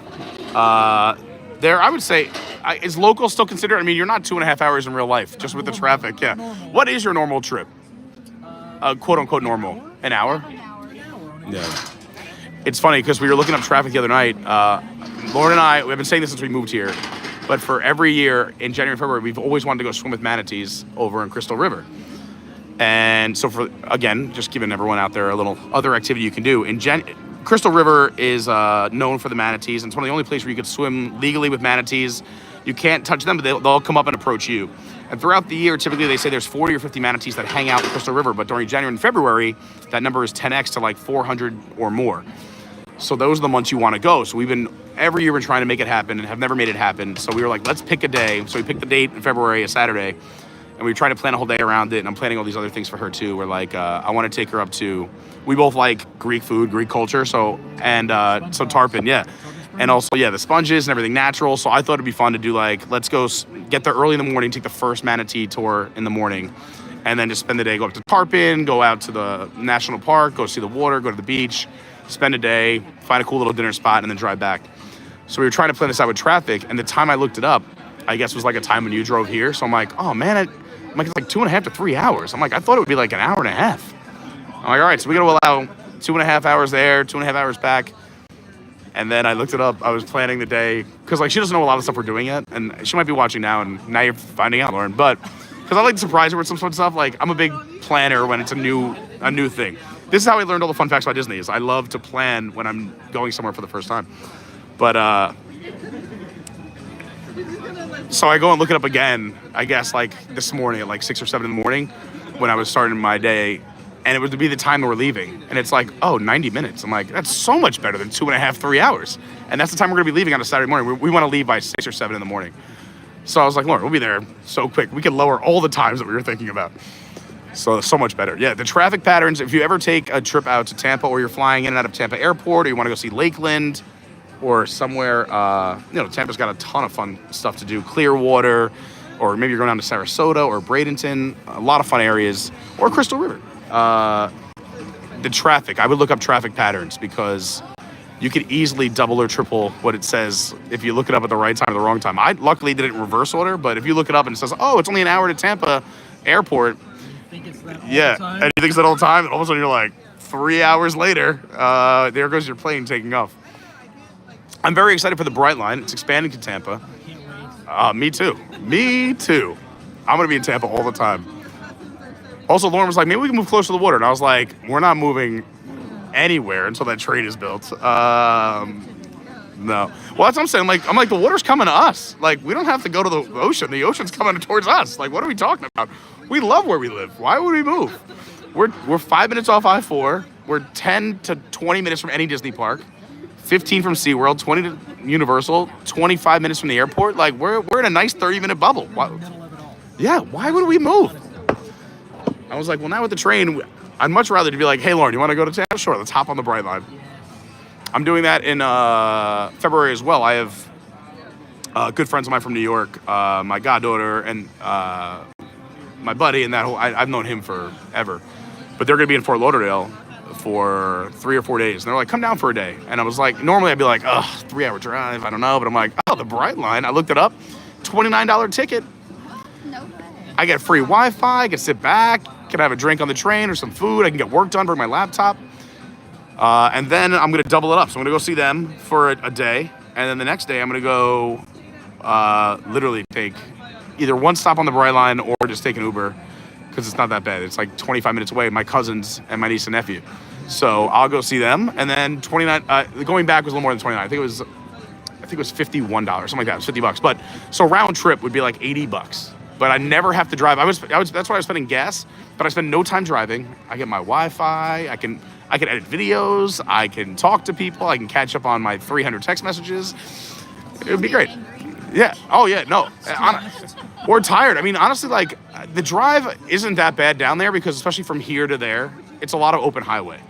I would say, is local still considered? I mean, you're not 2.5 hours in real life, just with the traffic. Yeah. What is your normal trip? Quote unquote normal. An hour? Yeah. It's funny because we were looking up traffic the other night. Lauren and I, we've been saying this since we moved here, but for every year in January and February, we've always wanted to go swim with manatees over in Crystal River. And so again, just giving everyone out there a little other activity you can do. Crystal River is known for the manatees, and it's one of the only places where you could swim legally with manatees. You can't touch them, but they'll come up and approach you. And throughout the year, typically they say there's 40 or 50 manatees that hang out in Crystal River, but during January and February, that number is 10x to like 400 or more. So those are the months you want to go. So every year we're trying to make it happen and have never made it happen. So we were like, let's pick a day. So we picked the date in February, a Saturday, and we wry to plan a whole day around it. And I'm planning all these other things for her too. We're like, I want to take her up to, we both like Greek food, Greek culture. So tarpon, yeah. And also, the sponges and everything natural. So I thought it'd be fun to do let's go get there early in the morning, take the first manatee tour in the morning, and then just spend the day, go up to Tarpon, go out to the national park, go see the water, go to the beach, spend a day, find a cool little dinner spot, and then drive back. So we were trying to plan this out with traffic, and the time I looked it up, I guess was like a time when you drove here. So I'm like, oh man, it's like 2.5 to 3 hours. I'm like, I thought it would be like an hour and a half. I'm like, all right, so we got to allow 2.5 hours there, 2.5 hours back. And then I looked it up. I was planning the day because like she doesn't know a lot of stuff we're doing yet, and she might be watching now, and now you're finding out, Lauren. But because I like to surprise her with some fun stuff. Like I'm a big planner when it's a new thing. This is how I learned all the fun facts about Disney. Is I love to plan when I'm going somewhere for the first time. But so I go and look it up again. I guess like this morning at like 6 or 7 in the morning when I was starting my day. And it would be the time that we're leaving. And it's like, oh, 90 minutes. I'm like, that's so much better than 2.5, 3 hours. And that's the time we're going to be leaving on a Saturday morning. We want to leave by 6 or 7 in the morning. So I was like, Lauren, we'll be there so quick. We can lower all the times that we were thinking about. So much better. Yeah, the traffic patterns, if you ever take a trip out to Tampa or you're flying in and out of Tampa Airport or you want to go see Lakeland or somewhere, Tampa's got a ton of fun stuff to do. Clearwater, or maybe you're going down to Sarasota or Bradenton. A lot of fun areas. Or Crystal River. The traffic, I would look up traffic patterns because you could easily double or triple what it says if you look it up at the right time or the wrong time. I luckily did it in reverse order, but if you look it up and it says, oh, it's only an hour to Tampa Airport, and you think it's that all the time, and all of a sudden you're like, 3 hours later, there goes your plane taking off. I'm very excited for the Bright Line. It's expanding to Tampa. Me too. I'm going to be in Tampa all the time. Also, Lauren was like, maybe we can move closer to the water. And I was like, we're not moving anywhere until that train is built. No. Well, that's what I'm saying. I'm like, the water's coming to us. Like, we don't have to go to the ocean. The ocean's coming towards us. Like, what are we talking about? We love where we live. Why would we move? We're 5 minutes off I-4. We're 10 to 20 minutes from any Disney park. 15 from SeaWorld, 20 to Universal, 25 minutes from the airport. Like, we're in a nice 30-minute bubble. Why would we move? I was like, well, now with the train, I'd much rather to be like, hey, Lauren, you want to go to Tampa? Sure, let's hop on the Bright Line. I'm doing that in February as well. I have good friends of mine from New York, my goddaughter and my buddy, and that whole, I've known him forever. But they're going to be in Fort Lauderdale for 3 or 4 days. And they're like, come down for a day. And I was like, normally I'd be like, 3-hour drive, I don't know. But I'm like, the Bright Line. I looked it up, $29 ticket. No way. I get free Wi-Fi, I can sit back, can have a drink on the train or some food, I can get work done, bring my laptop. And then I'm going to double it up. So I'm going to go see them for a day. And then the next day I'm going to go literally take either one stop on the Bright Line or just take an Uber because it's not that bad. It's like 25 minutes away, my cousins and my niece and nephew. So I'll go see them. And then going back was a little more than 29. I think it was $51, something like that. It was $50. But so round trip would be like $80. But I never have to drive. That's why I was spending gas, but I spend no time driving. I get my Wi-Fi. I can edit videos. I can talk to people. I can catch up on my 300 text messages. It would be great. Yeah. Oh yeah. No. Or tired. I mean, honestly, like the drive isn't that bad down there because especially from here to there, it's a lot of open highway.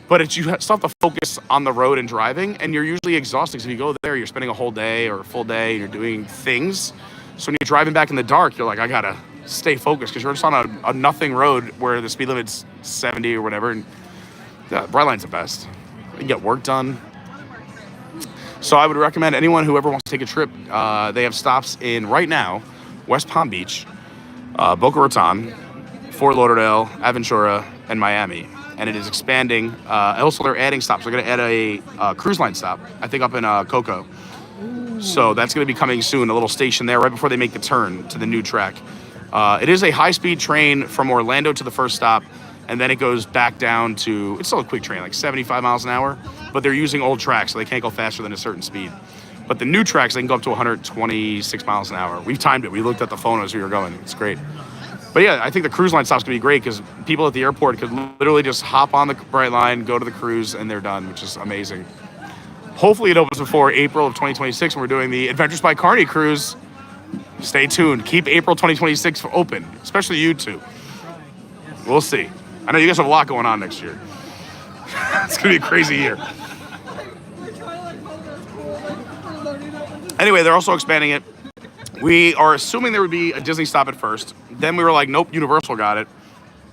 But you still have to focus on the road and driving, and you're usually exhausted. So if you go there, you're spending a whole day or a full day, and you're doing things. So when you're driving back in the dark, you're like, I gotta stay focused because you're just on a nothing road where the speed limit's 70 or whatever. And yeah, Bright Line's the best. You can get work done. So I would recommend anyone who ever wants to take a trip. They have stops in right now, West Palm Beach, Boca Raton, Fort Lauderdale, Aventura, and Miami. And it is expanding. Also, they're adding stops. They're going to add a cruise line stop, I think up in Cocoa. So that's going to be coming soon, a little station there right before they make the turn to the new track. It is a high-speed train from Orlando to the first stop, and then it goes back down to, it's still a quick train, like 75 miles an hour, but they're using old tracks, so they can't go faster than a certain speed. But the new tracks, they can go up to 126 miles an hour. We've timed it. We looked at the phone as we were going. It's great. But yeah, I think the cruise line stop's going to be great because people at the airport could literally just hop on the Bright Line, go to the cruise, and they're done, which is amazing. Hopefully it opens before April of 2026 when we're doing the Adventures by Carney cruise. Stay tuned. Keep April 2026 open, especially you two. We'll see. I know you guys have a lot going on next year. It's going to be a crazy year. Anyway, they're also expanding it. We are assuming there would be a Disney stop at first. Then we were like, nope, Universal got it.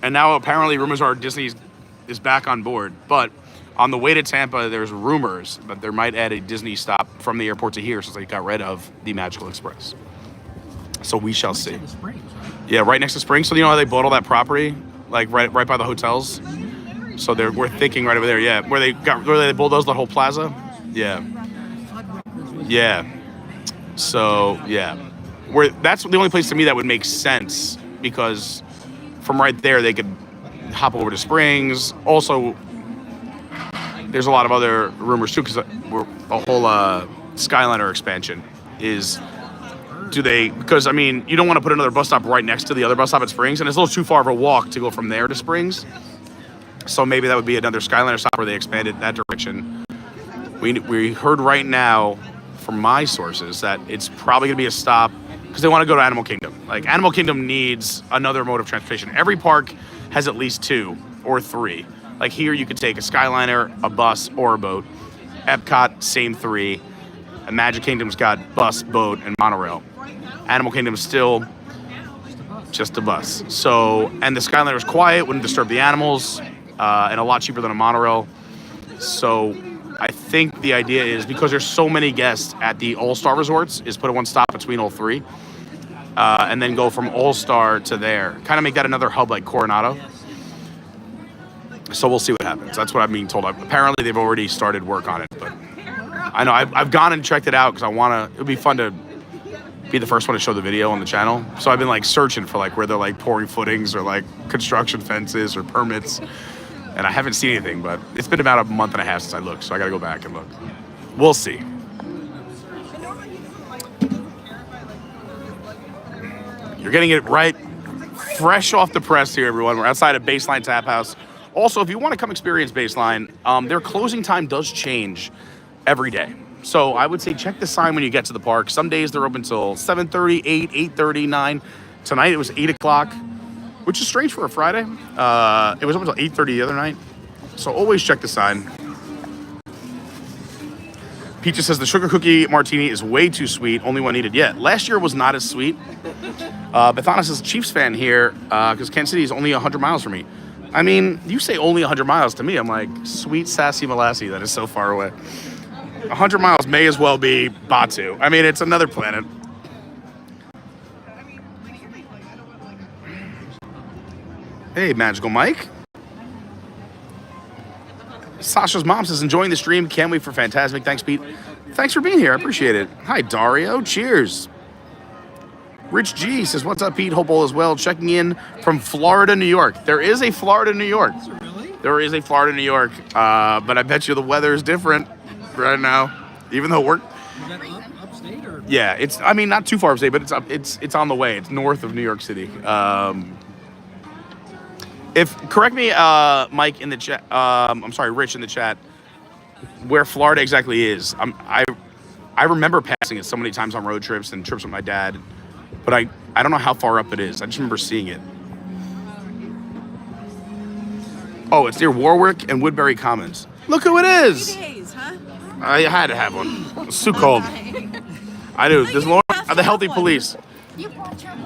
And now apparently rumors are Disney is back on board. But on the way to Tampa, there's rumors that there might add a Disney stop from the airport to here since they got rid of the Magical Express. So we shall see. Yeah, right next to Springs. So you know how they bought all that property, like right by the hotels. So we're thinking right over there. Yeah, where they bulldozed the whole plaza. Yeah. Yeah. So yeah, that's the only place to me that would make sense because from right there they could hop over to Springs. Also, there's a lot of other rumors too because a whole Skyliner expansion is. Because I mean, you don't want to put another bus stop right next to the other bus stop at Springs, and it's a little too far of a walk to go from there to Springs. So maybe that would be another Skyliner stop where they expanded that direction. We heard right now from my sources that it's probably going to be a stop because they want to go to Animal Kingdom. Like, Animal Kingdom needs another mode of transportation. Every park has at least 2 or 3. Like here, you could take a Skyliner, a bus, or a boat. Epcot, same 3. And Magic Kingdom's got bus, boat, and monorail. Animal Kingdom's still just a bus. So, and the Skyliner is quiet, wouldn't disturb the animals, and a lot cheaper than a monorail. So I think the idea is, because there's so many guests at the All-Star resorts, is put one stop between all 3, and then go from All-Star to there. Kind of make that another hub like Coronado. So we'll see what happens. That's what I'm being told. Apparently they've already started work on it, but I know I've gone and checked it out because it would be fun to be the first one to show the video on the channel. So I've been like searching for like where they're like pouring footings or like construction fences or permits. And I haven't seen anything, but it's been about a month and a half since I looked, so I got to go back and look. We'll see. You're getting it right, fresh off the press here, everyone. We're outside of Baseline Tap House. Also, if you want to come experience Baseline, their closing time does change every day. So I would say check the sign when you get to the park. Some days they're open till 7:30, 8, 8:30, 9. Tonight it was 8 o'clock. Which is strange for a Friday. It was up until 8:30 the other night. So always check the sign. Peaches says the sugar cookie martini is way too sweet. Only one needed yet. Last year was not as sweet. Bethana says Chiefs fan here because Kansas City is only 100 miles from me. I mean, you say only 100 miles to me. I'm like, sweet sassy molassie. That is so far away. 100 miles may as well be Batuu. I mean, it's another planet. Hey, Magical Mike. Sasha's mom says, enjoying the stream. Can't wait for Fantasmic. Thanks, Pete. Thanks for being here. I appreciate it. Hi, Dario. Cheers. Rich G says, what's up, Pete? Hope all is well. Checking in from Florida, New York. There is a Florida, New York. There is a Florida, New York. But I bet you the weather is different right now. Even though we're... Is that upstate or? Yeah, it's, I mean, not too far upstate, but it's up. It's on the way. It's north of New York City. Correct me, Mike in the chat. I'm sorry, Rich in the chat. Where Florida exactly is? I remember passing it so many times on road trips and trips with my dad, but I don't know how far up it is. I just remember seeing it. Oh, it's near Warwick and Woodbury Commons. Look who it is! 3 days, huh? I had to have one. It's too cold. I do. There's Lauren, the healthy police.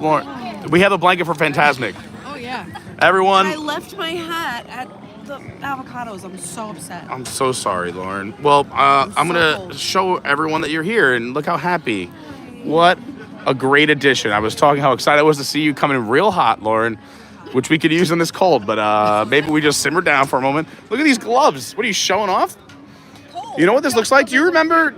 Lauren, we have a blanket for Fantasmic. Oh yeah. Everyone. I left my hat at the avocados. I'm so upset. I'm so sorry, Lauren. Well, I'm gonna show everyone that you're here and look how happy. What a great addition. I was talking how excited I was to see you coming in real hot, Lauren, which we could use in this cold, but maybe we just simmer down for a moment. Look at these gloves. What are you showing off? You know what this looks like? Do you remember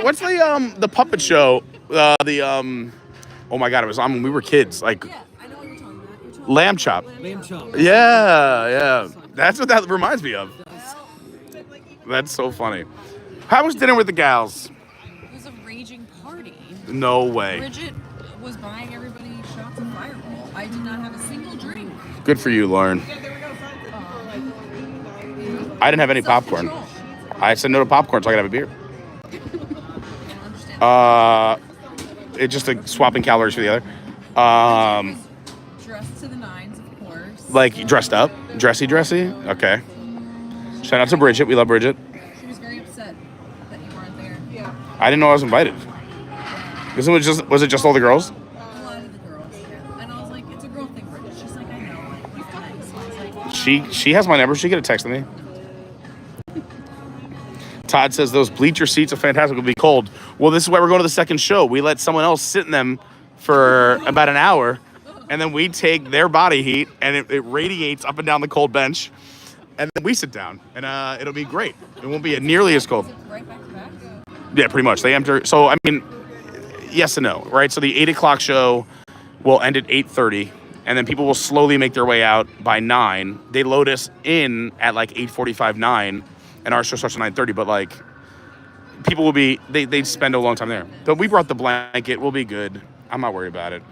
what's the puppet show? Oh my God, it was on when we were kids. Like, Yeah, I know what you're talking about. Lamb chop. Lamb chop. Yeah. That's what that reminds me of. That's so funny. How was dinner with the gals? It was a raging party. No way. Bridget was buying everybody shots of Fireball. I did not have a single drink. Good for you, Lauren. I didn't have any popcorn. I said no to popcorn so I could have a beer. It's just like swapping calories for the other. Dressed to the nines, of course. Like dressed up? Dressy? Okay. Shout out to Bridget. We love Bridget. She was very upset that you weren't there. Yeah. I didn't know I was invited. Was it just all the girls? A lot of the girls, yeah. And I was like, it's a girl thing, Bridget. She's like, I know, like, it's nice. I was like, She has my number. She could have texted me. Todd says those bleacher seats of Fantasmic will be cold. Well, this is why we're going to the second show. We let someone else sit in them for about an hour, and then we take their body heat, and it radiates up and down the cold bench, and then we sit down, and it'll be great. It won't be nearly as cold. right back to back? Yeah, pretty much. They enter. So, I mean, yes and no, right? So the 8 o'clock show will end at 8:30, and then people will slowly make their way out by 9. They load us in at like 8:45, 9, and our show starts at 9:30. But like, people will be they spend a long time there. But we brought the blanket. We'll be good. I'm not worried about it.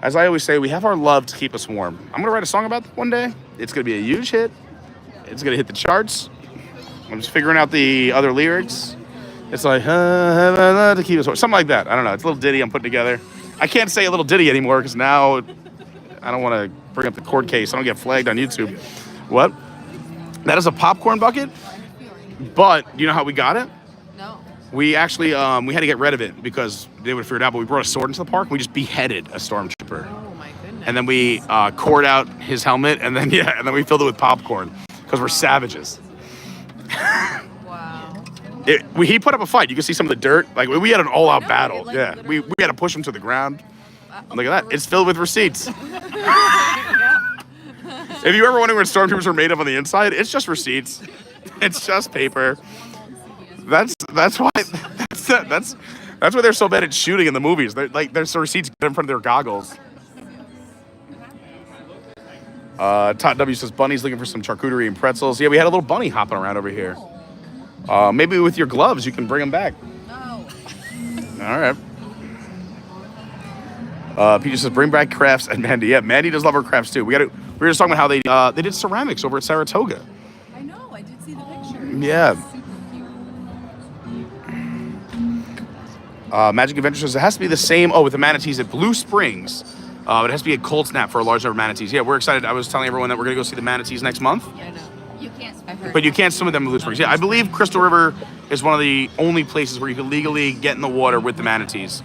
As I always say, we have our love to keep us warm. I'm gonna write a song about that one day. It's gonna be a huge hit. It's gonna hit the charts. I'm just figuring out the other lyrics. It's like to keep us warm, something like that. I don't know. It's a little ditty I'm putting together. I can't say a little ditty anymore because now I don't want to bring up the court case. I don't get flagged on YouTube. What? That is a popcorn bucket. But you know how we got it? No. We actually we had to get rid of it because they would have figured it out. But we brought a sword into the park. And we just beheaded a stormtrooper. Oh my goodness. And then we cored out his helmet, and then we filled it with popcorn because we're savages. Wow. He put up a fight. You can see some of the dirt. Like we had an all-out battle. like, Yeah, we had to push him to the ground. Look at that. It's filled with receipts. If you ever wonder what stormtroopers are made of on the inside, it's just receipts. It's just paper. That's why they're so bad at shooting in the movies. There's receipts in front of their goggles. Todd W says Bunny's looking for some charcuterie and pretzels. Yeah, we had a little bunny hopping around over here. Maybe with your gloves you can bring him back. No. All right. Peter says bring back crafts and Mandy. Yeah, Mandy does love her crafts too. We were just talking about how they did ceramics over at Saratoga. I know. I did see the picture. Yeah. Super cute. Magic Adventure says it has to be the same. Oh, with the manatees at Blue Springs. It has to be a cold snap for a large number of manatees. Yeah, we're excited. I was telling everyone that we're going to go see the manatees next month. Yeah, I know. You can't. But you can't swim with them in Blue Springs. Yeah, I believe Crystal River is one of the only places where you can legally get in the water with the manatees.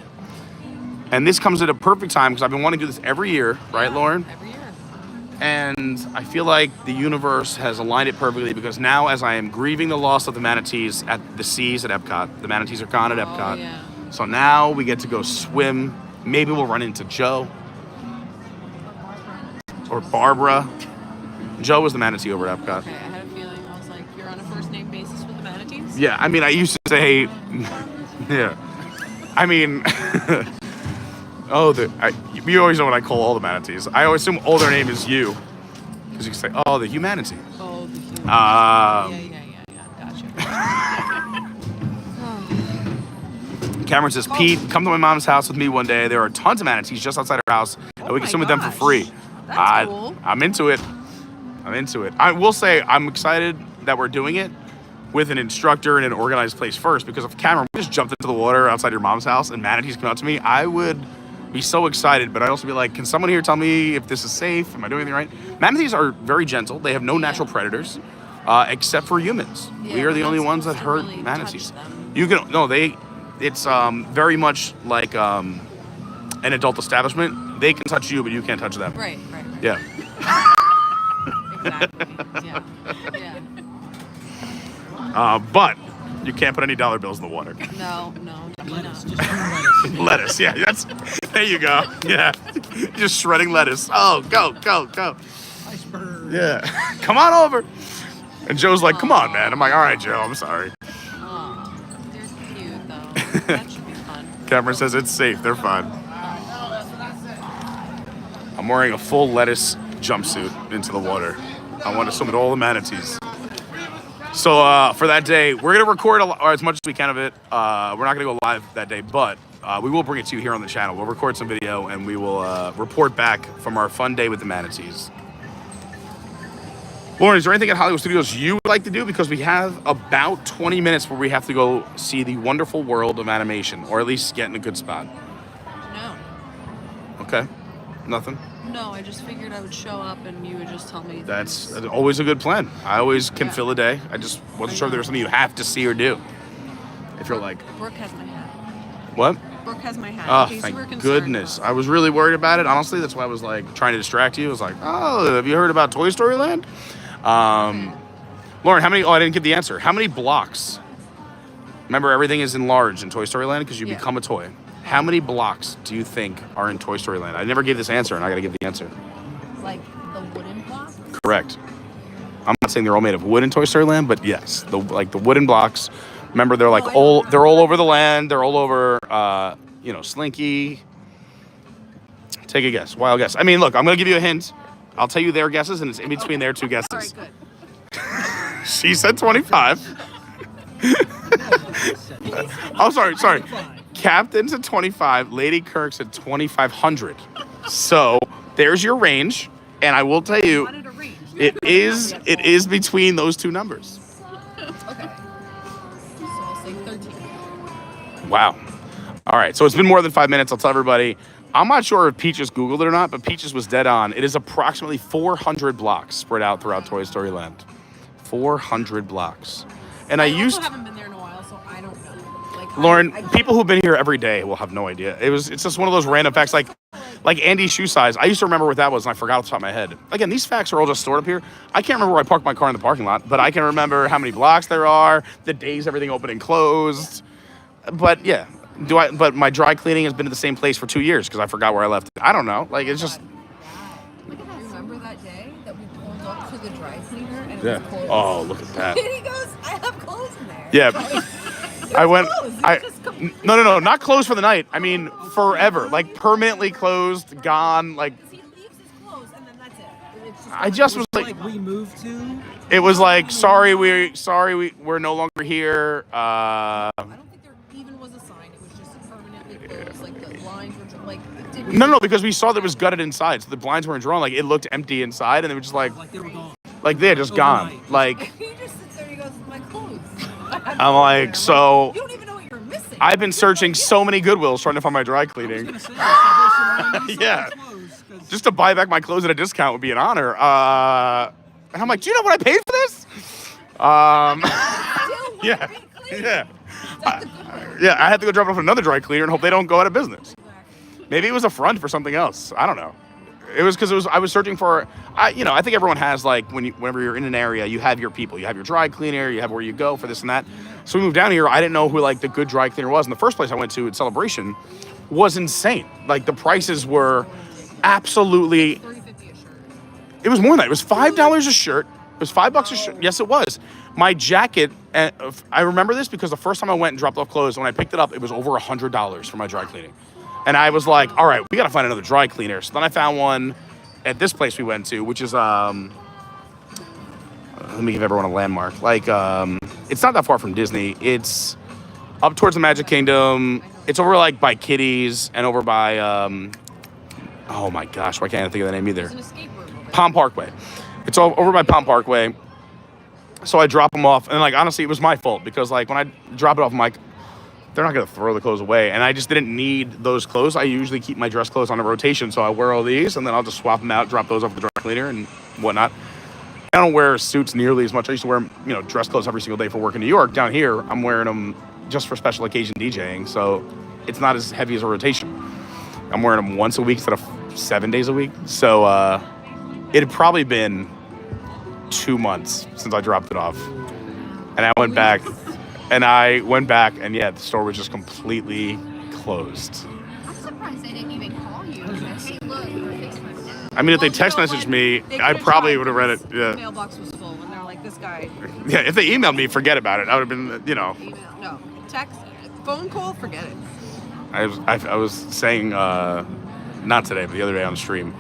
And this comes at a perfect time because I've been wanting to do this every year, right, Lauren? Every year. And I feel like the universe has aligned it perfectly because now, as I am grieving the loss of the manatees at the seas at Epcot, the manatees are gone at Epcot. Yeah. So now we get to go swim. Maybe we'll run into Joe. Or Barbara. Joe was the manatee over at Epcot. Okay, I had a feeling. I was like, you're on a first name basis with the manatees? Yeah, I mean, I used to say, yeah. I mean, you always know what I call all the manatees. I always assume all their name is you. Because you can say, oh, the humanity. Oh, the humanity. Gotcha. Cameron says, Pete, come to my mom's house with me one day. There are tons of manatees just outside her house, and we can swim with them for free. That's cool. I'm into it. I will say I'm excited that we're doing it with an instructor in an organized place first, because if Cameron just jumped into the water outside your mom's house and manatees come out to me, I would be so excited, but I'd also be like, can someone here tell me if this is safe? Am I doing anything right? Manatees are very gentle. They have no natural predators, except for humans. Yeah, we are the we're only not ones that supposed hurt to really manatees. touch them. It's very much like an adult establishment. They can touch you, but you can't touch them. Right. Yeah. Exactly. Yeah. But you can't put any dollar bills in the water. No, Lettuce. Just lettuce. Lettuce, yeah, there you go. Yeah, just shredding lettuce. Oh, go. Iceberg. Yeah, come on over. And Joe's like, come on, man. I'm like, all right, Joe, I'm sorry. Oh, they're cute though. That should be fun. Cameron says it's safe. They're fine. I'm wearing a full lettuce jumpsuit into the water. I want to swim with all the manatees. So for that day, we're going to record as much as we can of it. We're not going to go live that day, but we will bring it to you here on the channel. We'll record some video, and we will report back from our fun day with the manatees. Lauren, is there anything at Hollywood Studios you would like to do? Because we have about 20 minutes where we have to go see the wonderful world of animation, or at least get in a good spot. No. Okay. Nothing? No, I just figured I would show up and you would just tell me. That's always a good plan. I always can fill a day. I just wasn't sure if there was something you have to see or do. If you're like... Brooke has my hat. What? Brooke has my hat. Oh, in case you were thank concerned goodness. about it. I was really worried about it. Honestly, that's why I was like trying to distract you. I was like, oh, have you heard about Toy Story Land? Lauren, how many? Oh, I didn't get the answer. How many blocks? Remember, everything is enlarged in Toy Story Land because you become a toy. How many blocks do you think are in Toy Story Land? I never gave this answer, and I got to give the answer. Like the wooden blocks? Correct. I'm not saying they're all made of wood in Toy Story Land, but yes, the wooden blocks. Remember, they're like they're all over the land. They're all over, Slinky. Take a guess. Wild guess. I mean, look, I'm gonna give you a hint. I'll tell you their guesses, and it's in between their two guesses. All right, good. She said 25. Oh, sorry. Captain said 25. Lady Kirk said 2,500. So there's your range, and I will tell you, it is between those two numbers. Okay. So I'll say 13. Wow. All right. So it's been more than 5 minutes. I'll tell everybody. I'm not sure if Peaches Googled it or not, but Peaches was dead on. It is approximately 400 blocks spread out throughout Toy Story Land. 400 blocks. And I haven't been there in a while, so I don't know. Like, Lauren, people who've been here every day will have no idea. It's just one of those random facts, like Andy's shoe size. I used to remember what that was, and I forgot off the top of my head. Again, these facts are all just stored up here. I can't remember where I parked my car in the parking lot, but I can remember how many blocks there are, the days everything opened and closed. But yeah, but my dry cleaning has been at the same place for 2 years because I forgot where I left it. I don't know. Like, it's just. Remember that day that we pulled up to the dry cleaner and it Yeah. was closed? Oh, look at that. And he goes, I have clothes in there. Yeah. I went. No, not closed for the night. I mean, forever, like permanently closed, gone. Like, He leaves his clothes and then that's it. It's just I just was like, we moved to. it was like, sorry, we're no longer here. I don't think there even was a sign. It was just permanently closed. Like the blinds were like. It didn't No, because we saw that it was gutted inside, so the blinds weren't drawn. Like, it looked empty inside, and they were just like they were gone. Like they had just gone. Like, He just sits there and he goes, my clothes. I'm like, so. You don't even know what you're missing. I've been searching so many Goodwills trying to find my dry cleaning. Yeah. Just to buy back my clothes at a discount would be an honor. And I'm like, do you know what I paid for this? Yeah. I had to go drop it off at another dry cleaner and hope they don't go out of business. Maybe it was a front for something else. I don't know. It was because I was searching for, I think everyone has, like, whenever you're in an area, you have your people. You have your dry cleaner, you have where you go for this and that. So we moved down here. I didn't know who, like, the good dry cleaner was. And the first place I went to at Celebration was insane. Like, the prices were absolutely, it was more than that. It was $5 a shirt. It was $5 a shirt. Yes, it was. My jacket, I remember this because the first time I went and dropped off clothes, when I picked it up, it was over $100 for my dry cleaning. And I was like, all right, we got to find another dry cleaner. So then I found one at this place we went to, which is, let me give everyone a landmark. Like, it's not that far from Disney. It's up towards the Magic Kingdom. It's over, like, by Kitty's and over by, oh my gosh, why can't I think of the name either? Palm Parkway. It's over by Palm Parkway. So I drop them off. And, like, honestly, it was my fault because, like, when I drop it off, I'm like, they're not going to throw the clothes away. And I just didn't need those clothes. I usually keep my dress clothes on a rotation. So I wear all these, and then I'll just swap them out, drop those off at the dry cleaner and whatnot. I don't wear suits nearly as much. I used to wear, dress clothes every single day for work in New York. Down here, I'm wearing them just for special occasion DJing. So it's not as heavy as a rotation. I'm wearing them once a week instead of 7 days a week. So it had probably been 2 months since I dropped it off. And I went back. And yeah, the store was just completely closed. I'm surprised they didn't even call you. Hey, look, we're fixing this now. I mean, if they text messaged me, I probably would have read it. Yeah. The mailbox was full, and they're like, this guy. Yeah, if they emailed me, forget about it. I would have been, Email, no. Text, phone call, forget it. I was saying, not today, but the other day on the stream,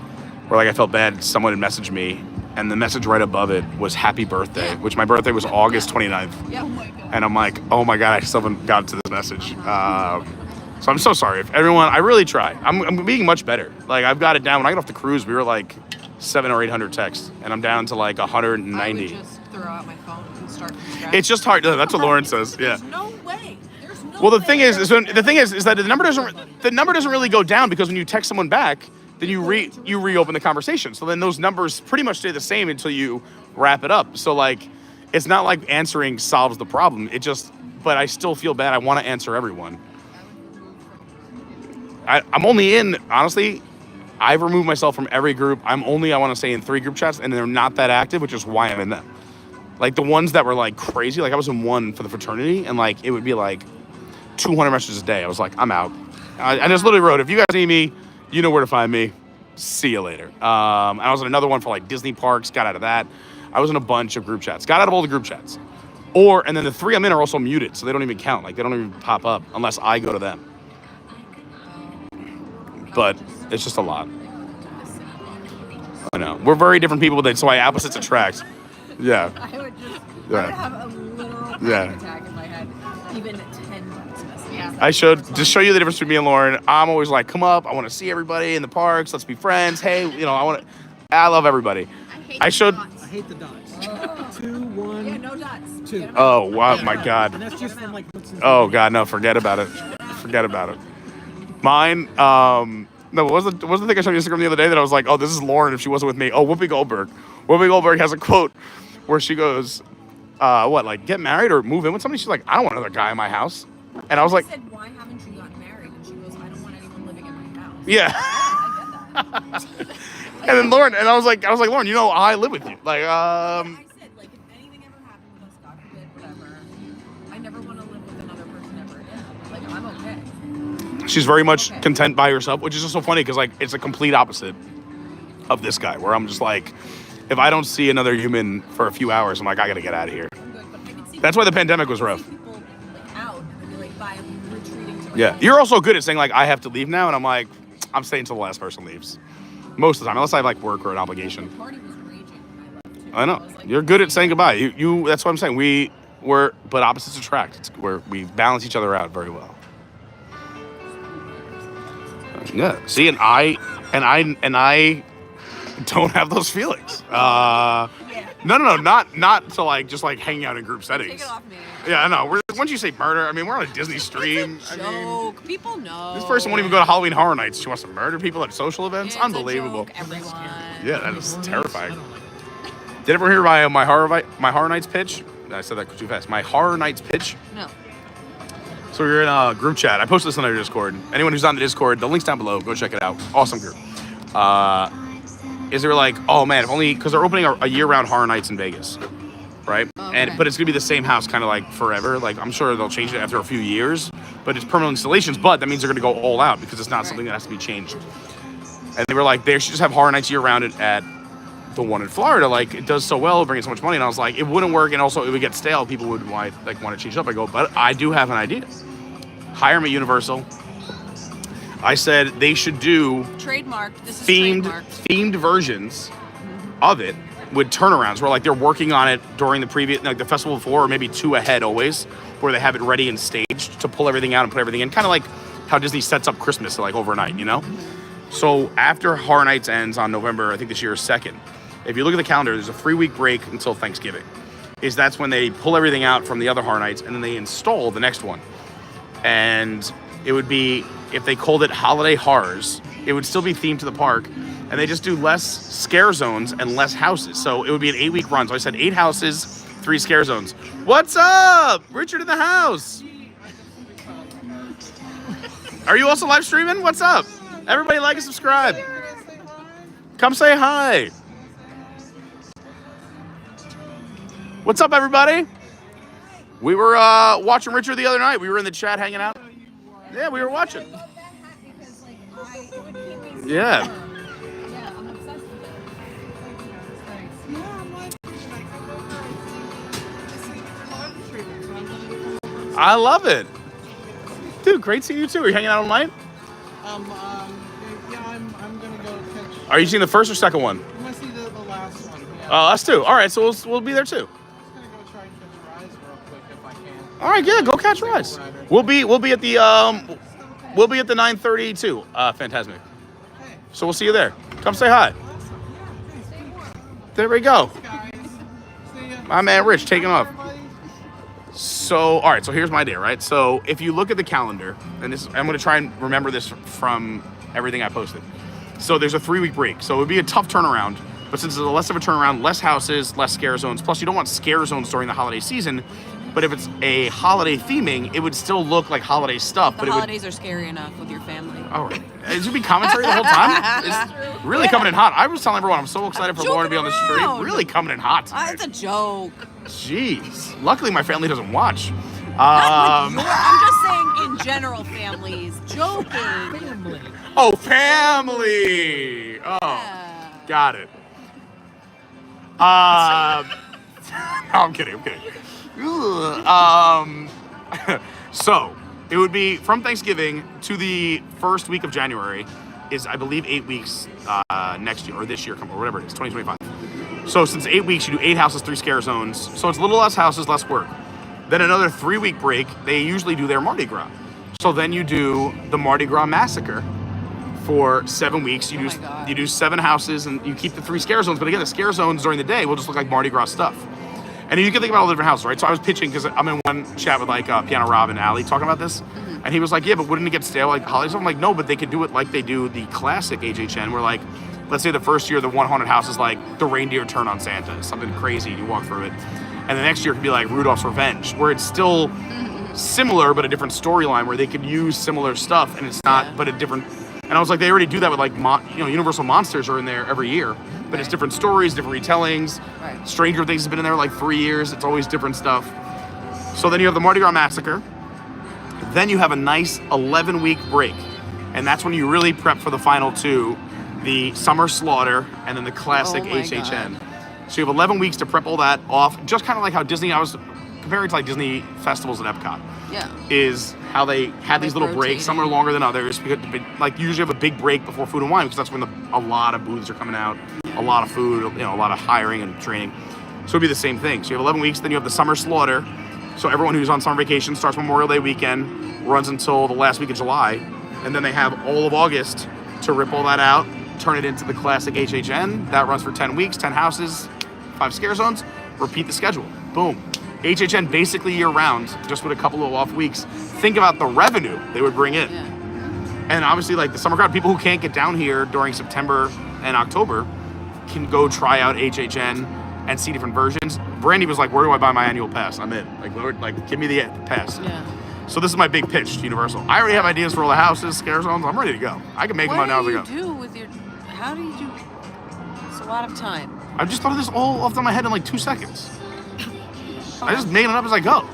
where, like, I felt bad. Someone had messaged me, and the message right above it was happy birthday, which my birthday was August 29th. Yeah. And I'm like, oh my God, I still haven't gotten to this message. So I'm so sorry. If everyone, I really try. I'm being much better. Like, I've got it down. When I got off the cruise, we were like 700 or 800 texts, and I'm down to like 190. I would just throw out my phone and start from scratch. It's just hard. That's what Lauren says. Yeah. There's no way. Well, the thing is that the number doesn't really go down because when you text someone back, then you reopen the conversation. So then those numbers pretty much stay the same until you wrap it up. So, like, it's not like answering solves the problem. But I still feel bad. I want to answer everyone. I'm only in, honestly, I've removed myself from every group. I'm only, I want to say, in 3 group chats, and they're not that active, which is why I'm in them. Like the ones that were like crazy, like I was in one for the fraternity, and like it would be like 200 messages a day. I was like, I'm out. I just literally wrote, if you guys need me, you know where to find me. See you later. I was in another one for like Disney parks, got out of that. I was in a bunch of group chats, got out of all the group chats. And then the 3 I'm in are also muted, so they don't even count. Like they don't even pop up unless I go to them. But it's just a lot. I know. We're very different people, that's why opposites attract. Yeah. I would Yeah. have a literal Yeah. attack in my head. Even 10 messages. Yeah. I should just show you the difference between me and Lauren. I'm always like, come up. I want to see everybody in the parks. Let's be friends. Hey, I love everybody. I should. I hate the dots. 2, 1. Yeah, no dots. 2. Oh, wow, my God. And that's just from like what's in Oh, God, no, forget about it. Forget about it. Mine, no, what was the thing I showed you on Instagram the other day that I was like, oh, this is Lauren if she wasn't with me. Oh, Whoopi Goldberg. Whoopi Goldberg has a quote where she goes, like, get married or move in with somebody? She's like, I don't want another guy in my house. And I was like, I said, why haven't you gotten married? And she goes, I don't want anyone living in my house. yeah. And then Lauren, and I was like, Lauren, I live with you. Like, I said, like, if anything ever happened with us, God forbid, whatever, I never want to live with another person ever again. Like, I'm okay. she's very much content by herself, which is just so funny because like it's a complete opposite of this guy, where I'm just like, if I don't see another human for a few hours, I'm like, I gotta get out of here. That's why the pandemic was rough. Yeah, you're also good at saying like, I have to leave now, and I'm like, I'm staying until the last person leaves. Most of the time, unless I have like work or an obligation. I know. You're good at saying goodbye. You. That's what I'm saying. But opposites attract. It's where we balance each other out very well. Yeah. See, and I don't have those feelings. No, not to like just like hang out in group settings. Take it off me. Yeah, I know. Once you say murder, I mean, we're on a Disney stream. It's a joke. People know. This person won't even go to Halloween Horror Nights. She wants to murder people at social events. It's Unbelievable. A joke, everyone. Yeah, that is terrifying. Did everyone hear my Horror Nights pitch? I said that too fast. My Horror Nights pitch. No. So we're in a group chat. I posted this on our Discord. Anyone who's on the Discord, the link's down below. Go check it out. Awesome group. Is they were like, oh man, if only because they're opening a year-round Horror Nights in Vegas, right? Okay. But it's gonna be the same house, kind of like forever. Like I'm sure they'll change it after a few years, but it's permanent installations. But that means they're gonna go all out because it's not something that has to be changed. And they were like, they should just have Horror Nights year-round at the one in Florida. Like it does so well, bringing so much money. And I was like, it wouldn't work, and also it would get stale. People would want to change it up. I go, but I do have an idea. Hire me, Universal. I said they should do Trademarked. This is trademarked. themed versions of it with turnarounds where like they're working on it during the previous, like the festival before, or maybe 2 ahead always, where they have it ready and staged to pull everything out and put everything in, kind of like how Disney sets up Christmas like overnight, you know? So after Horror Nights ends on November, I think this year is 2nd. If you look at the calendar, there's a 3-week break until Thanksgiving. That's when they pull everything out from the other Horror Nights and then they install the next one. And it would be, if they called it Holiday Horrors, it would still be themed to the park, and they just do less scare zones and less houses. So it would be an 8-week run. So I said 8 houses, 3 scare zones. What's up? Richard in the house. Are you also live streaming? What's up? Everybody like and subscribe. Come say hi. What's up, everybody? We were watching Richard the other night. We were in the chat hanging out. Yeah, we were watching. Yeah. I love it. Dude, great seeing you too. Are you hanging out all night? Yeah, I'm gonna go catch. Are you seeing the first or second one? I'm gonna see the last one. Yeah. Oh, us too. All right, so we'll be there too. All right, yeah, go catch Rise. We'll be at the 9:30 too, Fantasmic. So we'll see you there. Come say hi. There we go. My man Rich taking off. So, all right, so here's my idea, right? So if you look at the calendar, and I'm gonna try and remember this from everything I posted. So there's a 3-week break. So it would be a tough turnaround, but since it's less of a turnaround, less houses, less scare zones, plus you don't want scare zones during the holiday season, But if it's a holiday theming, it would still look like holiday stuff. The holidays are scary enough with your family. All right. It should be commentary the whole time. It's really coming in hot. I was telling everyone I'm so excited for Lauren to be on the street. Really coming in hot today. It's a joke. Jeez. Luckily, my family doesn't watch. I'm just saying in general, families. Joking. Family. Oh, family. Oh, got it. No, I'm kidding. So it would be from Thanksgiving to the first week of January is, I believe, 8 weeks next year or this year, or whatever it is, 2025. So since 8 weeks, you do 8 houses, 3 scare zones. So it's a little less houses, less work. Then another 3-week break. They usually do their Mardi Gras. So then you do the Mardi Gras Massacre for 7 weeks. You do 7 houses and you keep the 3 scare zones. But again, the scare zones during the day will just look like Mardi Gras stuff. And you can think about all the different houses, right? So I was pitching, because I'm in one chat with like Piano Rob and Allie talking about this. And he was like, yeah, but wouldn't it get stale like holidays? I'm like, no, but they could do it like they do the classic HHN, where like, let's say the first year, the one haunted house is like the reindeer turn on Santa, something crazy, you walk through it. And the next year could be like Rudolph's Revenge, where it's still similar, but a different storyline, where they could use similar stuff and it's not, but a different. And I was like, they already do that with like, Universal Monsters are in there every year, but it's different stories, different retellings. Right. Stranger Things has been in there like 3 years. It's always different stuff. So then you have the Mardi Gras Massacre. Then you have a nice 11-week break. And that's when you really prep for the final 2, the Summer Slaughter and then the classic HHN. So you have 11 weeks to prep all that off. Just kind of like how Disney, I was comparing to like Disney festivals at Epcot. Yeah. Is how they had these little breaks. Some are longer than others. Because like you usually have a big break before Food and Wine, because that's when a lot of booths are coming out, a lot of food, a lot of hiring and training. So it'd be the same thing. So you have 11 weeks, then you have the Summer Slaughter. So everyone who's on summer vacation starts Memorial Day weekend, runs until the last week of July, and then they have all of August to rip all that out, turn it into the classic HHN. That runs for 10 weeks, 10 houses, 5 scare zones, repeat the schedule. Boom. HHN basically year-round, just with a couple of off weeks. Think about the revenue they would bring in. Yeah. And obviously, like the summer crowd, people who can't get down here during September and October can go try out HHN and see different versions. Brandy was like, where do I buy my annual pass? I'm in. Like, Lord, like, give me the pass. Yeah. So this is my big pitch to Universal. I already have ideas for all the houses, scare zones. I'm ready to go. I can make them out now as I go. How do you do? It's a lot of time. I just thought of this all off the top of my head in like 2 seconds. I just made it up as I go.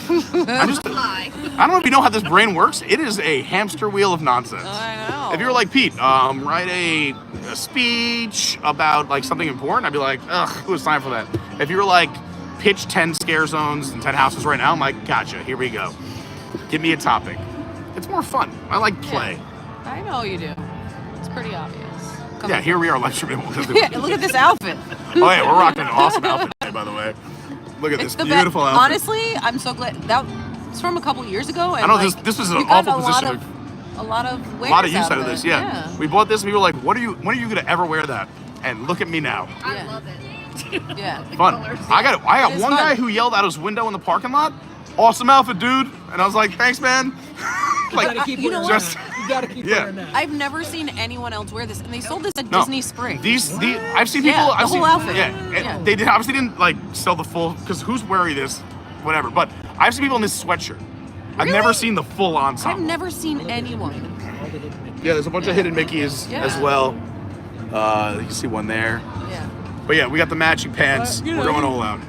I don't know if you know how this brain works. It is a hamster wheel of nonsense. I know. If you were like, Pete, write a speech about like something important, I'd be like, ugh, who has time for that? If you were like, pitch 10 scare zones and 10 houses right now, I'm like, gotcha, here we go. Give me a topic. It's more fun. I like play. Yeah, I know you do. It's pretty obvious. Yeah, here we are live streaming. Yeah, look at this outfit. Oh yeah, we're rocking an awesome outfit today, by the way. Look at this beautiful outfit. Honestly, I'm so glad. That was from a couple years ago. And I know this was an awful position. A lot of use out of this, yeah. We bought this and we were like, when are you going to ever wear that? And look at me now. I love it. Yeah. Fun. I got one guy who yelled out his window in the parking lot, awesome outfit, dude. And I was like, thanks, man. Like, you gotta keep wearing that. I've never seen anyone else wear this, and they sold this at Disney Springs. I've seen people. The whole outfit. Yeah. They obviously didn't like sell the full, because who's wearing this, whatever. But I've seen people in this sweatshirt. Really? I've never seen the full ensemble. I've never seen anyone. Yeah, there's a bunch of hidden Mickeys as well. You can see one there. Yeah. But yeah, we got the matching pants. We're going all out.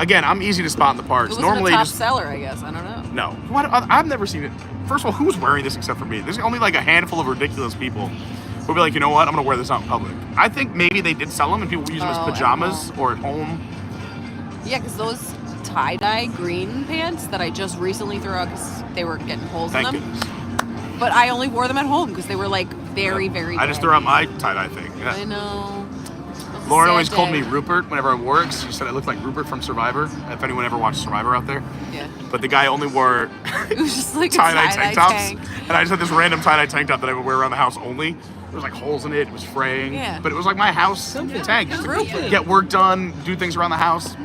Again, I'm easy to spot in the parks. It wasn't normally a top seller, I guess. I don't know. No, I've never seen it. First of all, who's wearing this except for me? There's only like a handful of ridiculous people who'll be like, you know what? I'm gonna wear this out in public. I think maybe they did sell them and people use them as pajamas or at home. Yeah, because those tie-dye green pants that I just recently threw out because they were getting holes in them. Goodness. But I only wore them at home because they were like very, very. I just threw out my tie-dye thing. Yeah. I know. Lauren always called me Rupert whenever I wore it. She said I looked like Rupert from Survivor. If anyone ever watched Survivor out there. Yeah. But the guy only wore it was just like tie-dye tank tops. And I just had this random tie-dye tank top that I would wear around the house only. There was like holes in it. It was fraying. Yeah. But it was like my house tank. Rupert. Get work done, do things around the house.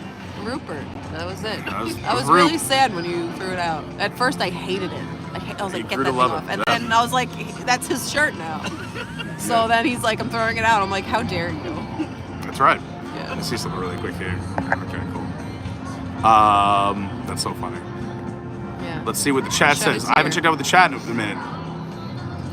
Rupert. That was it. I was really sad when you threw it out. At first I hated it. I was like, get that thing off. And then I was like, that's his shirt now. So then he's like, I'm throwing it out. I'm like, how dare you? That's right. Yeah. Let's see something really quick here. Okay, cool. That's so funny. Yeah. Let's see what the chat says. I haven't checked out with the chat in a minute.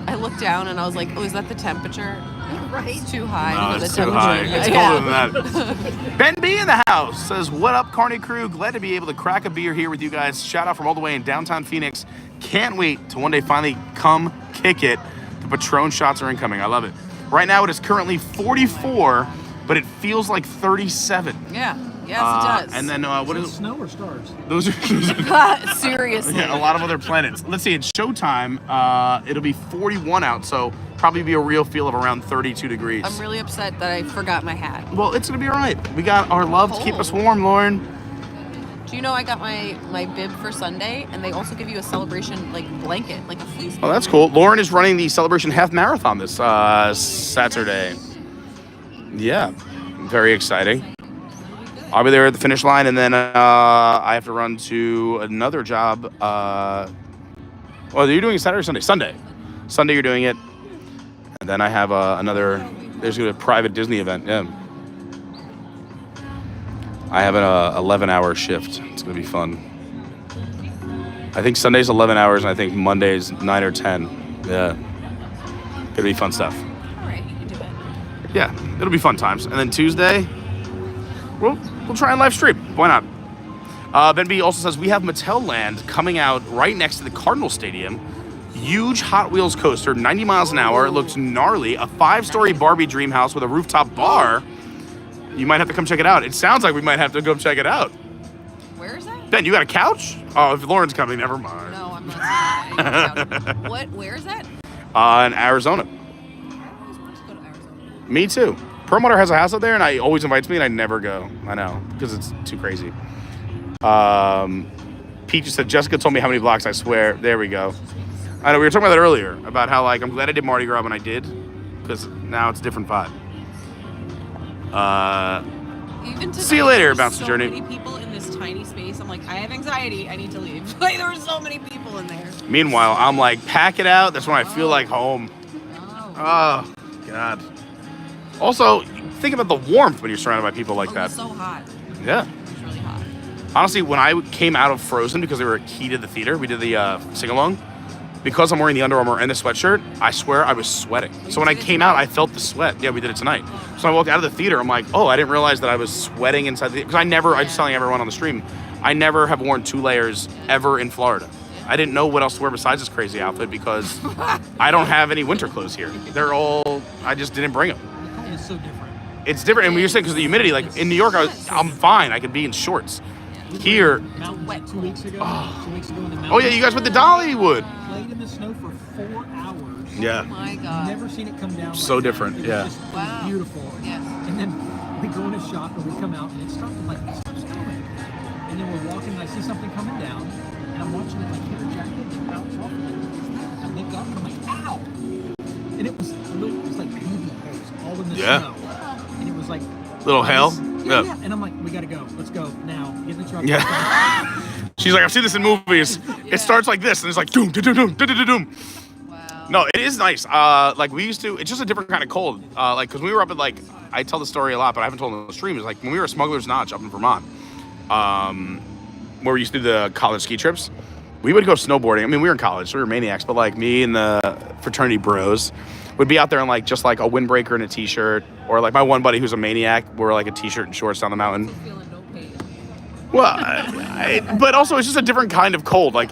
I looked down and I was like, oh, is that the temperature? Right. It's too high. No, the it's too high. It's colder than that. Ben B in the house says, what up, Carney crew? Glad to be able to crack a beer here with you guys. Shout out from all the way in downtown Phoenix. Can't wait to one day finally come kick it. The Patron shots are incoming. I love it. Right now it is currently 44, but it feels like 37. Yeah. Yes, it does. And then what is it? Snow or stars? Those are seriously. Yeah, a lot of other planets. Let's see. It's showtime. It'll be 41 out, so probably be a real feel of around 32 degrees. I'm really upset that I forgot my hat. Well, it's gonna be all right. We got our love to keep us warm, Lauren. Do you know I got my bib for Sunday, and they also give you a celebration like blanket, like a fleece. Oh, that's cool. Lauren is running the Celebration Half Marathon this Saturday. Yeah, very exciting. I'll be there at the finish line, and then I have to run to another job. Well, you're doing it Saturday or Sunday? Sunday. Sunday you're doing it. And then I have another, there's a private Disney event. Yeah. I have an 11-hour shift. It's going to be fun. I think Sunday's 11 hours, and I think Monday's 9 or 10. Yeah. Going to be fun stuff. All right, you can do it. Yeah, it'll be fun times. And then Tuesday, we'll try and live stream. Why not? Ben B also says, we have Mattel Land coming out right next to the Cardinal Stadium. Huge Hot Wheels coaster, 90 miles an hour. It looks gnarly. A 5-story Barbie dream house with a rooftop bar. You might have to come check it out. It sounds like we might have to go check it out. Where is that? Ben, you got a couch? Oh, if Lauren's coming, never mind. No, I'm not. What? Where is that? In Arizona. Me too. Perlmutter has a house out there, and I always invites me, and I never go. I know, because it's too crazy. Pete just said, Jessica told me how many blocks, I swear. There we go. I know, we were talking about that earlier, about how, like, I'm glad I did Mardi Gras when I did, because now it's a different vibe. Even see you later, Bounce so Journey. Many people in this tiny space. I'm like, I have anxiety. I need to leave. Like, there were so many people in there. Meanwhile, I'm like, pack it out. That's when I feel like home. Oh, God. Also, think about the warmth when you're surrounded by people like that. It's so hot. Yeah. It's really hot. Honestly, when I came out of Frozen, because they were a key to the theater, we did the sing-along. Because I'm wearing the Under Armour and the sweatshirt, I swear I was sweating. So when I came out, I felt the sweat. Yeah, we did it tonight. So I walked out of the theater. I'm like, oh, I didn't realize that I was sweating inside the... Because I was telling everyone on the stream, I never have worn 2 layers ever in Florida. I didn't know what else to wear besides this crazy outfit because I don't have any winter clothes here. They're all... I just didn't bring them. It's so different. It's different. And when you're saying because of the humidity, like in New York, I'm fine. I could be in shorts. Here... Mountain 2 weeks ago. 2 weeks ago in the mountains. Oh, yeah, you guys went to Dollywood. Played in the snow for 4 hours. Yeah. Oh my God. Never seen it come down. So like different, that. It was yeah. just Wow. beautiful. Yes. And then we go in a shop and we come out and it starts like, it stops snowing. And then we're walking and I see something coming down and I'm watching it like hit her jacket and bounce off. I look up and I'm like, ow! And it was like baby hairs all in the snow. And it was like little hail. Yeah. And I'm like, we gotta go. Let's go now. Get in the truck. Yeah. She's like, I've seen this in movies. It starts like this, and it's like doom, doom, doom, doom, doom, doom. Wow. No, it is nice. Like we used to. It's just a different kind of cold. Like because we were up at like, I tell the story a lot, but I haven't told it on the stream. Is like when we were at Smuggler's Notch up in Vermont, where we used to do the college ski trips. We would go snowboarding. I mean, we were in college, so we were maniacs. But like me and the fraternity bros would be out there in like just like a windbreaker and a t-shirt, or like my one buddy who's a maniac wore like a t-shirt and shorts down the mountain. Well, but also it's just a different kind of cold. Like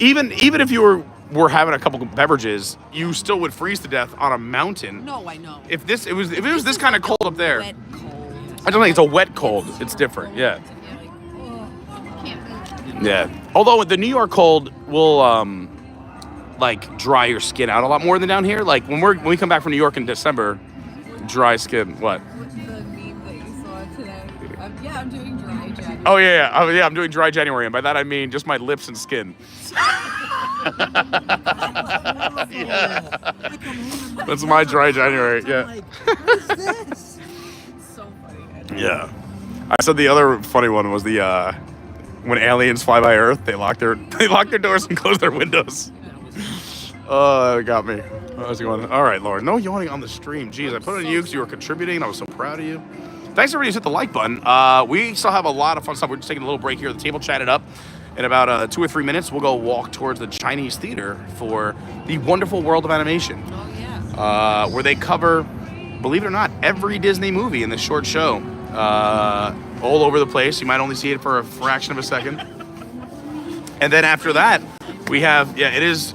even if you were having a couple beverages, you still would freeze to death on a mountain. No, I know. If it was this kind of cold up there, I don't think it's a wet cold. It's different. Yeah. Yeah. Although the New York cold will like dry your skin out a lot more than down here. Like when we come back from New York in December, dry skin. What? The meme that you saw today. Yeah, I'm doing dry January. Oh yeah. Oh yeah. I'm doing dry January, and by that I mean just my lips and skin. Yeah. That's my dry January. Yeah. What is this? So funny. Yeah. I said the other funny one was the when aliens fly by Earth, they lock their doors and close their windows. Oh, it got me. How's it going? All right, Lauren. No yawning on the stream. Jeez, I put it on you because you were contributing. And I was so proud of you. Thanks everybody who's hit the like button. We still have a lot of fun stuff. We're just taking a little break here. The table chatted up. In about 2 or 3 minutes, we'll go walk towards the Chinese theater for the wonderful world of animation. Oh, yeah. Where they cover, believe it or not, every Disney movie in this short show. All over the place. You might only see it for a fraction of a second. And then after that, we have, it's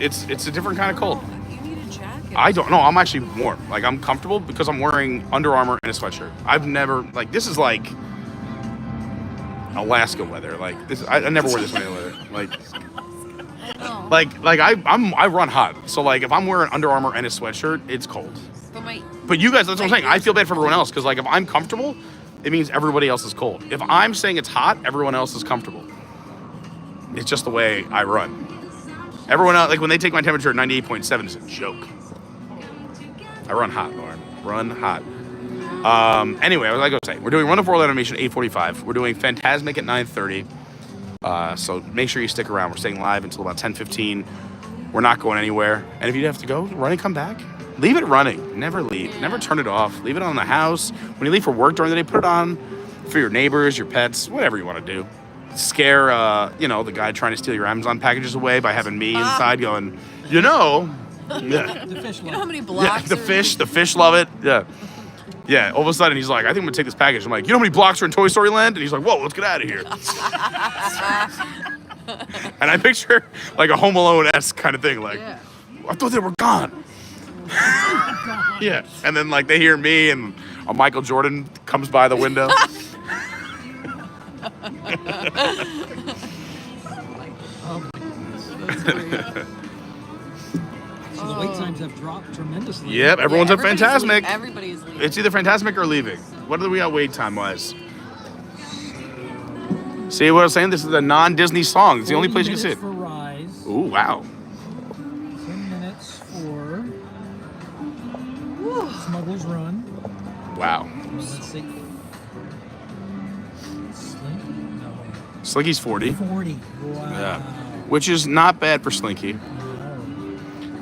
a different kind of cold. You need a jacket. I don't know. I'm actually warm. Like, I'm comfortable because I'm wearing Under Armour and a sweatshirt. I've never, like, this is like Alaska weather. Like, this, I never wear this kind of weather. Like, I run hot. So, like, if I'm wearing Under Armour and a sweatshirt, it's cold. But you guys, that's what I'm saying. I feel bad for everyone else because, like, if I'm comfortable, it means everybody else is cold. If I'm saying it's hot, everyone else is comfortable. It's just the way I run. Everyone else, like, when they take my temperature at 98.7, it's a joke. I run hot, Lauren. Run hot. Anyway, like I was saying, we're doing Run of World Animation at 8:45. We're doing Fantasmic at 9:30. So make sure you stick around. We're staying live until about 10:15. We're not going anywhere. And if you have to go, run and come back. Leave it running. Never leave. Never turn it off. Leave it on in the house. When you leave for work during the day, put it on for your neighbors, your pets, whatever you want to do. Scare, the guy trying to steal your Amazon packages away by having me inside going, Yeah. The fish love You know how many blocks? The fish love it. Yeah. Yeah, all of a sudden he's like, I think I'm gonna take this package. I'm like, you know how many blocks are in Toy Story Land? And he's like, whoa, let's get out of here. And I picture like a Home Alone-esque kind of thing. Like, I thought they were gone. Yeah. And then like they hear me and a Michael Jordan comes by the window. So the wait times have dropped tremendously. Yep, everyone's at Fantasmic. Everybody's leaving. It's either Fantasmic or leaving. What do we got wait time wise? See what I was saying? This is a non-Disney song. It's the only place you can sit. For Rise. Ooh, wow. 10 minutes for Smuggler's Run. Wow. Let's see. Slinky's 40. 40. Wow. Yeah. Which is not bad for Slinky.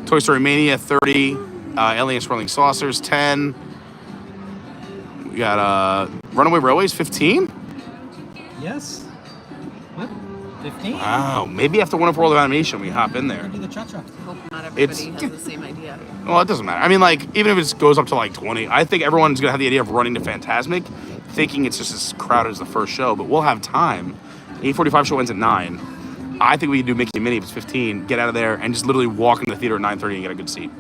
Toy Story Mania 30. Alien Swirling Saucers 10. We got Runaway Railways 15. Yes. Yep. 15. Wow. Maybe after Wonderful World of Animation we hop in there. Do the cha-cha. Hope not everybody has the same idea. Well, it doesn't matter. I mean, like, even if it goes up to like 20, I think everyone's gonna have the idea of running to Fantasmic, thinking it's just as crowded as the first show. But we'll have time. 8:45 show ends at 9. I think we can do Mickey and Minnie if it's 15, get out of there, and just literally walk into the theater at 9:30 and get a good seat.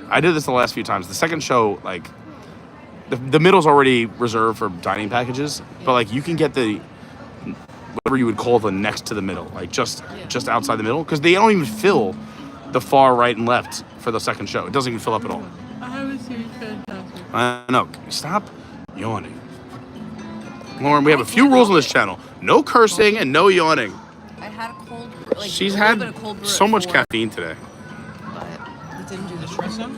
I did this the last few times. The second show, like, the middle's already reserved for dining packages, but, like, you can get the, whatever you would call the next to the middle, like, just outside the middle, because they don't even fill the far right and left for the second show. It doesn't even fill up at all. I haven't seen Fantastic. I know. Stop yawning. Lauren, we have a few rules on this channel. No cursing and no yawning. I had a cold, like, She's a little had bit of cold brew so at much 4, caffeine today. but it didn't do the espresso.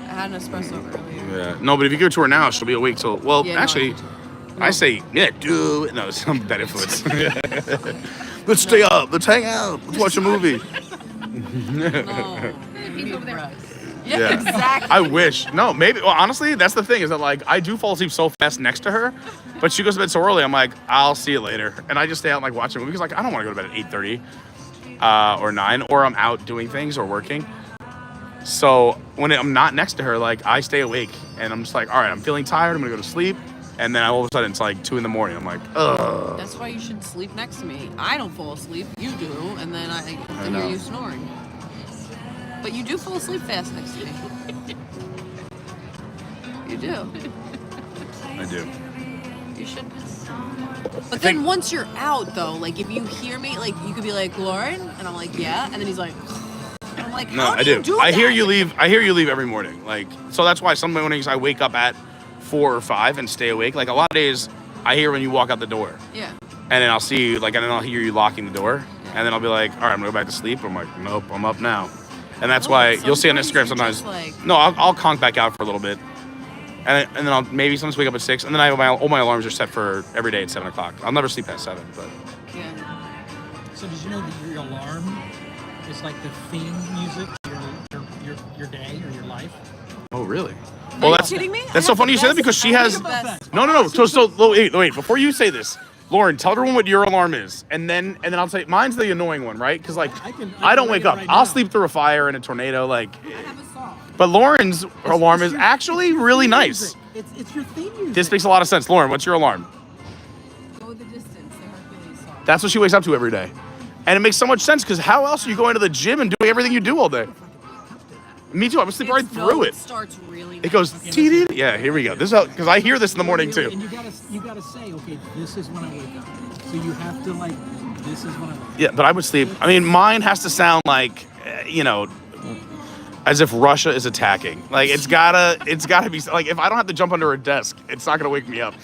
I had an espresso earlier. Yeah. No, but if you give it to her now, she'll be awake till, well, Yeah, no, actually, I say, do it. No, some bad influence. Let's stay up. Let's hang out. Let's watch a movie. Yeah, exactly. I wish. No, maybe. Well, honestly, that's the thing is that, like, I do fall asleep so fast next to her, but she goes to bed so early, I'm like, I'll see you later. And I just stay out and, like, watch a movie because, like, I don't want to go to bed at 8:30 or 9, or I'm out doing things or working. So when I'm not next to her, like, I stay awake and I'm just like, all right, I'm feeling tired. I'm going to go to sleep. And then all of a sudden it's like 2 a.m. I'm like, ugh. That's why you should sleep next to me. I don't fall asleep. You do. And then I hear you snoring. But you do fall asleep fast next to me. You do. I do. You should. But then once you're out, though, like, if you hear me, like, you could be like, Lauren? And I'm like, yeah. And then he's like, and I'm like, No, how I do do. you do I that? hear you leave. I hear you leave every morning. Like, so that's why some mornings I wake up at 4 or 5 and stay awake. Like, a lot of days I hear when you walk out the door. Yeah. And then I'll see you, like, and then I'll hear you locking the door. And then I'll be like, all right, I'm gonna go back to sleep. I'm like, nope, I'm up now. And that's why you'll see on Instagram sometimes. No, I'll conk back out for a little bit. And then I'll maybe sometimes wake up at 6. And then I have all my alarms are set for every day at 7 o'clock. I'll never sleep past 7, but. Yeah. So did you know that your alarm is like the theme music to your day or your life? Oh, really? Well, Are you kidding me? That's so funny you say that because she has. No. So wait. Before you say this, Lauren, tell everyone what your alarm is, and then I'll say mine's the annoying one, right? Because like I don't wake up. I'll sleep through a fire and a tornado, like. But Lauren's alarm is actually really nice. It's your theme music. This makes a lot of sense. Lauren, what's your alarm? Go the distance. The Hercules song. That's what she wakes up to every day. And it makes so much sense because how else are you going to the gym and doing everything you do all day? Me too. I would sleep right through it. It starts really. It goes. Tee. Yeah, here we go. This is because I hear this in the morning too. And you gotta say, okay, this is when I wake up. So you have to like, this is when I wake up. Yeah, but I would sleep. I mean, mine has to sound like, as if Russia is attacking. Like it's gotta be like if I don't have to jump under a desk, it's not gonna wake me up.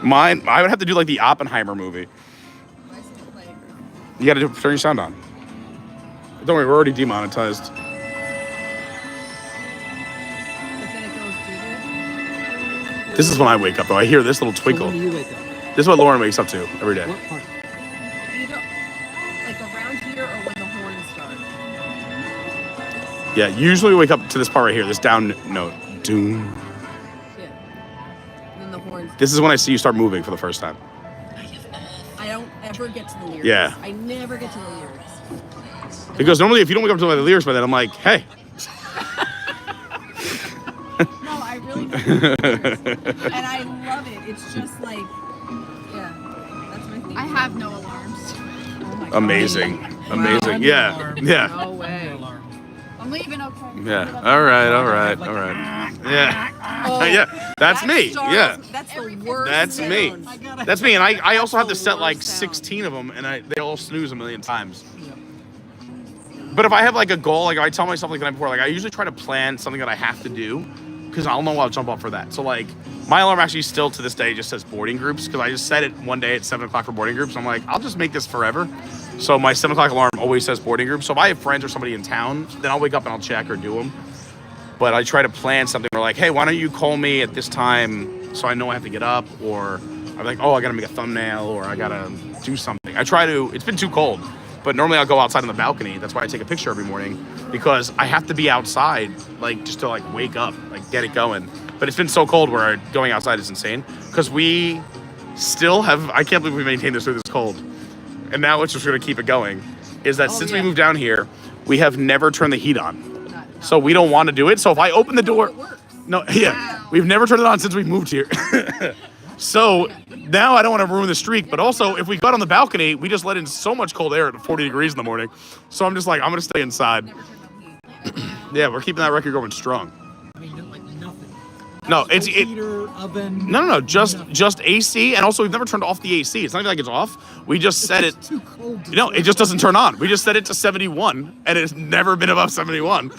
Mine, I would have to do like the Oppenheimer movie. You gotta turn your sound on. Don't worry, we're already demonetized. This is when I wake up though. I hear this little twinkle. So when do you wake up? This is what Lauren wakes up to every day. What part? Either like around here or when the horns start. Yeah, usually we wake up to this part right here, this down note. Doom. Yeah. And then the horns. This is when I see you start moving for the first time. I don't ever get to the lyrics. Yeah. I never get to the lyrics. Because normally if you don't wake up to the lyrics by then, I'm like, hey. No, I really don't. And I love it. It's just like, yeah, that's my thing. I have no alarms. Oh my God. Amazing. Yeah. No way. I'm leaving, okay? Yeah. All right. Yeah. Oh, yeah. That's me. stars- Yeah. That's the worst. That's me. sound. That's me. And I also have to the set like worst 16 of them, and they all snooze a million times. But if I have like a goal, like I tell myself like the night before, like I usually try to plan something that I have to do because I'll know I'll jump up for that. So like my alarm actually still to this day just says boarding groups because I just set it one day at 7 o'clock for boarding groups. I'm like, I'll just make this forever. So my 7 o'clock alarm always says boarding groups. So if I have friends or somebody in town, then I'll wake up and I'll check or do them. But I try to plan something where like, hey, why don't you call me at this time so I know I have to get up, or I'm like, oh, I gotta make a thumbnail or I gotta do something. I try to, it's been too cold. But normally I'll go outside on the balcony. That's why I take a picture every morning because I have to be outside, like just to like wake up, like get it going. But it's been so cold where going outside is insane because we still have, I can't believe we maintained this through this cold. And now it's just gonna keep it going, is that since we moved down here, we have never turned the heat on. So we don't want to do it. So if I open the door, we've never turned it on since we moved here. So now I don't want to ruin the streak, but also if we got on the balcony, we just let in so much cold air at 40 degrees in the morning. So I'm just like, I'm going to stay inside. Yeah, we're keeping that record going strong. I mean, like nothing. No, it's heater, oven. No, just AC, and also we've never turned off the AC. It's not even like it's off. We just set it. Too cold. No, it just doesn't turn on. We just set it to 71, and it's never been above 71.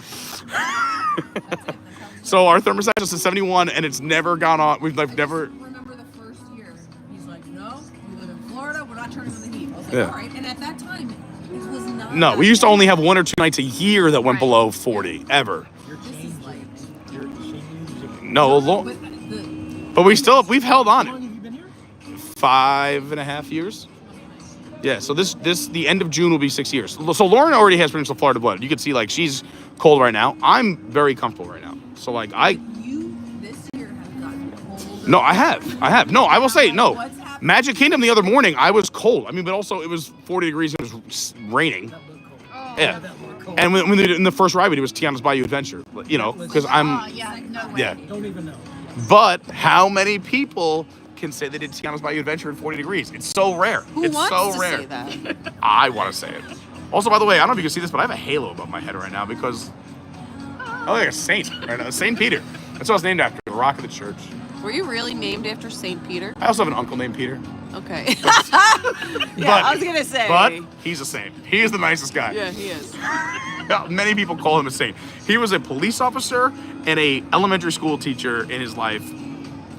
So our thermostat is at 71, and it's never gone on. We've like never. Remember the first year, he's like, no, we live in Florida, we're not turning on the heat. I was like, Yeah. all right. And at that time, it was not. No, that we used to bad. only have 1 or 2 nights a year that went below 40 ever. This is like, No, but we've held on How long it. have you been here? 5.5 years. Yeah, so this the end of June will be 6 years. So Lauren already has pretty much Florida blood. You can see like she's cold right now. I'm very comfortable right now. So like you this year have gotten cold. No, I have. No, I will say no. Magic Kingdom the other morning, I was cold. I mean, but also it was 40 degrees and it was raining. Yeah. And when in the first ride we did was Tiana's Bayou Adventure, you know, because I'm yeah. Don't even know. But how many people can say they did Tiana's Bayou Adventure in 40 degrees? It's so rare. Who wants to say that? I want to say it. Also, by the way, I don't know if you can see this, but I have a halo above my head right now because I look like a saint right now. Saint Peter. That's what I was named after, the rock of the church. Were you really named after St. Peter? I also have an uncle named Peter. Okay. I was gonna say. But he's a saint. He is the nicest guy. Yeah, he is. Many people call him a saint. He was a police officer and a elementary school teacher in his life.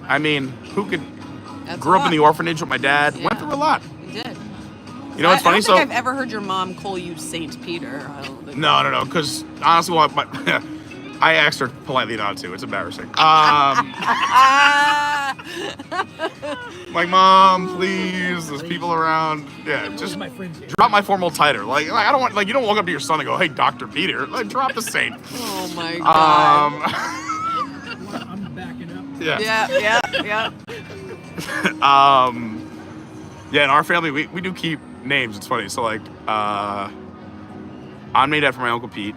I mean, who could grew up in the orphanage with my dad, went through a lot. He did. You know what's funny? I don't think I've ever heard your mom call you Saint Peter. I don't think No, because honestly, well, I asked her politely not to. It's embarrassing. I'm like, Mom, please, there's people around. Yeah, just drop my formal title. Like I don't want, like, you don't walk up to your son and go, hey, Dr. Peter. Like, drop the Saint. Oh my God. I'm backing up. Yeah. Yeah. Yeah, in our family, we do keep names. It's funny. So, like, I'm named after my Uncle Pete.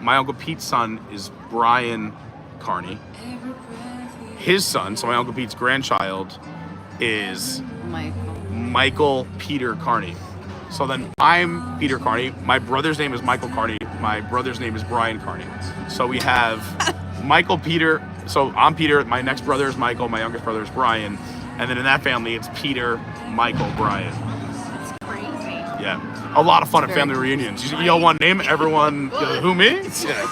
My Uncle Pete's son is Brian Carney. His son, so my Uncle Pete's grandchild, is Michael Peter Carney. So then I'm Peter Carney. My brother's name is Michael Carney. My brother's name is Brian Carney. So we have Michael Peter. So I'm Peter. My next brother is Michael. My youngest brother is Brian. And then in that family, it's Peter, Michael, Brian. That's crazy. Yeah. A lot of fun at family reunions. You yell one name, everyone goes, who, me? Yeah.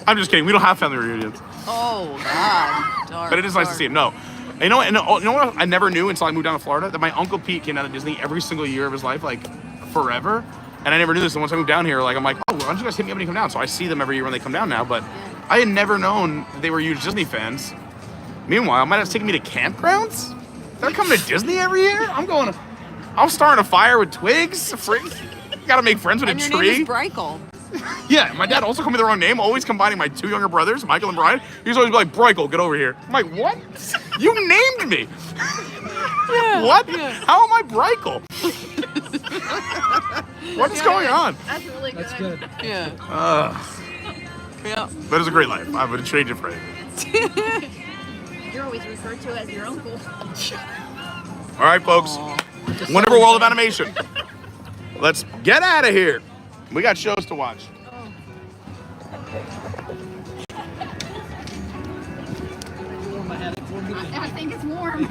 I'm just kidding. We don't have family reunions. Oh, God. Dark, But it is nice to see him. No. You know what I never knew until I moved down to Florida? That my Uncle Pete came down to Disney every single year of his life, like, forever. And I never knew this. And once I moved down here, like, I'm like, oh, why don't you guys hit me up when you come down? So I see them every year when they come down now. But I had never known that they were huge Disney fans. Meanwhile, might have taken me to campgrounds? They're coming to Disney every year? I'm starting a fire with twigs. Gotta make friends with a tree. And your name is Breichel. Yeah, my dad also called me the wrong name, always combining my two younger brothers, Michael and Brian. He's always like, Breichel, get over here. I'm like, what? You named me. Yeah, what? Yeah. How am I Breichel? What's going on? That's really good. That's good. Yeah. Yeah. But it's a great life. I would change it for anything. You're always referred to as your uncle. All right, folks. Wonderful World of Animation. Let's get out of here. We got shows to watch. I think it's warm.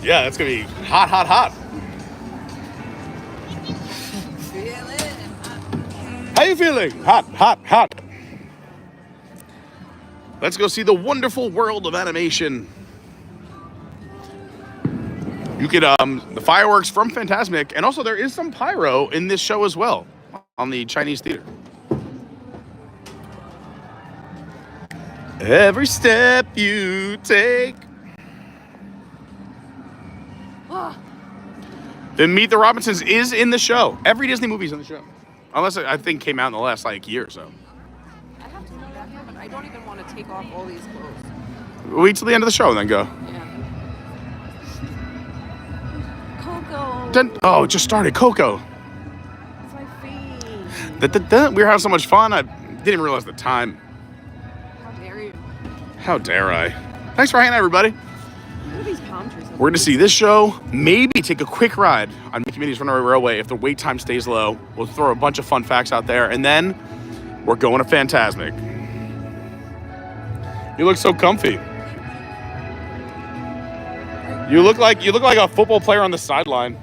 Yeah, it's gonna be hot, hot, hot. How you feeling? Hot, hot, hot. Let's go see the wonderful world of animation. You could, the fireworks from Fantasmic, and also there is some pyro in this show as well, on the Chinese theater. Every step you take. The Meet the Robinsons is in the show. Every Disney movie's in the show. Unless I think came out in the last, year or so. I have to know that here, but I don't even want to take off all these clothes. Wait till the end of the show and then go. Yeah. Coco. Oh, it just started. Coco. It's my fave. We were having so much fun. I didn't even realize the time. How dare you? How dare I? Thanks for hanging out, everybody. Look at these palm trees. We're going to see this show, maybe take a quick ride on Mickey Minnie's Runaway Railway if the wait time stays low. We'll throw a bunch of fun facts out there, and then we're going to Fantasmic. You look so comfy. You look like a football player on the sideline.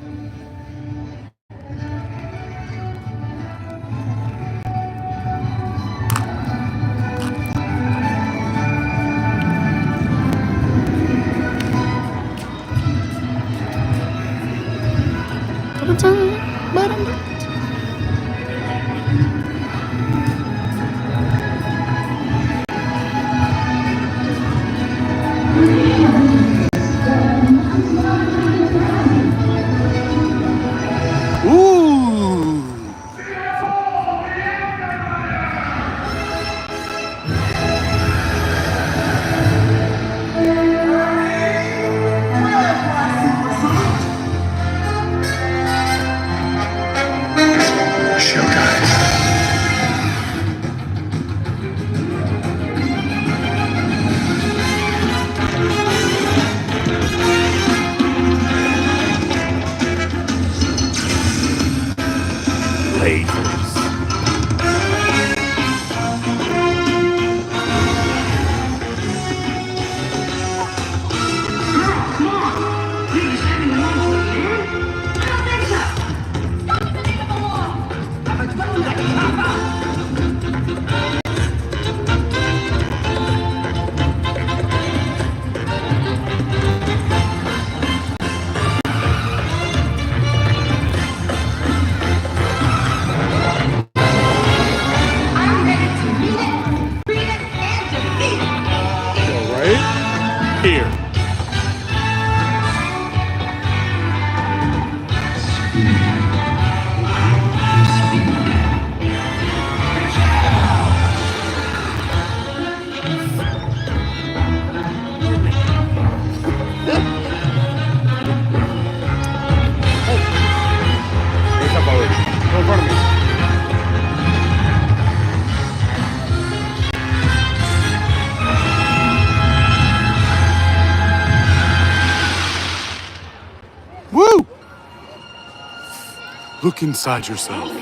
Look inside yourself.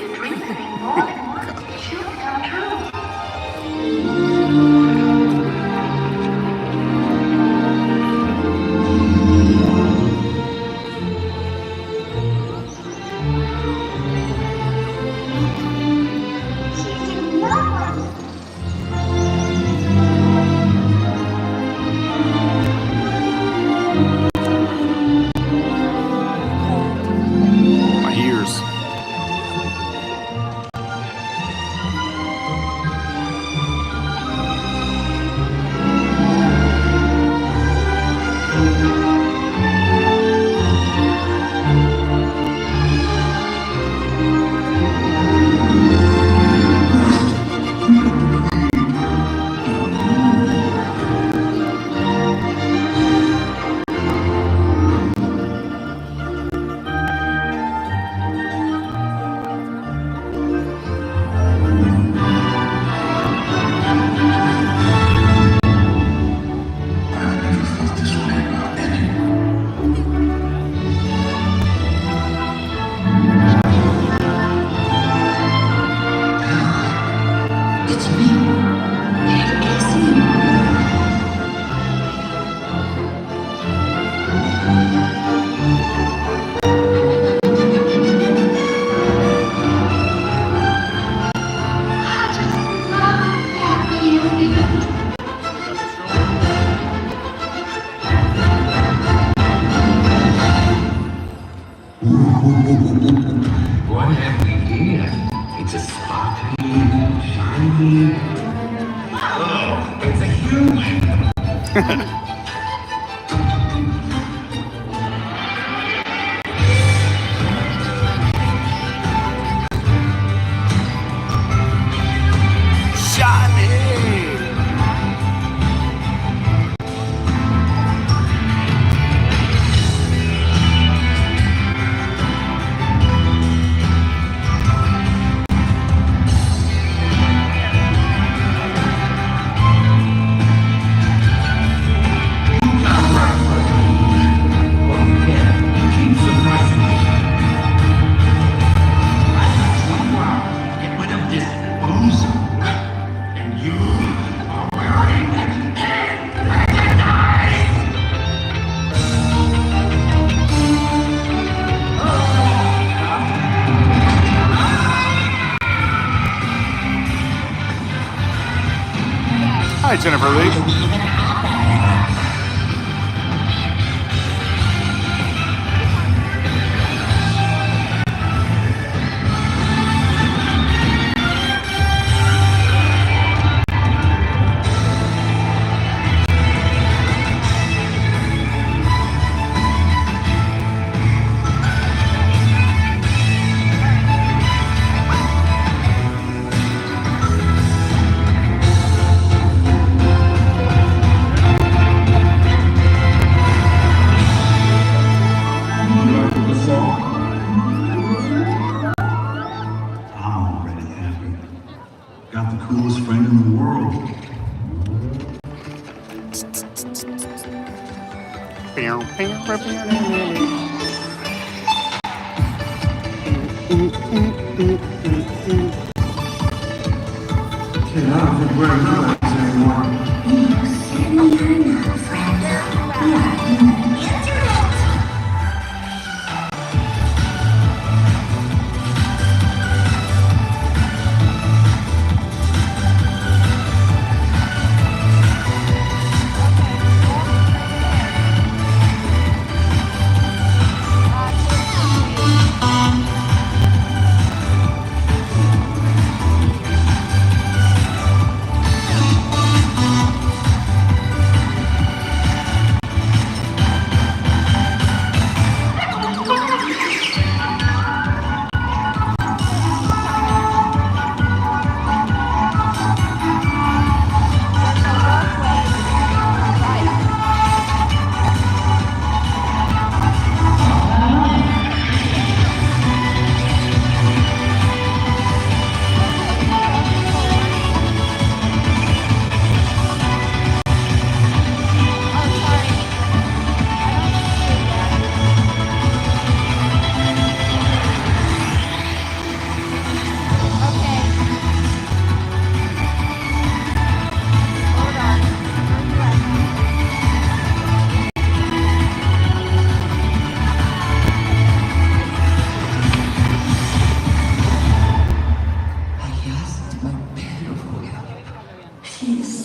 My ears. What have we here? It's a sparkly, shiny. Oh, it's a human. Hi, Jennifer Lee.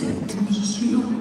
accept him as a seal.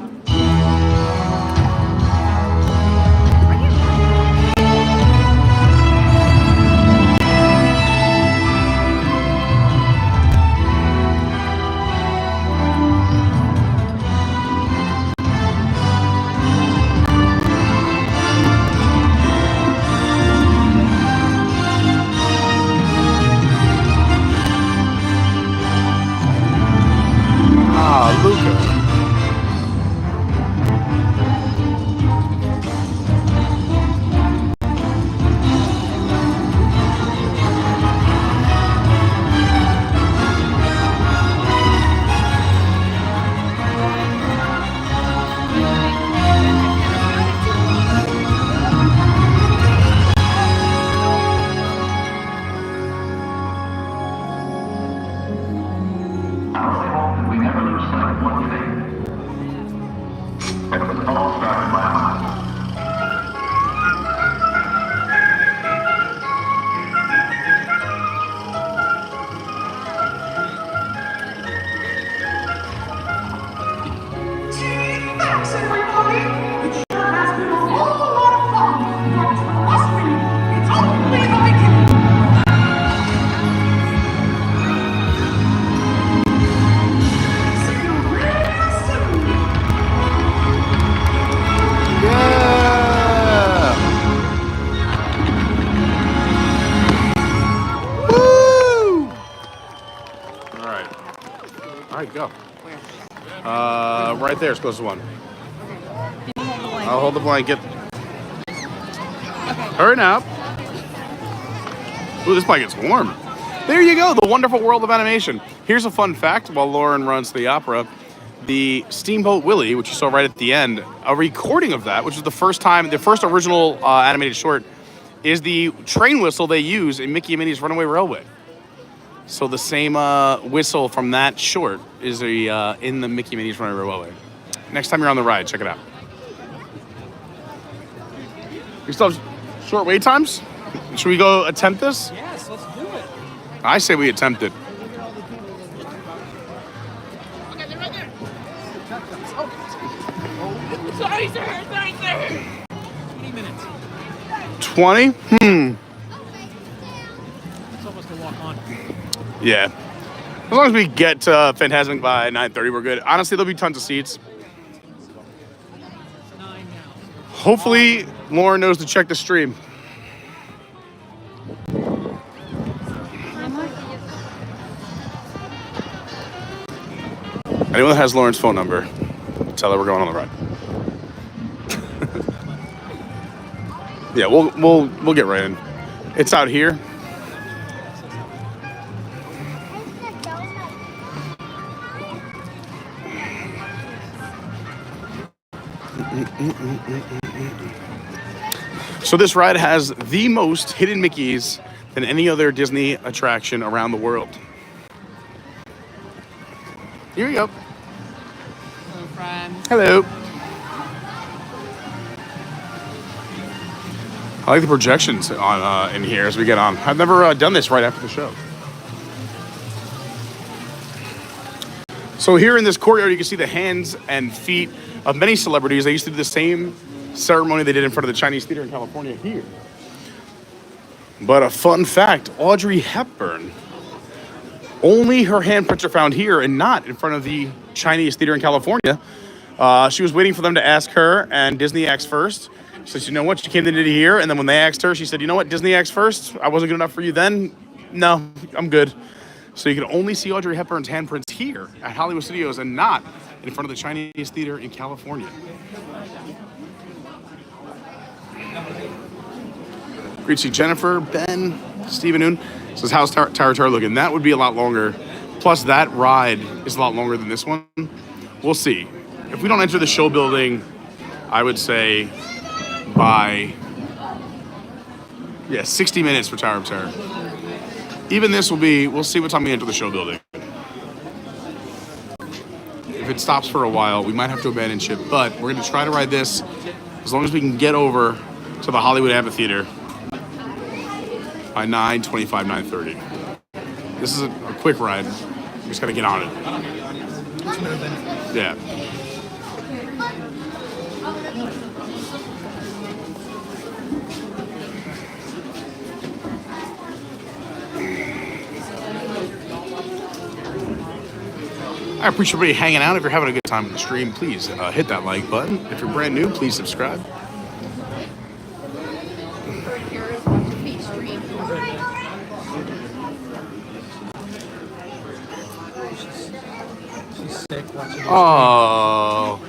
Go. Right there is closest one. I'll hold the blanket. Hurry now. Ooh, this blanket's warm. There you go, the wonderful world of animation. Here's a fun fact while Lauren runs the opera. The Steamboat Willie, which you saw right at the end, a recording of that, which is the first original animated short, is the train whistle they use in Mickey and Minnie's Runaway Railway. So the same whistle from that short is in the Mickey and Minnie's Runaway Railway. Next time you're on the ride, check it out. We still have short wait times? Should we go attempt this? Yes, let's do it. I say we attempt it. Okay, they're right there. Sorry, sir. Sorry, sir. 20 minutes. 20? It's almost a walk on. Yeah. As long as we get to Fantasmic by 9:30, we're good. Honestly, there'll be tons of seats. Hopefully, Lauren knows to check the stream. Anyone that has Lauren's phone number, tell her we're going on the ride. Yeah, we'll get right in. It's out here. So this ride has the most hidden Mickeys than any other Disney attraction around the world. Here we go. Hello, friends. Hello. I like the projections on in here as we get on. I've never done this right after the show. So here in this courtyard, you can see the hands and feet of many celebrities. They used to do the same ceremony they did in front of the Chinese Theater in California here. But a fun fact, Audrey Hepburn, only her handprints are found here and not in front of the Chinese Theater in California. She was waiting for them to ask her, and Disney asked first. She said, you know what, she came to here, and then when they asked her, she said, you know what, Disney asked first? I wasn't good enough for you then? No, I'm good. So you can only see Audrey Hepburn's handprints here at Hollywood Studios and not in front of the Chinese Theater in California. Great to see Jennifer, Ben, Stephen Noon. Says, how's Tower Tower looking? That would be a lot longer. Plus, that ride is a lot longer than this one. We'll see. If we don't enter the show building, I would say by, 60 minutes for Tower of Terror. Even this will be, we'll see what time we enter the show building. If it stops for a while, we might have to abandon ship, but we're going to try to ride this as long as we can get over to the Hollywood Amphitheater by 9:25, 9:30. This is a quick ride. We just got to get on it. Yeah. I appreciate everybody hanging out. If you're having a good time on the stream, please hit that like button. If you're brand new, please subscribe. She's sick watching. Oh,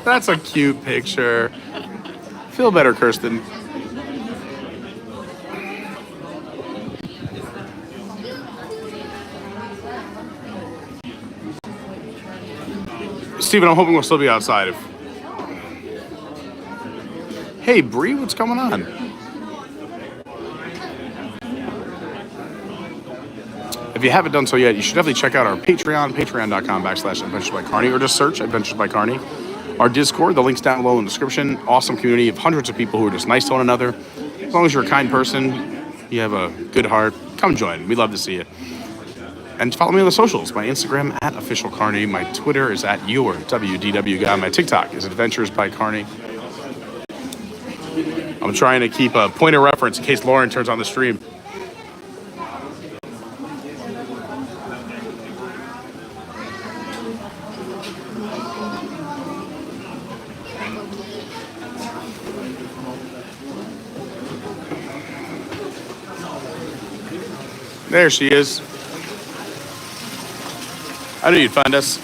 that's a cute picture. Feel better, Kirsten. Steven, I'm hoping we'll still be outside. Hey, Bree, what's going on? If you haven't done so yet, you should definitely check out our Patreon, patreon.com/Adventures by Carney, or just search Adventures by Carney. Our Discord, the link's down below in the description. Awesome community of hundreds of people who are just nice to one another. As long as you're a kind person, you have a good heart, come join. We'd love to see you. And follow me on the socials. My Instagram @officialcarney. My Twitter is @yourwdwguy. My TikTok is Adventures by Carney. I'm trying to keep a point of reference in case Lauren turns on the stream. There she is. I knew you'd find us.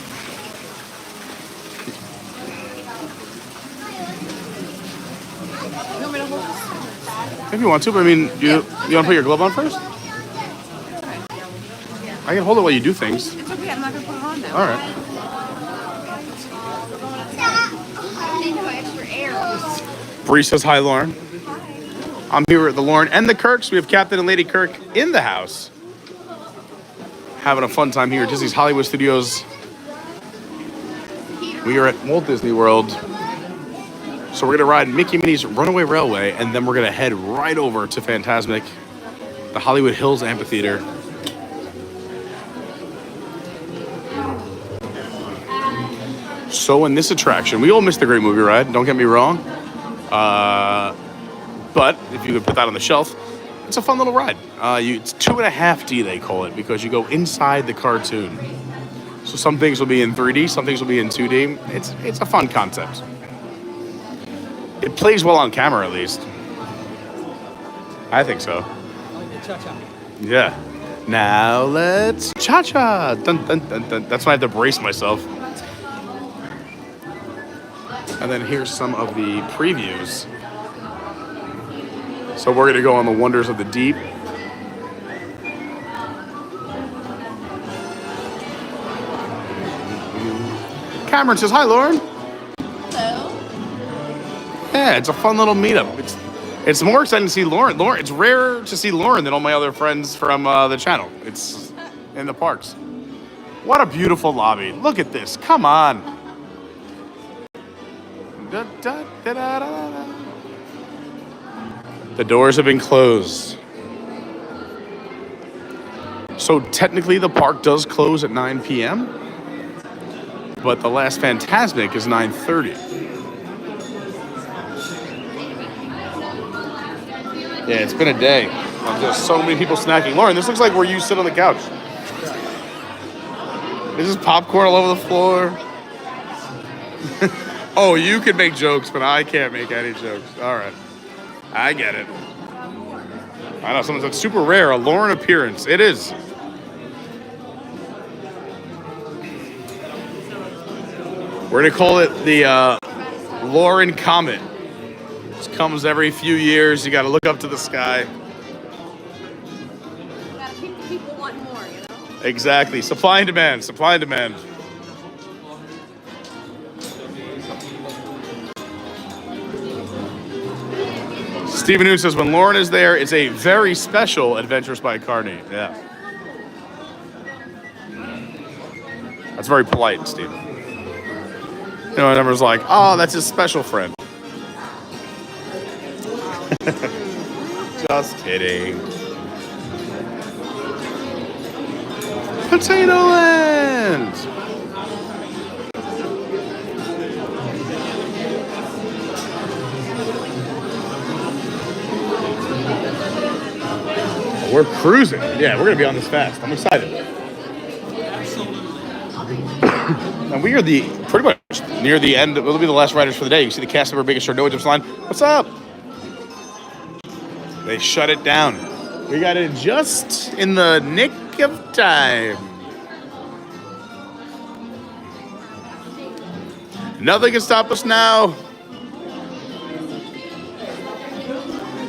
If you want to, but I mean, you want to put your glove on first? I can hold it while you do things. It's okay, I'm not gonna put it on now. All right. Bree says hi, Lauren. I'm here with the Lauren and the Kirks. We have Captain and Lady Kirk in the house. Having a fun time here at Disney's Hollywood Studios. We are at Walt Disney World. So we're going to ride Mickey Minnie's Runaway Railway, and then we're going to head right over to Fantasmic, the Hollywood Hills Amphitheater. So in this attraction, we all missed the great movie ride, don't get me wrong. But if you could put that on the shelf, it's a fun little ride. It's 2.5D, they call it, because you go inside the cartoon. So some things will be in 3D, some things will be in 2D. It's a fun concept. It plays well on camera, at least. I think so. Yeah. Now let's cha-cha. Dun, dun, dun, dun. That's when I have to brace myself. And then here's some of the previews. So we're going to go on the Wonders of the Deep. Cameron says, hi, Lauren. Hello. Yeah, it's a fun little meetup. It's more exciting to see Lauren. It's rare to see Lauren than all my other friends from the channel. It's in the parks. What a beautiful lobby. Look at this. Come on. Da, da, da, da, da, da. The doors have been closed. So technically the park does close at 9 p.m. But the last Fantasmic is 9:30. Yeah, it's been a day. There's so many people snacking. Lauren, this looks like where you sit on the couch. This is popcorn all over the floor. Oh, you can make jokes, but I can't make any jokes. All right. I get it. I know, someone said super rare, a Lauren appearance. It is. We're going to call it the Lauren Comet. This comes every few years. You got to look up to the sky. Gotta keep the people wanting more, you know? Exactly. Supply and demand. Supply and demand. Stephen Noon says, when Lauren is there, it's a very special Adventures by Carney. Yeah. That's very polite, Steve. You know, and everyone's like, oh, that's his special friend. Just kidding. Potato Land! We're cruising. Yeah, we're gonna be on this fast. I'm excited. And we are pretty much near the end. It'll be the last riders for the day. You see the cast member biggest no jumps line. What's up? They shut it down. We got it just in the nick of time. Nothing can stop us now.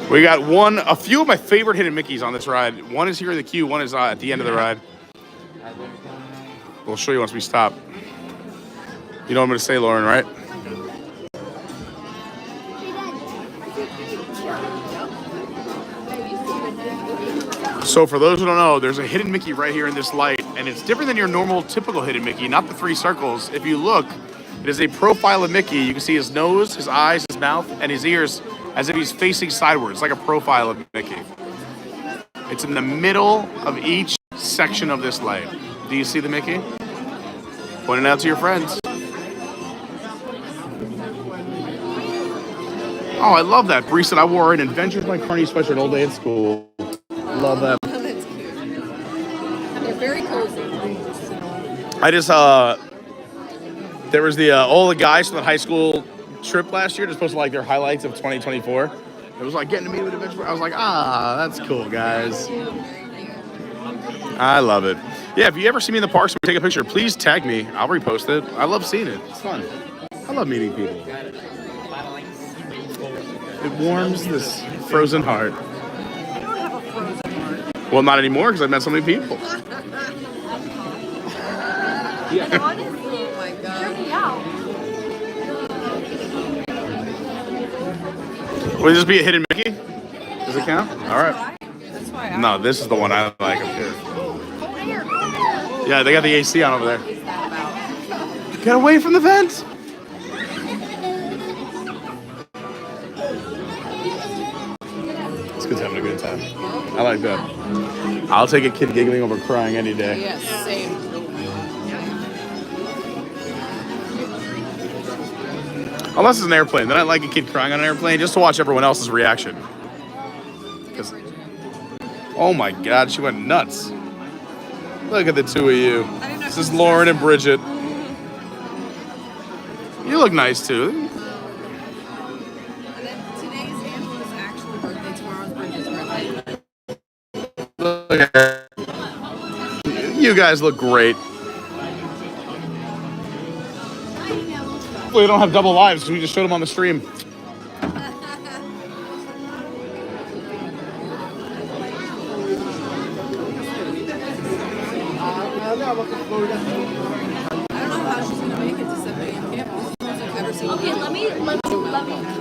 We got a few of my favorite hidden Mickeys on this ride. One is here in the queue. One is at the end of the ride. We'll show you once we stop. You know what I'm going to say, Lauren, right? So for those who don't know, there's a hidden Mickey right here in this light, and it's different than your normal typical hidden Mickey, not the 3 circles. If you look, it is a profile of Mickey. You can see his nose, his eyes, his mouth, and his ears as if he's facing sideways, like a profile of Mickey. It's in the middle of each section of this light. Do you see the Mickey? Point it out to your friends. Oh, I love that. Bree said I wore an Adventures by Carney sweatshirt all day at school. Love that. That's cute. They're very cozy. There was all the guys from the high school trip last year just posted like their highlights of 2024. It was like getting to meet with Adventure. I was like, that's cool, guys. I love it. Yeah, if you ever see me in the parks and take a picture, please tag me. I'll repost it. I love seeing it. It's fun. I love meeting people. It warms this frozen heart. I don't have a frozen heart. Well, not anymore because I've met so many people. Yeah. Honestly, oh my God. Will this be a hidden Mickey? Does it count? All right. That's why No, this is the one I like up here. Yeah, they got the AC on over there. Get away from the vent. This kid's having a good time. I like that. I'll take a kid giggling over crying any day. Yes, same. Unless it's an airplane. Then I like a kid crying on an airplane just to watch everyone else's reaction. Oh my God, she went nuts. Look at the two of you. This is Lauren and Bridget. You look nice too. And then today's Angela's actual birthday, tomorrow's Bridget's birthday. Look at her. You guys look great. Hopefully they don't have double lives because we just showed them on the stream. Okay, let me.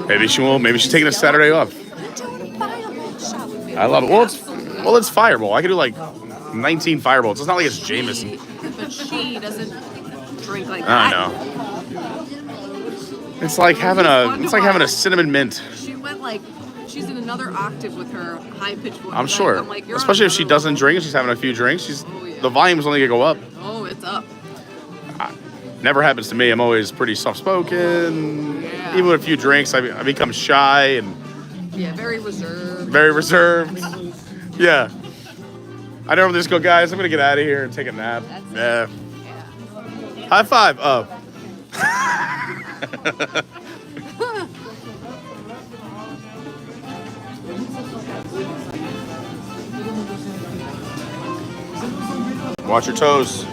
Maybe she won't. Maybe she's taking a Saturday off. I love it. Well, it's Fireball. I could do like 19 Fireballs. It's not like it's Jameson. But she doesn't drink like I that. know. It's like having a cinnamon mint. She went like she's in another octave with her high pitched voice. I'm sure. I'm like, especially if she doesn't drink and she's having a few drinks. The volume's only gonna go up. Oh, it's up. Never happens to me. I'm always pretty soft-spoken. Yeah. Even with a few drinks, I become shy and very reserved. very reserved. Yeah. I normally just go, guys, I'm gonna get out of here and take a nap. Yeah. High five. Oh. Watch your toes.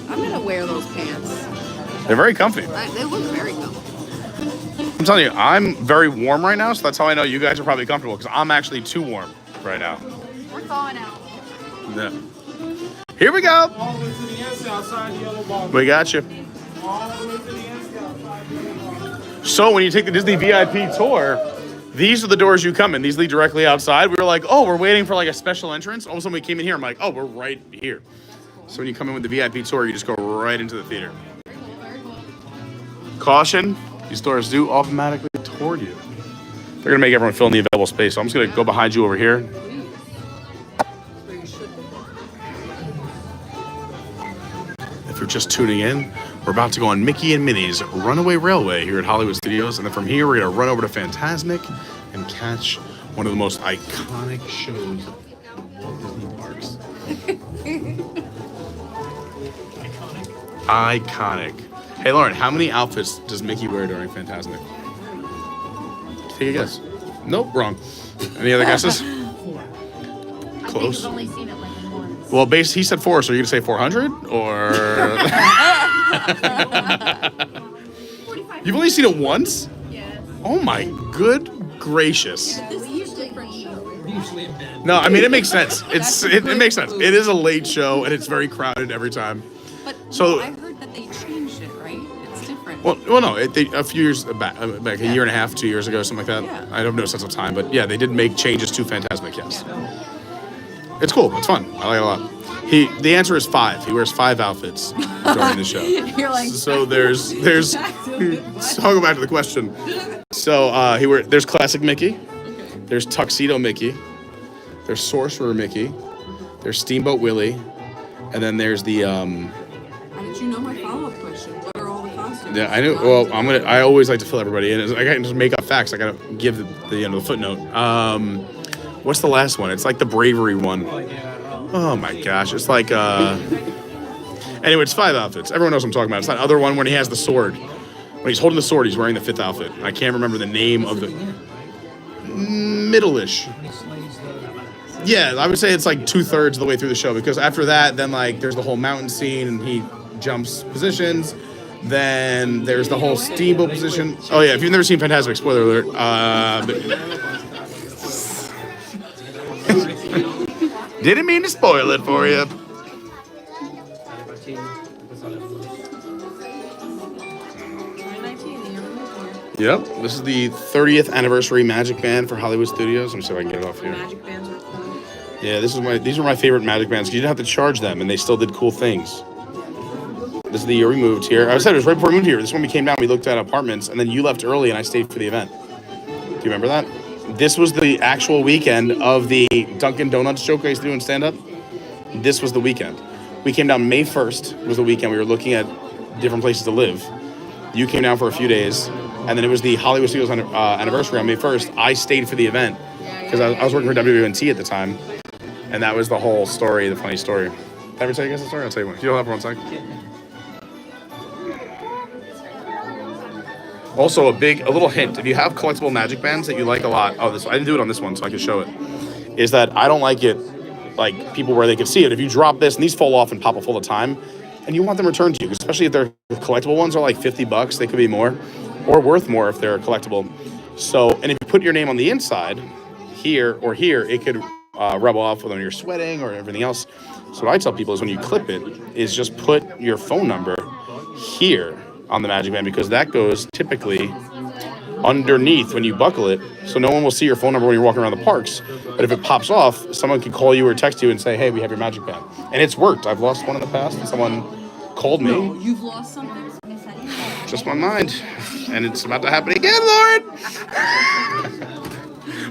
I'm gonna wear those pants. They're very comfy. They look very comfy. I'm telling you, I'm very warm right now, so that's how I know you guys are probably comfortable, because I'm actually too warm right now. We're thawing out. Yeah. Here we go. We got you. So when you take the Disney VIP tour, these are the doors you come in. These lead directly outside. We were like, oh, we're waiting for like a special entrance. All of a sudden we came in here. I'm like, oh, we're right here. So when you come in with the VIP tour, you just go right into the theater. Caution, these doors do automatically toward you. They're gonna make everyone fill in the available space. So I'm just gonna go behind you over here. If you're just tuning in, we're about to go on Mickey and Minnie's Runaway Railway here at Hollywood Studios. And then from here, we're gonna run over to Fantasmic and catch one of the most iconic shows of Walt Disney parks. Iconic. Hey, Lauren, how many outfits does Mickey wear during Fantasmic? Take a guess. Nope, wrong. Any other guesses? Close. I've only seen it like once. Well, he said 4, so you're gonna say 400, or you've only seen it once? Yes. Oh my good gracious! This is different show. Usually in bed. No, I mean it makes sense. It makes sense. It is a late show, and it's very crowded every time. But So- I heard that they changed it, right? It's different. Well, no. A few years back, a year and a half, 2 years ago, something like that. Yeah. I have no sense of time, but yeah, they did make changes to Fantasmic. Yes, it's cool. It's fun. I like it a lot. The answer is 5. He wears 5 outfits during the show. You're like, So there's. So I'll go back to the question. So there's classic Mickey, there's tuxedo Mickey, there's sorcerer Mickey, there's Steamboat Willie, and then there's the how did you know my follow-up question? What are all the costumes? Yeah, I knew. Well, I always like to fill everybody in. I can't just make up facts. I gotta give the footnote. What's the last one? It's like the bravery one. Oh my gosh, it's like Anyway, it's 5 outfits. Everyone knows what I'm talking about. It's that other one when he has the sword. When he's holding the sword, he's wearing the 5th outfit. I can't remember the name of the middle-ish. Yeah, I would say it's like 2/3 of the way through the show, because after that, then like there's the whole mountain scene and he jumps positions. Then there's the whole steamboat position. Oh yeah, if you've never seen Fantasmic, spoiler alert. Didn't mean to spoil it for you. Yep, this is the 30th anniversary Magic Band for Hollywood Studios. Let me see if I can get it off here. Magic bands are cool. Yeah, these are my favorite Magic Bands because you didn't have to charge them and they still did cool things. This is the year we moved here. I said it was right before we moved here. This is when we came down, we looked at apartments, and then you left early and I stayed for the event. Do you remember that? This was the actual weekend of the Dunkin' Donuts joke I used to do in stand-up. This was the weekend. We came down May 1st was the weekend. We were looking at different places to live. You came down for a few days, and then it was the Hollywood Studios anniversary on May 1st. I stayed for the event because I was working for WWNT at the time, and that was the whole story, the funny story. Did I ever tell you guys the story? I'll tell you one. You don't have one second. Also, a little hint: if you have collectible Magic Bands that you like a lot, I didn't do it on this one, so I can show it. Is that I don't like it, like people where they can see it. If you drop this, and these fall off and pop off all the time, and you want them returned to you, especially if they're collectible ones, are like $50. They could be more, or worth more if they're collectible. So, and if you put your name on the inside, here or here, it could rub off when you're sweating or everything else. So what I tell people is when you clip it, is just put your phone number here on the Magic Band, because that goes typically underneath when you buckle it, so no one will see your phone number when you're walking around the parks. But if it pops off, someone can call you or text you and say, hey, we have your Magic Band. And it's worked. I've lost one in the past, and someone called me. No, you've lost something? Just my mind. And it's about to happen again, Lauren!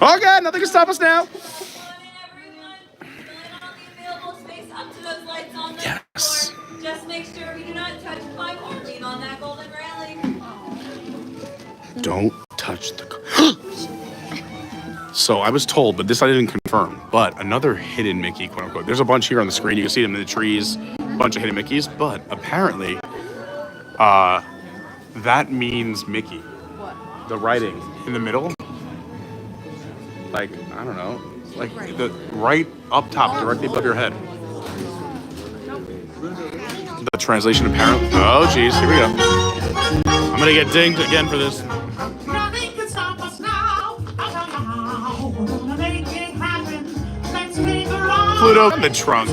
Oh God, nothing can stop us now. Yes. Just make sure we do not touch, climb, or lean on that golden railing. Don't touch the... So I was told, but this I didn't confirm, but another hidden Mickey, quote unquote. There's a bunch here on the screen. You can see them in the trees, a bunch of hidden Mickeys, but apparently that means Mickey. What? The writing in the middle. Like, I don't know. Like the right up top, directly above your head. The translation apparently. Oh, geez, here we go. I'm gonna get dinged again for this. Pluto in the trunk.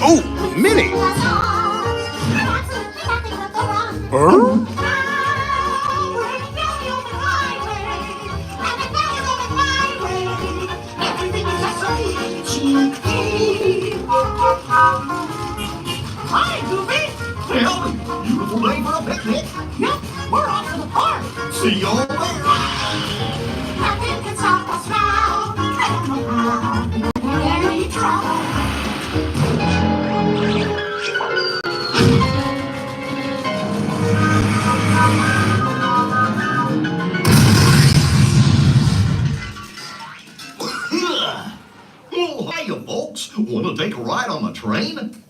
Oh, Minnie. Hi, Goofy! Well, beautiful day for a picnic. Yep, we're off to the park. See you over there. Nothing can stop us now. Any trouble. folks. Want to take a ride on the train?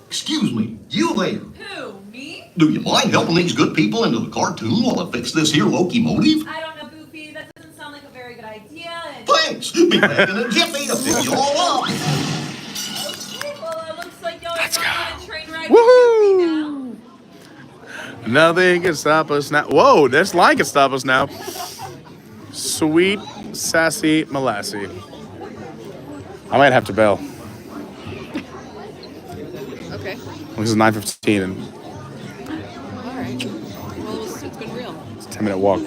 Excuse me, you there. Who, me? Do you mind helping these good people into the cartoon while I fix this here locomotive? I don't know, Goofy. That doesn't sound like a very good idea. And... Thanks. Be back in a jiffy to pick you all up. Okay, well, it looks like y'all are going on a train ride Woohoo! with Goofy now. Nothing can stop us now. Whoa, this line can stop us now. Sweet, sassy Molassie. I might have to bail. Okay. This is 9:15 and All right. Well, it's been real. it's a 10-minute walk.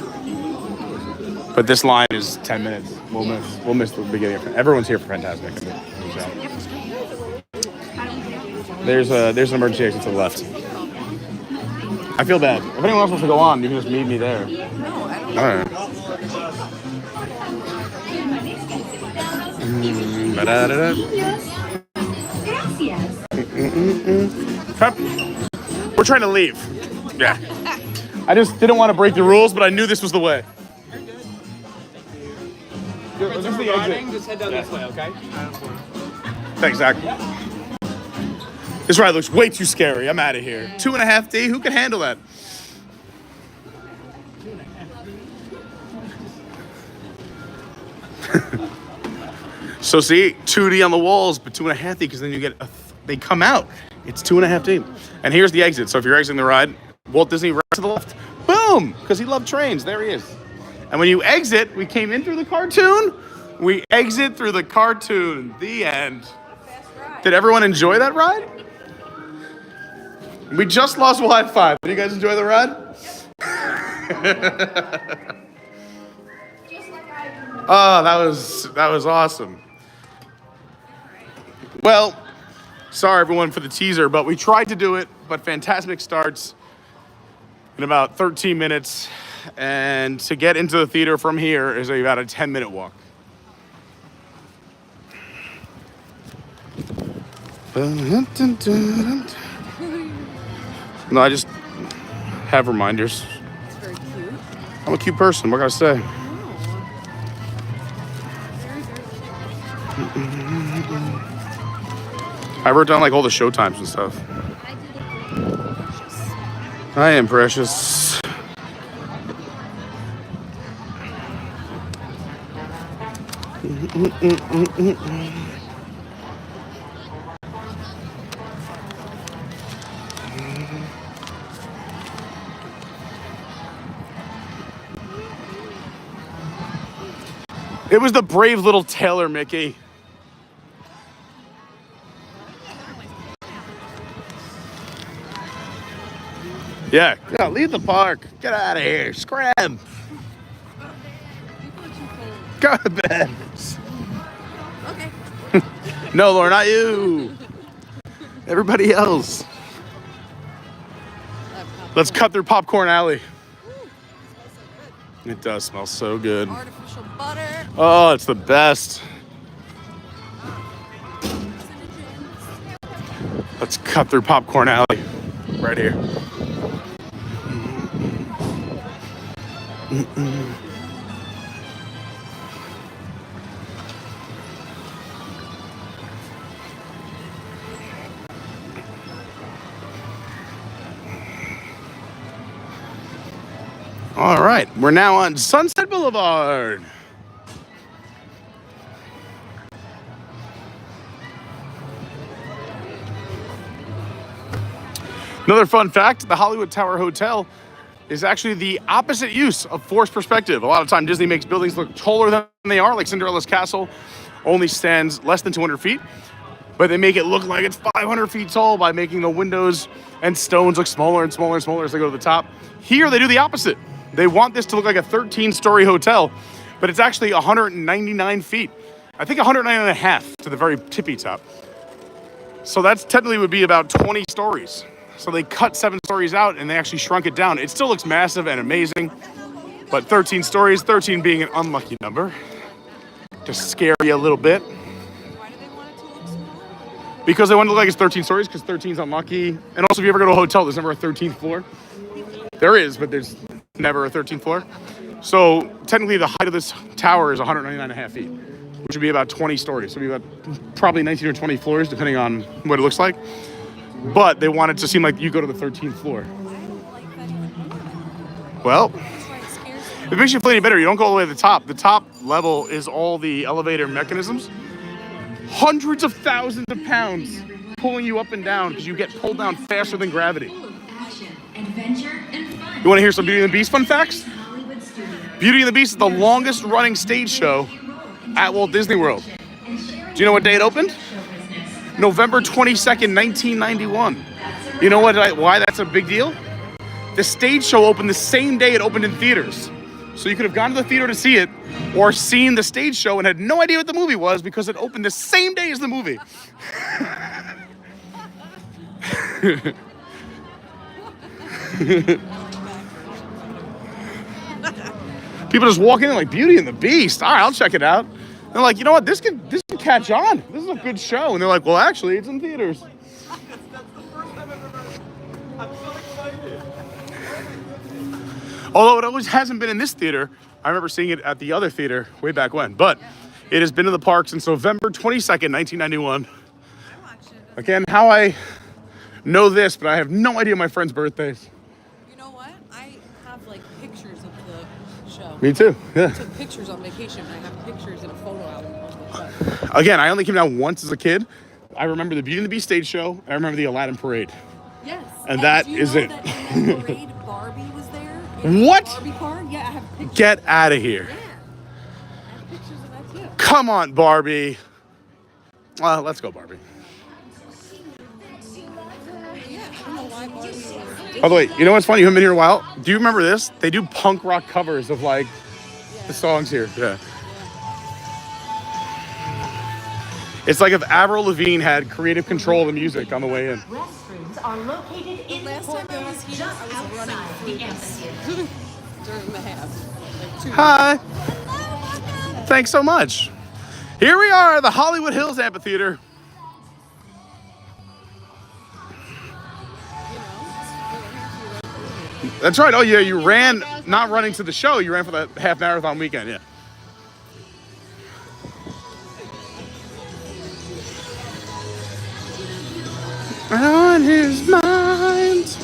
But this line is 10 minutes. We'll miss the beginning. Everyone's here for Fantasmic. There's an emergency exit to the left. I feel bad. If anyone else wants to go on, you can just meet me there. No, I don't. All right. We're trying to leave. Yeah. I just didn't want to break the rules, but I knew this was the way. This is the exit. Just head down this way, okay? Thanks, Zach. This ride looks way too scary. I'm out of here. 2.5D? Who can handle that? So see, 2D on the walls, but 2.5D because then you get they come out. It's 2.5D. And here's the exit. So if you're exiting the ride, Walt Disney right to the left. Boom! Because he loved trains. There he is. And when you exit, we came in through the cartoon. We exit through the cartoon. The end. Did everyone enjoy that ride? We just lost Wi-Fi. Did you guys enjoy the ride? Oh, that was awesome. Well, sorry everyone for the teaser, but we tried to do it, but Fantasmic starts in about 13 minutes, and to get into the theater from here is about a 10-minute walk. No, I just have reminders. It's very cute. I'm a cute person. What can I say? I wrote down like all the show times and stuff. I am precious. It was the brave little tailor, Mickey. Yeah, leave the park. Get out of here. Scram. Go to bed. Okay. No, Laura, not you. Everybody else. Let's cut through Popcorn Alley. It does smell so good. Artificial butter. Oh, it's the best. Let's cut through Popcorn Alley. Right here. All right, we're now on Sunset Boulevard. Another fun fact, the Hollywood Tower Hotel is actually the opposite use of forced perspective. A lot of time Disney makes buildings look taller than they are, like Cinderella's castle only stands less than 200 feet, but they make it look like it's 500 feet tall by making the windows and stones look smaller and smaller and smaller as they go to the top. Here, they do the opposite. They want this to look like a 13-story hotel, but it's actually 199 feet. I think 109 and a half to the very tippy top. So that's technically would be about 20 stories. So they cut 7 stories out and they actually shrunk it down. It still looks massive and amazing, but 13 stories, 13 being an unlucky number. Just scare you a little bit. Why do they want it to look small? Because they want it to look like it's 13 stories, because 13 is unlucky. And also, if you ever go to a hotel, there's never a 13th floor. There is, but there's never a 13th floor. So technically the height of this tower is 199 and a half feet. which would be about 20 stories. So it'd be about probably 19 or 20 floors, depending on what it looks like. But they want it to seem like you go to the 13th floor. Well, if it makes you feel any better, you don't go all the way to the top. The top level is all the elevator mechanisms. Hundreds of thousands of pounds pulling you up and down because you get pulled down faster than gravity. You want to hear some Beauty and the Beast fun facts? Beauty and the Beast is the longest running stage show at Walt Disney World. Do you know what day it opened? November 22nd, 1991. You know why that's a big deal? The stage show opened the same day it opened in theaters. So you could have gone to the theater to see it or seen the stage show and had no idea what the movie was because it opened the same day as the movie. People just walk in like Beauty and the Beast. All right, I'll check it out. They're like, you know what? This could catch on. This is a good show. And they're like, well, actually, it's in theaters. Although it always hasn't been in this theater. I remember seeing it at the other theater way back when. But it has been in the park since November 22nd, 1991. Again, how I know this, but I have no idea my friends' birthdays. You know what? I have like pictures of the show. Me too, yeah. I took pictures on vacation. I have pictures in a photo album of the show. Again, I only came down once as a kid. I remember the Beauty and the Beast stage show. I remember the Aladdin parade. Yes. And that is it. That in that parade, Barbie was there. What? Barbie car? Yeah, I have pictures. Get out of here. Yeah. I have pictures of that too. Come on, Barbie. Let's go, Barbie. By the way, you know what's funny? You haven't been here in a while. Do you remember this? They do punk rock covers of like the songs here. Yeah. It's like if Avril Lavigne had creative control of the music on the way in. Restrooms are located in the courtyard just outside the amphitheater. During the half. Like Hi. Thanks so much. Here we are, the Hollywood Hills Amphitheater. That's right. Oh, yeah, you ran, not running to the show, you ran for the half marathon weekend, yeah. On his mind.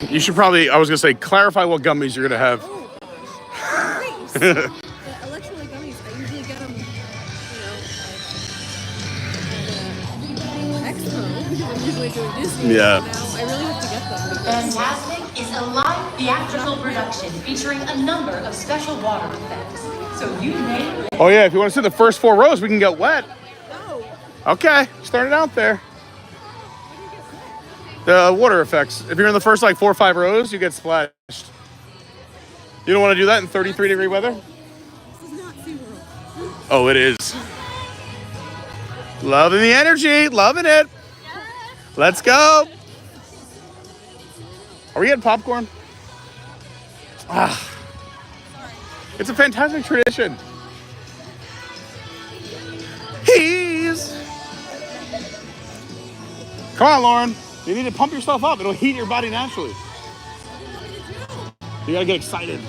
You should probably, I was going to say, clarify what gummies you're going to have. The electrolyte gummies, I usually get them, Expo, because I'm usually doing Disney. Yeah. Now I really have to get them. Fantasmic is a live theatrical production featuring a number of special water effects. So you name it. Oh, yeah, if you want to sit the first 4 rows, we can get wet. No. Okay, start it out there. The water effects. If you're in the first like 4 or 5 rows, you get splashed. You don't want to do that in 33-degree weather? This is not SeaWorld. Oh, it is. Loving the energy, loving it. Let's go. Are we getting popcorn? It's a fantastic tradition. Come on, Lauren. You need to pump yourself up. It'll heat your body naturally. You gotta get excited.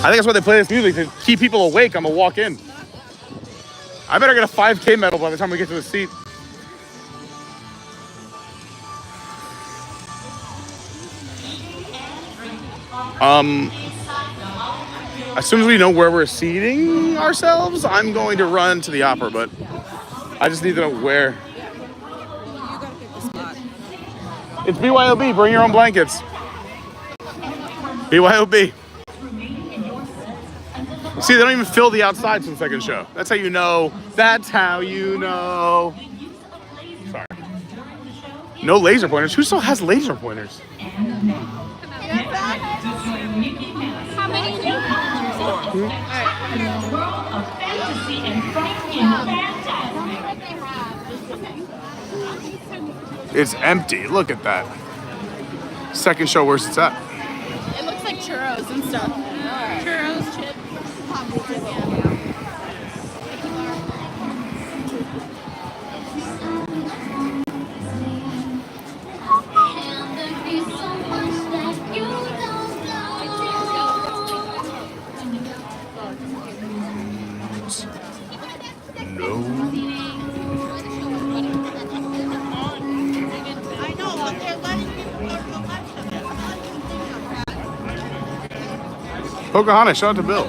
I think that's why they play this music, to keep people awake on the walk in. I better get a 5K medal by the time we get to the seat. As soon as we know where we're seating ourselves, I'm going to run to the opera, but I just need to know where. It's BYOB, bring your own blankets. BYOB. See, they don't even fill the outside for the second show. That's how you know. That's how you know. Sorry. No laser pointers. Who still has laser pointers? How many new It's empty. Look at that. second show, where's it at? It looks like churros and stuff. Churros, chips, popcorn, yeah. Pocahontas, shout out to Bill.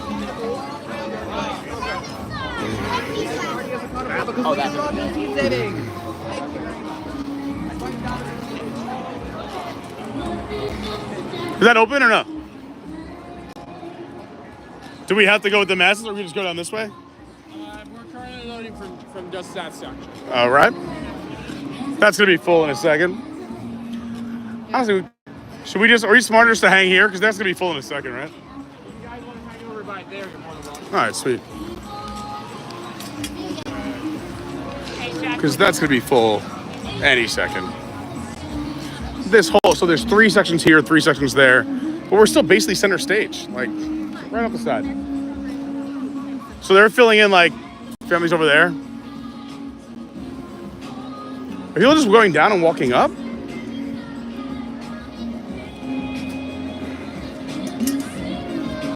Oh, that's Is that open or no? Do we have to go with the masses or we just go down this way? We're currently loading from just that section. All right. That's going to be full in a second. Honestly, should we just, are you smarter just to hang here? Because that's going to be full in a second, right? If you guys want to hang over by there, you're more than welcome. All right, sweet. Because that's going to be full any second. This whole, so there's 3 sections here, 3 sections there, but we're still basically center stage, like right off the side. So they're filling in like families over there. Are people just going down and walking up?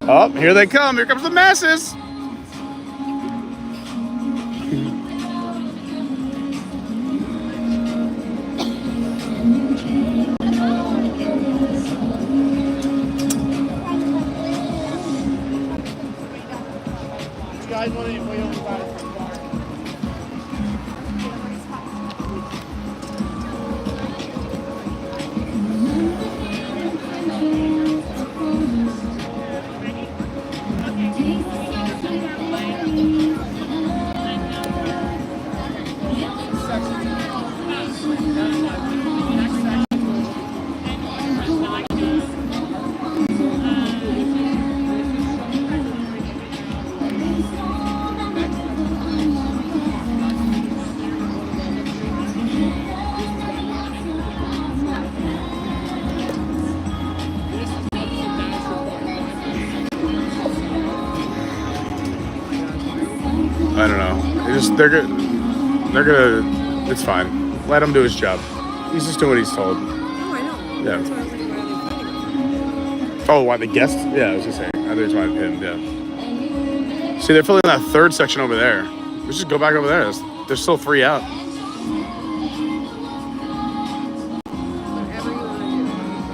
Oh, here they come. Here comes the masses. Guys, what are you waiting for? I don't know. They're gonna, it's fine. Let him do his job. He's just doing what he's told. Oh, I know. Yeah. That's why I was thinking, why are they fighting? Oh, why, the guest? Yeah, I was just saying. I think it's why him, yeah. See, they're filling that 3rd section over there. Let's just go back over there. There's still 3 out. Whatever you want to do.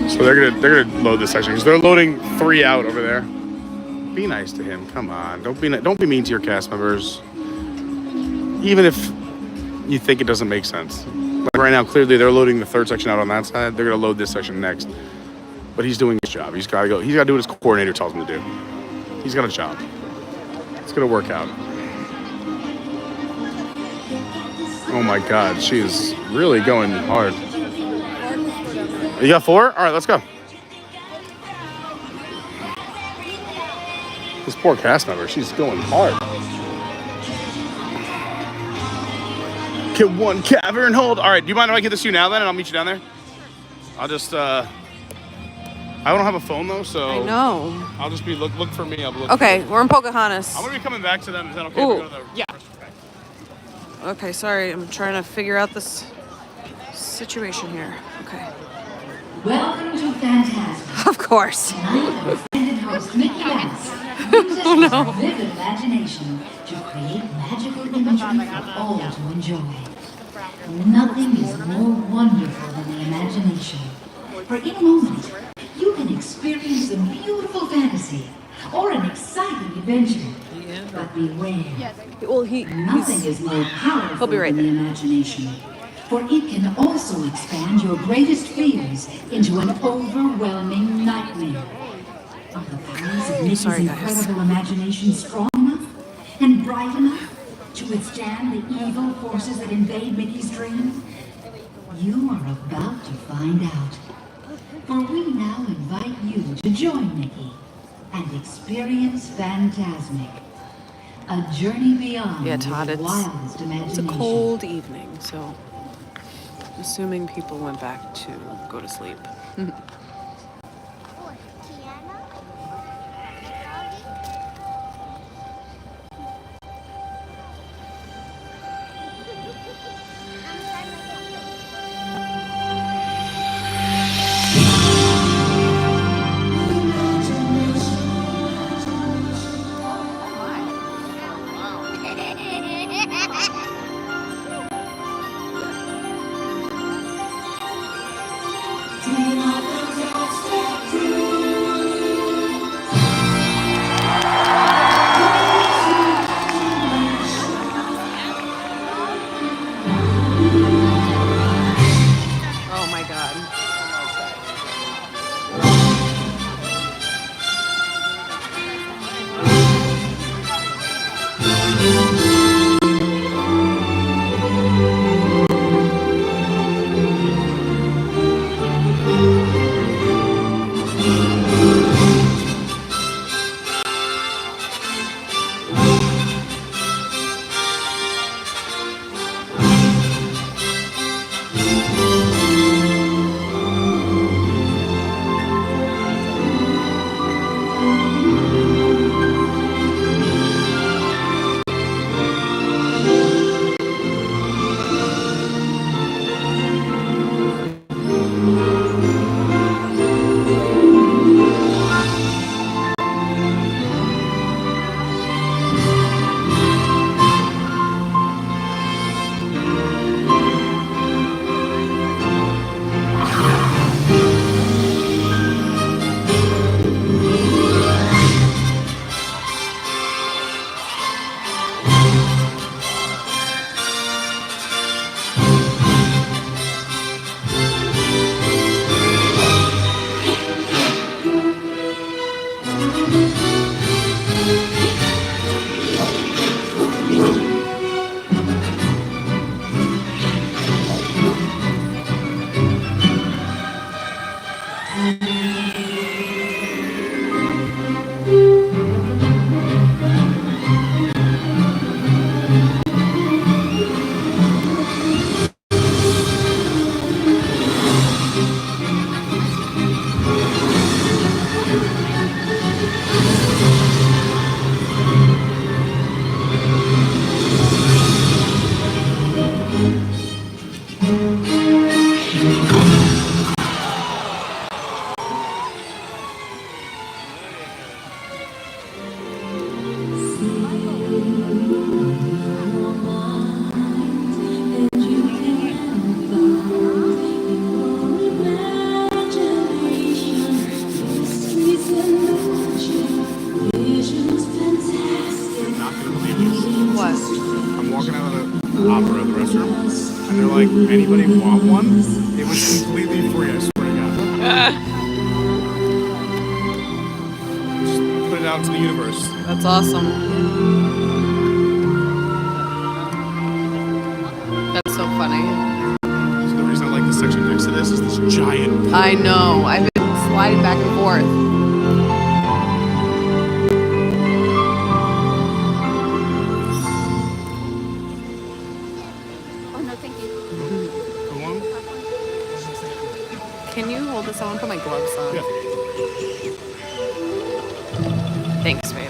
So they're gonna load this section because they're loading 3 out over there. Be nice to him. Come on. Don't be mean to your cast members. Even if you think it doesn't make sense. Like right now, clearly they're loading the 3rd section out on that side. They're gonna load this section next. But he's doing his job. He's gotta go. He's gotta do what his coordinator tells him to do. He's got a job. It's gonna work out. Oh my God, she is really going hard. You got 4? All right, let's go. This poor cast member, she's going hard. Get 1 cavern hold. All right, do you mind if I get this to you now then, and I'll meet you down there? I'll just, I don't have a phone though, so. I know. I'll just be, look for me. I'll be Okay, we're in Pocahontas. I'm gonna be coming back to them. Is that okay? Ooh, To go to the yeah. Okay, sorry, I'm trying to figure out this situation here. Okay. Welcome to Fantasmic. Of course. Tonight, our friend and host Mickey Mouse uses his vivid imagination to create magical imagery for all to enjoy. Nothing is more wonderful than the imagination. For in a moment, you can experience a beautiful fantasy or an exciting adventure. But beware. Well, nothing is more powerful he'll be right than the imagination. For it can also expand your greatest fears into an overwhelming nightmare. Are the powers of Mickey's incredible imagination strong enough? and bright enough to withstand the evil forces that invade Mickey's dreams? You are about to find out. For we now invite you to join Mickey and experience Fantasmic. A journey beyond Todd, your wildest it's imagination. a cold evening, so assuming people went back to go to sleep. Anybody want one? It was completely free, I swear to God. Just put it out to the universe. That's awesome. That's so funny. So the reason I like the section next to this is this giant pool. I know. I've been sliding back and forth. Can you hold this? I want to put my gloves on. Yeah. Thanks, babe.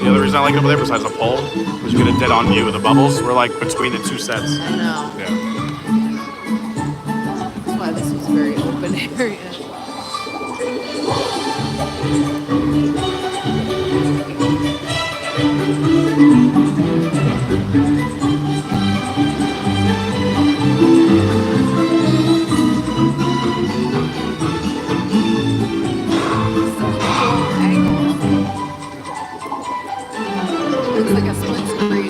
The other reason I like it over there, besides the pole, is you get a dead-on view of the bubbles. We're like between the two sets. I know. Yeah. That's why this was a very open area. Looks like a split screen.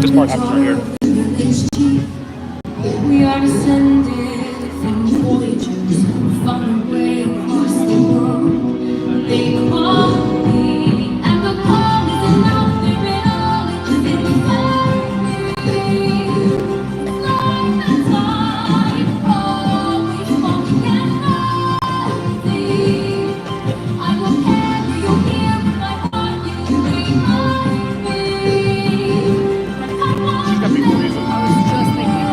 This part happens right here. We are descended from voyagers far away across the world. They call me, and the call is enough. They're in all it is inside me. Life and time, always walking and rising. I will carry you here in my heart. You remind me. She's got people music. I was just thinking.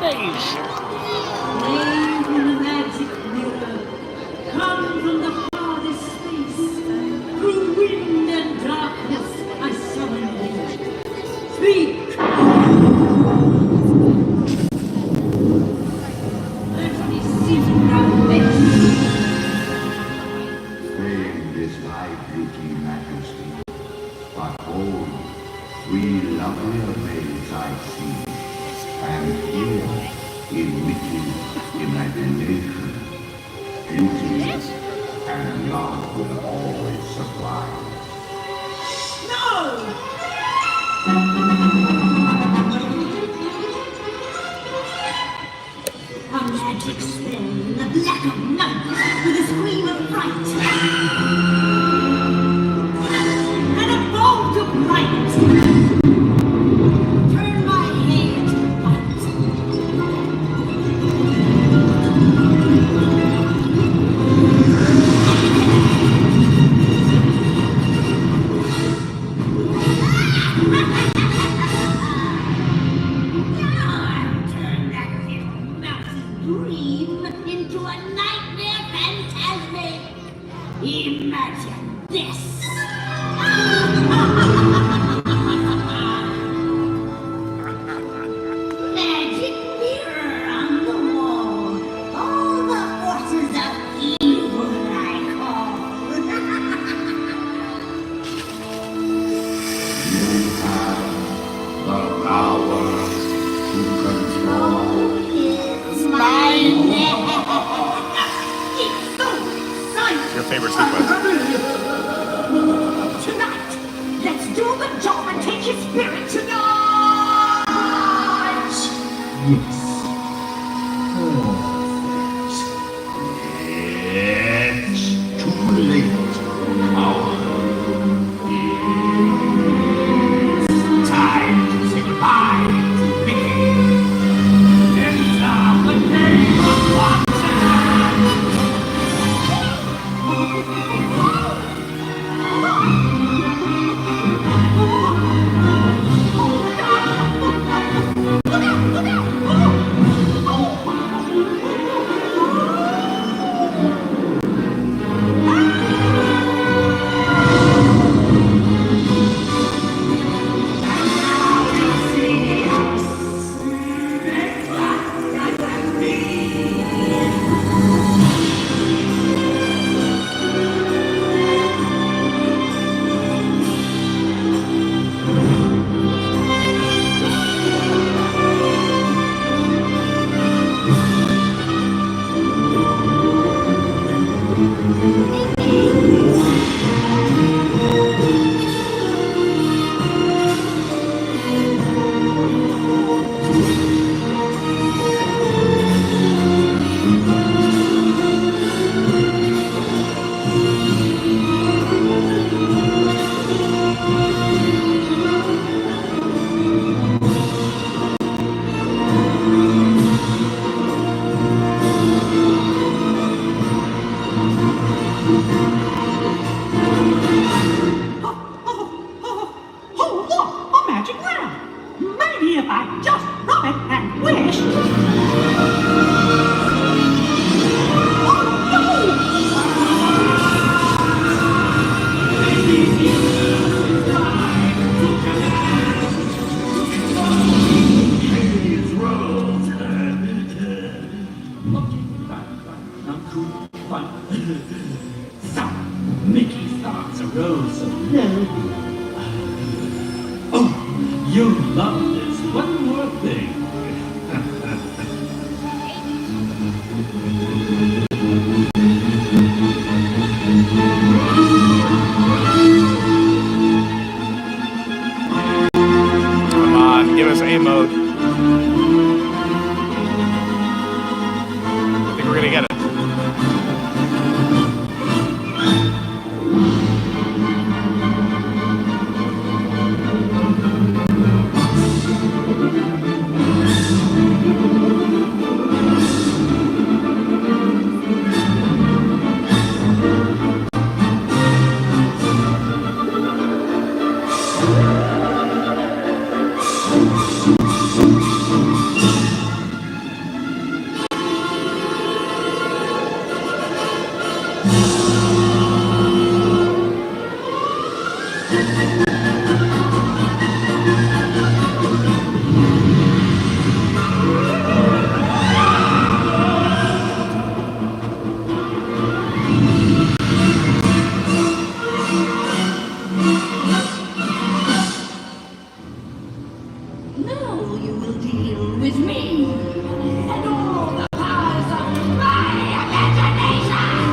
maze. Flame from the magic mirror, come from the farthest space. Through wind and darkness, I summon you. Speak! Let me see your face. Fame is thy beauty, majesty. But hold, 3 lovelier maids I see, and here, in witty imagination, beauty and love will always supply. No! A magic spell in the black of night with a scream of fright. And a bolt of light. Turn my hair to white. Turn that little mousy dream into a nightmare fantasmic. Imagine this. Magic mirror on the wall. All the forces of evil I call. You have the power to control. It's my name. It's so exciting. Your favorite sequence? Tonight, let's do the job and take his spirit tonight. Yes. It's too late. Power. It's time to say goodbye to Mickey. Enter the name of Watson. Mickey's thoughts arose of love. Oh, you'll love this one more thing. with me and all the powers of my imagination.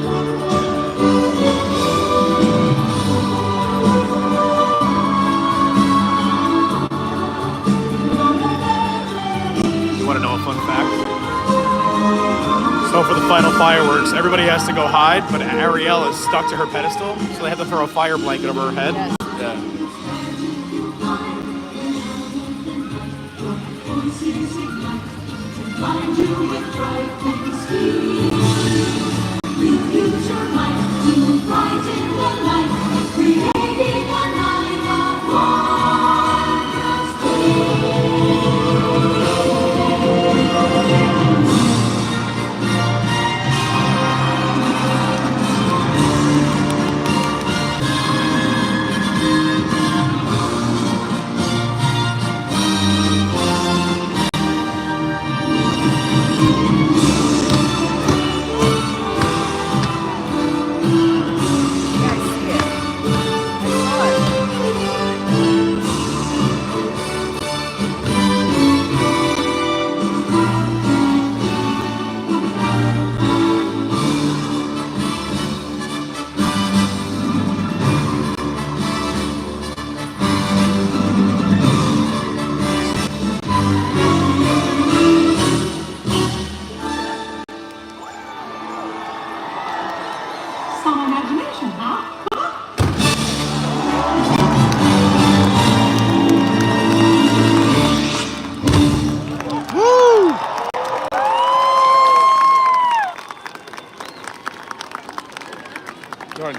You want to know a fun fact? So for the final fireworks, everybody has to go hide, but Ariel is stuck to her pedestal, so they have to throw a fire blanket over her head. Yeah.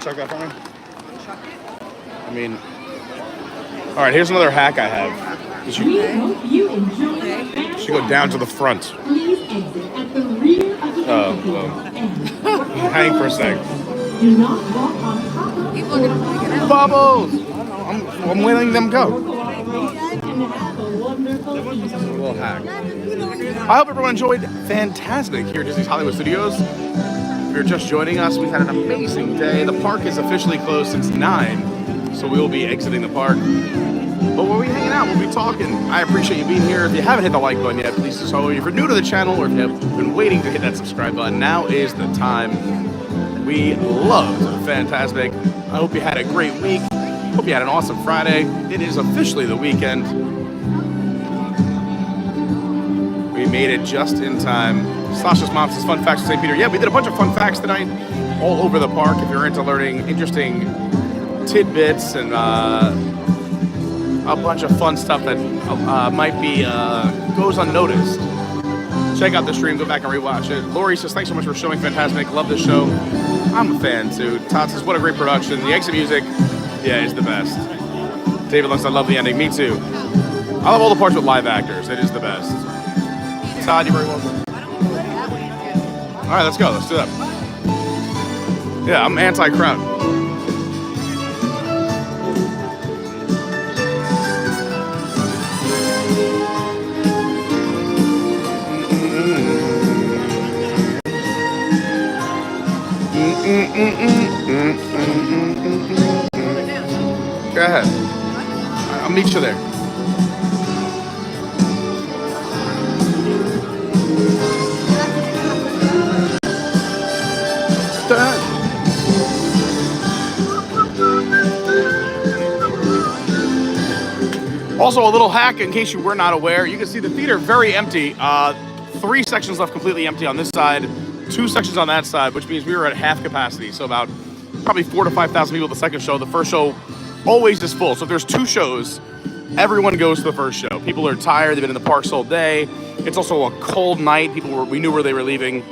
Chuck that for me? I mean, all right, here's another hack I have. You should go down to the front. Please exit at the rear of the Hang for a sec. Do not walk on top of People are going to freak it out. Bubbles! I'm letting them go. A little hack. I hope everyone enjoyed Fantasmic here at Disney's Hollywood Studios. If you're just joining us, we had an amazing day. The park is officially closed since 9, so we will be exiting the park. But we'll be hanging out, we'll be talking. I appreciate you being here. If you haven't hit the like button yet, please do so. If you're new to the channel or if you have been waiting to hit that subscribe button, now is the time. We loved Fantasmic. I hope you had a great week. Hope you had an awesome Friday. It is officially the weekend. We made it just in time. Sasha's mom says fun facts with St. Peter. Yeah, we did a bunch of fun facts tonight all over the park. If you're into learning interesting tidbits and a bunch of fun stuff that might be goes unnoticed, check out the stream, go back and rewatch it. Lori says thanks so much for showing Fantasmic. Love this show. I'm a fan too. Todd says what a great production. The exit music, yeah, is the best. David Lux, I love the ending. Me too. I love all the parts with live actors. It is the best. Todd, you're very welcome. All right, let's go. Let's do that. Yeah, I'm anti-crowd. Go ahead. I'll meet you there. Also, a little hack in case you were not aware. You can see the theater very empty. 3 sections left completely empty on this side, 2 sections on that side, which means we were at half capacity. So about probably 4,000 to 5,000 people at the second show. The first show always is full. So if there's 2 shows, everyone goes to the first show. People are tired. They've been in the parks all day. It's also a cold night. We knew where they were leaving.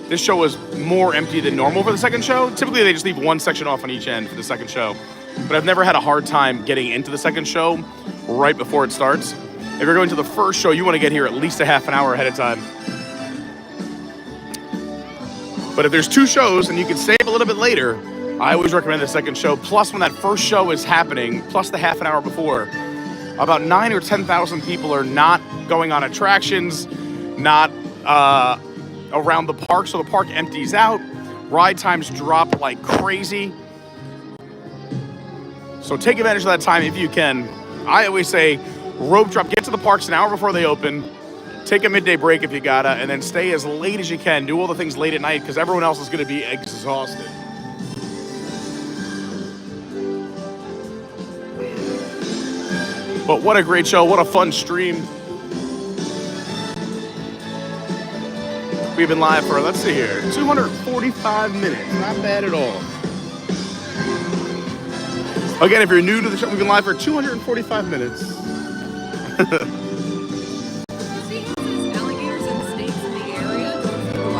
This show was more empty than normal for the second show. Typically, they just leave 1 section off on each end for the second show. But I've never had a hard time getting into the second show right before it starts. If you're going to the first show, you want to get here at least a half an hour ahead of time. But if there's 2 shows and you can stay up a little bit later, I always recommend the second show. Plus, when that first show is happening, plus the half an hour before, about 9,000 or 10,000 people are not going on attractions, not around the park, so the park empties out. Ride times drop like crazy. So take advantage of that time if you can. I always say rope drop, get to the parks an hour before they open. take a midday break if you gotta, and then stay as late as you can. Do all the things late at night because everyone else is going to be exhausted. But what a great show. What a fun stream. We've been live for, let's see here, 245 minutes. Not bad at all. Again, if you're new to the show, we've been live for 245 minutes.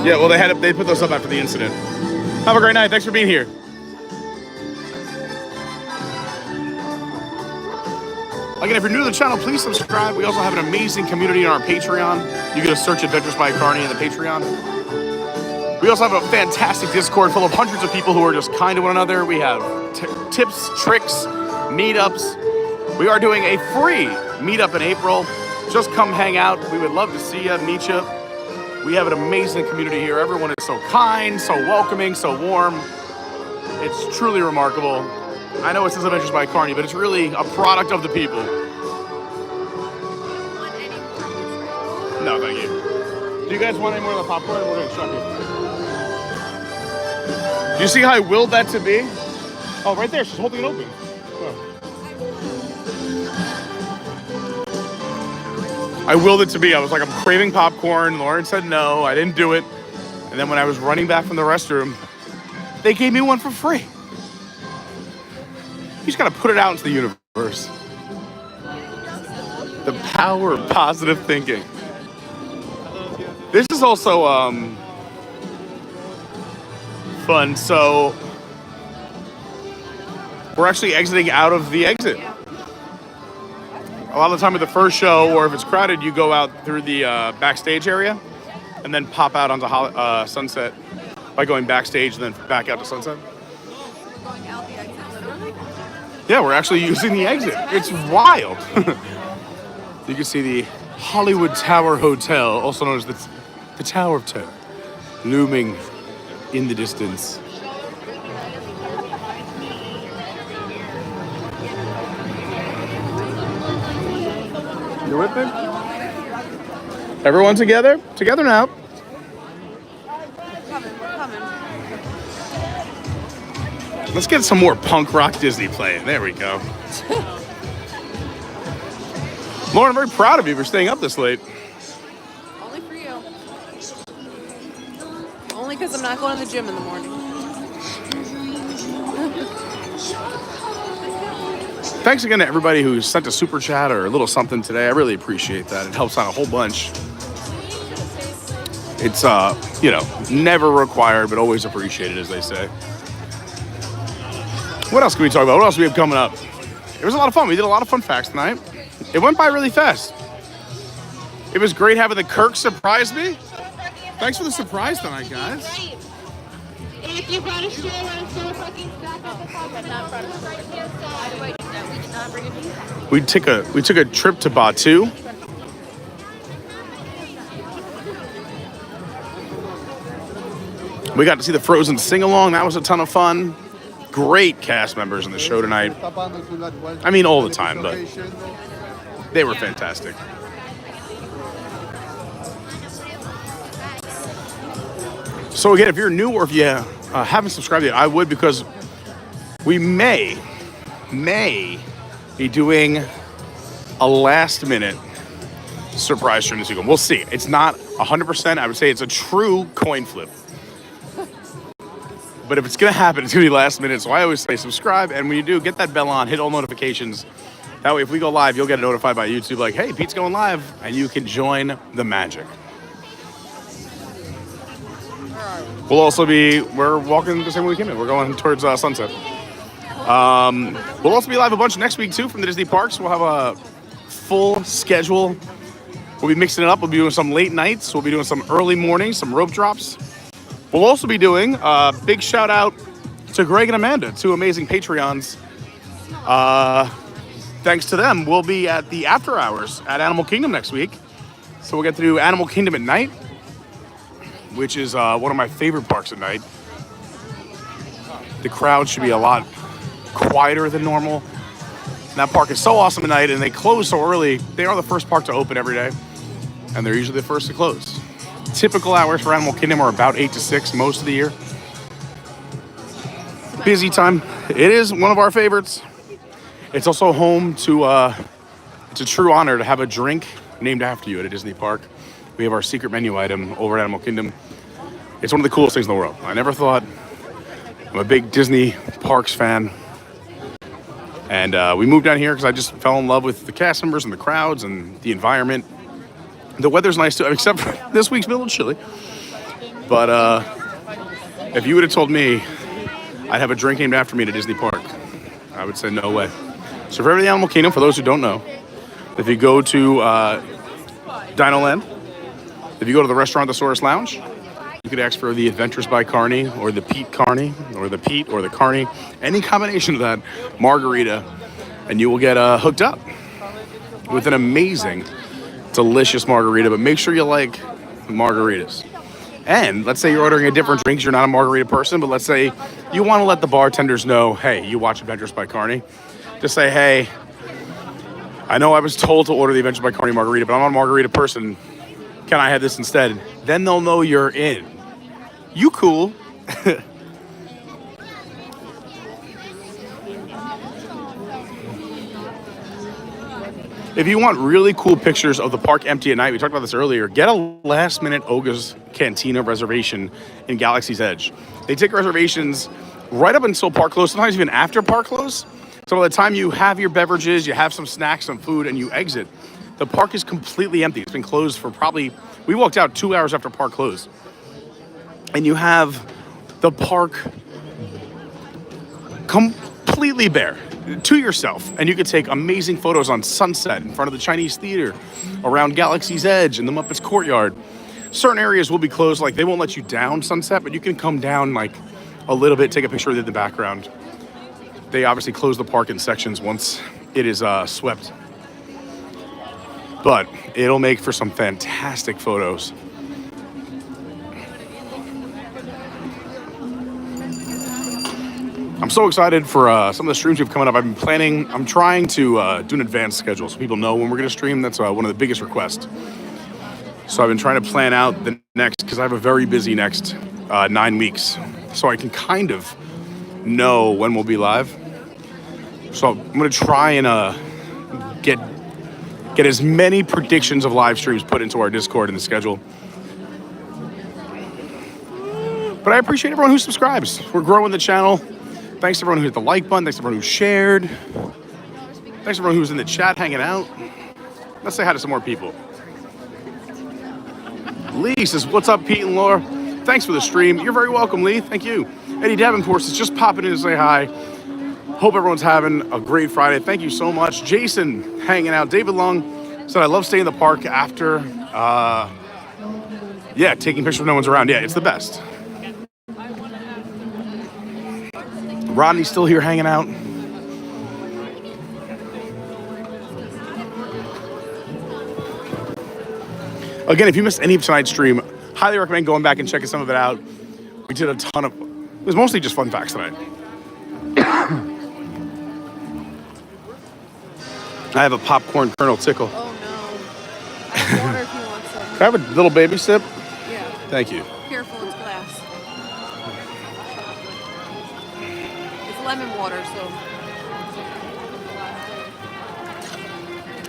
Yeah, well, they put those up after the incident. Have a great night. Thanks for being here. Again, if you're new to the channel, please subscribe. We also have an amazing community on our Patreon. You can just search Adventures by Carney in the Patreon. We also have a fantastic Discord full of hundreds of people who are just kind to one another. We have tips, tricks, meetups. We are doing a free meetup in April. Just come hang out. We would love to see you, meet you. We have an amazing community here. Everyone is so kind, so welcoming, so warm. It's truly remarkable. I know it says Adventures by Carney, but it's really a product of the people. No, thank you. Do you guys want any more of the popcorn? We're going to chuck it. Do you see how I willed that to be? Oh, right there. She's holding it open. Oh. I willed it to be. I was like, I'm craving popcorn. Lauren said no. I didn't do it. And then when I was running back from the restroom, they gave me one for free. You just got to put it out into the universe. The power of positive thinking. This is also fun. So we're actually exiting out of the exit. A lot of the time at the first show, or if it's crowded, you go out through the backstage area and then pop out onto Sunset by going backstage and then back out to Sunset. Yeah, we're actually using the exit. It's wild. You can see the Hollywood Tower Hotel, also known as the Tower of Terror, looming in the distance. You with me? Everyone together? Together now. Let's get some more punk rock Disney playing. There we go. Lauren, I'm very proud of you for staying up this late. Only for you. Only because I'm not going to the gym in the morning. Thanks again to everybody who sent a super chat or a little something today. I really appreciate that. It helps out a whole bunch. It's, never required, but always appreciated, as they say. What else can we talk about? What else do we have coming up? It was a lot of fun. We did a lot of fun facts tonight. It went by really fast. It was great having the Kirk surprise me. Thanks for the surprise tonight, guys. If you brought a stroller and so fucking stack up the car, but not brought a stroller. Why do I do that? We did not bring a visa. We took a trip to Batuu. We got to see the Frozen sing-along. That was a ton of fun. Great cast members in the show tonight. I mean, all the time, but they were fantastic. So again, if you're new or if you haven't subscribed yet, I would, because we may be doing a last-minute surprise stream this weekend. We'll see. It's not 100%. I would say it's a true coin flip. But if it's going to happen, it's going to be last minute. So I always say subscribe. And when you do, get that bell on, hit all notifications. That way, if we go live, you'll get notified by YouTube like, hey, Pete's going live. And you can join the magic. We'll also we're walking the same way we came in. We're going towards Sunset. We'll also be live a bunch next week, too, from the Disney parks. We'll have a full schedule. We'll be mixing it up. We'll be doing some late nights. We'll be doing some early mornings, some rope drops. We'll also be doing a big shout out to Greg and Amanda, two amazing Patreons. Thanks to them, we'll be at the after hours at Animal Kingdom next week. So we'll get to do Animal Kingdom at night, which is one of my favorite parks at night. The crowd should be a lot quieter than normal. And that park is so awesome at night, and they close so early. They are the first park to open every day. and they're usually the first to close. Typical hours for Animal Kingdom are about 8 to 6 most of the year. Busy time. It is one of our favorites. It's also home to, it's a true honor to have a drink named after you at a Disney park. We have our secret menu item over at Animal Kingdom. It's one of the coolest things in the world. I never thought. I'm a big Disney parks fan. And we moved down here because I just fell in love with the cast members and the crowds and the environment. The weather's nice too, except for this week's been a little chilly. But if you would have told me I'd have a drink named after me at a Disney park, I would say no way. So for every Animal Kingdom, for those who don't know, if you go to Dinoland, if you go to the restaurant, the Saurus Lounge, you could ask for the Adventures by Carney or the Pete Carney or the Pete or the Carney, any combination of that margarita, and you will get hooked up with an amazing, delicious margarita. But make sure you like margaritas. And let's say you're ordering a different drink, you're not a margarita person, but let's say you want to let the bartenders know, hey, you watch Adventures by Carney. Just say, hey, I know I was told to order the Adventures by Carney margarita, but I'm not a margarita person. Can I have this instead? Then they'll know you're in. You cool. If you want really cool pictures of the park empty at night, we talked about this earlier, get a last-minute Oga's Cantina reservation in Galaxy's Edge. They take reservations right up until park close, sometimes even after park close. So by the time you have your beverages, you have some snacks, some food, and you exit, the park is completely empty. It's been closed for probably, we walked out 2 hours after park closed. And you have the park completely bare to yourself. And you could take amazing photos on Sunset in front of the Chinese Theater, around Galaxy's Edge and the Muppet Courtyard. Certain areas will be closed, like they won't let you down Sunset, but you can come down like a little bit, take a picture of it in the background. They obviously close the park in sections once it is swept. But it'll make for some fantastic photos. I'm so excited for some of the streams we've coming up. I'm trying to do an advanced schedule so people know when we're going to stream. That's one of the biggest requests. So I've been trying to plan out the next, because I have a very busy next 9 weeks. So I can kind of know when we'll be live. So I'm going to try and get as many predictions of live streams put into our Discord and the schedule. But I appreciate everyone who subscribes. We're growing the channel. Thanks to everyone who hit the like button. Thanks to everyone who shared. Thanks to everyone who's in the chat hanging out. Let's say hi to some more people. Lee says, what's up, Pete and Laura? Thanks for the stream. You're very welcome, Lee. Thank you. Eddie Davenport is just popping in to say hi. Hope everyone's having a great Friday. Thank you so much. Jason hanging out. David Long said, I love staying in the park after, taking pictures when no one's around. Yeah, it's the best. Rodney's still here hanging out. Again, if you missed any of tonight's stream, highly recommend going back and checking some of it out. We did a ton of, it was mostly just fun facts tonight. I have a popcorn kernel tickle. Oh no. I have water if you want some. Can I have a little baby sip? Yeah. Thank you. Careful, it's glass. It's lemon water, so.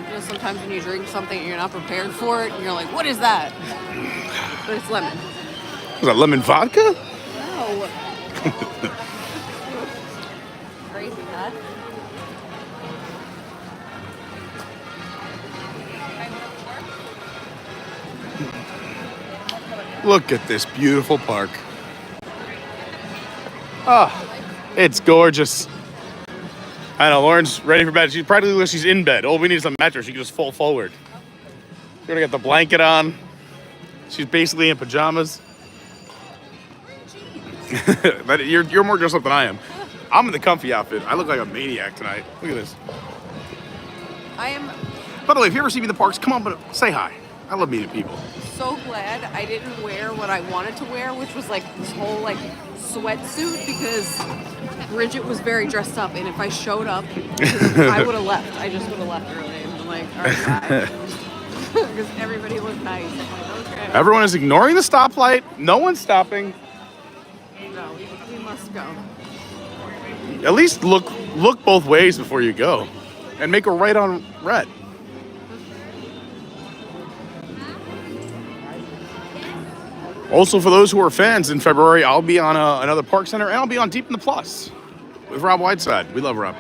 You know, sometimes when you drink something and you're not prepared for it, and you're like, what is that? But it's lemon. Was that lemon vodka? No. Crazy, huh? Look at this beautiful park. Oh, it's gorgeous. I know, Lauren's ready for bed. She's practically like she's in bed. All we need is a mattress. She can just fall forward. You're gonna get the blanket on. She's basically in pajamas. But you're more dressed up than I am. I'm in the comfy outfit. I look like a maniac tonight. Look at this. I am By the way, if you ever see me in the parks, come on, but say hi. I love meeting people. so glad I didn't wear what I wanted to wear, which was like this whole like sweatsuit, because Bridget was very dressed up, and if I showed up, I would have left. I just would have left early and been like, all right, bye. because everybody was nice. I'm like, okay. Everyone is ignoring the stoplight. No one's stopping. No, we must go. At least look both ways before you go. And make a right on red. Also, for those who are fans, in February, I'll be on another Park Center, and I'll be on Deep in the Plus with Rob Whiteside. We love Rob.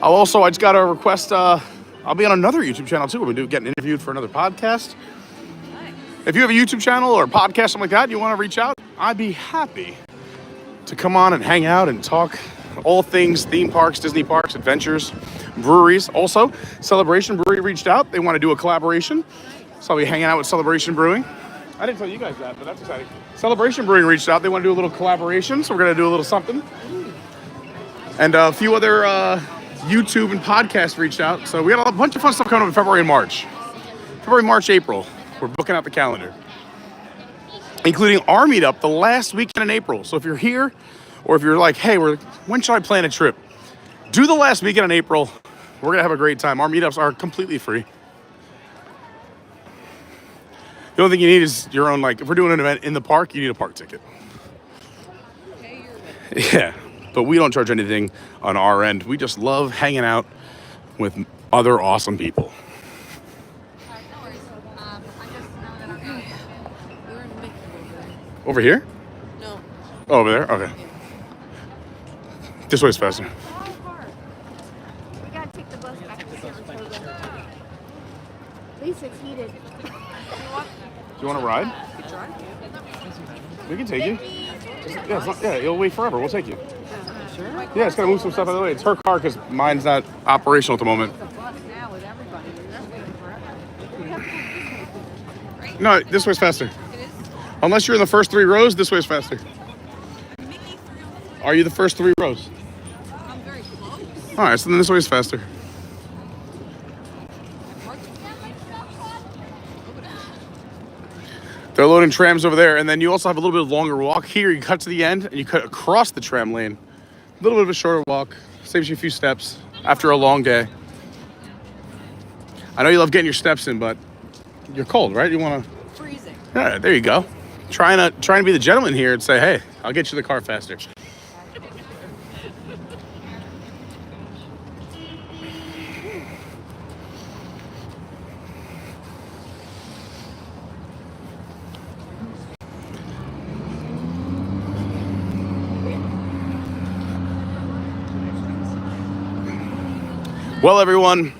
I just got a request. I'll be on another YouTube channel, too. We're getting interviewed for another podcast. If you have a YouTube channel or a podcast, something like that, you want to reach out, I'd be happy to come on and hang out and talk all things theme parks, Disney parks, adventures, breweries. Also, Celebration Brewery reached out. They want to do a collaboration. So I'll be hanging out with Celebration Brewing. I didn't tell you guys that, but that's exciting. Celebration Brewing reached out. They want to do a little collaboration, so we're going to do a little something. And a few other YouTube and podcasts reached out. So we got a bunch of fun stuff coming up in February and March. February, March, April. We're booking out the calendar. Including our meetup the last weekend in April. So if you're here, or if you're like, hey, when should I plan a trip? Do the last weekend in April. We're going to have a great time. Our meetups are completely free. The only thing you need is your own, if we're doing an event in the park, you need a park ticket. Yeah, but we don't charge anything on our end. We just love hanging out with other awesome people. Over here? No. Oh, over there? Okay. This way's faster. We gotta take the bus back to Saratoga. At least it's heated. Do you want to ride? We can take you. Yeah, you'll wait forever. We'll take you. Sure. Yeah, it's got to move some stuff out of the way. It's her car because mine's not operational at the moment. No, this way's faster. Unless you're in the first 3 rows, this way's faster. Are you the first 3 rows? I'm very close. All right, so then this way's faster. They're loading trams over there, and then you also have a little bit of longer walk. Here, you cut to the end, and you cut across the tram lane. A little bit of a shorter walk. Saves you a few steps after a long day. I know you love getting your steps in, but you're cold, right? You want to... Freezing. Yeah, there you go. Trying to be the gentleman here and say, hey, I'll get you the car faster. Well, everyone,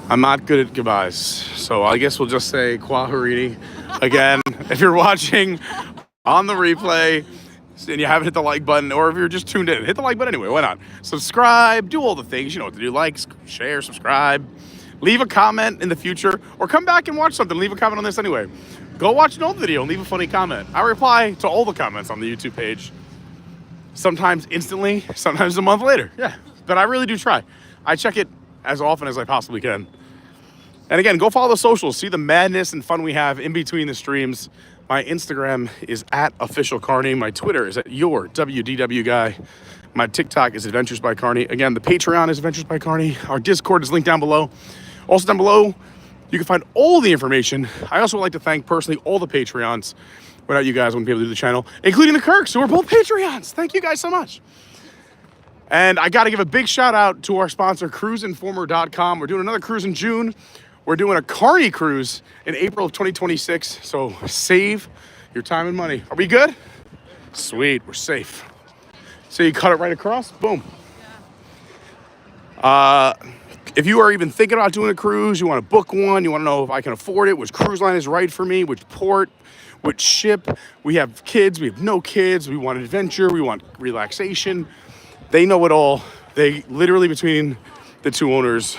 I'm not good at goodbyes, so I guess we'll just say Kwaherini again. If you're watching on the replay and you haven't hit the like button, or if you're just tuned in, hit the like button anyway. Why not? Subscribe, do all the things. You know what to do. Like, share, subscribe. Leave a comment in the future, or come back and watch something. Leave a comment on this anyway. Go watch an old video and leave a funny comment. I reply to all the comments on the YouTube page. Sometimes instantly, sometimes a month later. Yeah, but I really do try. I check it as often as I possibly can. And again, go follow the socials. See the madness and fun we have in between the streams. My Instagram is @officialcarney. My Twitter is @yourWDWguy. My TikTok is Adventures by Carney. Again, the Patreon is Adventures by Carney. Our Discord is linked down below. Also down below, you can find all the information. I also would like to thank personally all the Patreons. Without you guys, I wouldn't be able to do the channel, including the Kirks, who are both Patreons. Thank you guys so much. And I got to give a big shout out to our sponsor, cruiseinformer.com. We're doing another cruise in June. We're doing a Carney cruise in April of 2026. So save your time and money. Are we good? Sweet, we're safe. So you cut it right across, boom. If you are even thinking about doing a cruise, you want to book one, you want to know if I can afford it, which cruise line is right for me, which port, which ship. We have kids, we have no kids, we want adventure, we want relaxation. They know it all. They literally, between the two owners,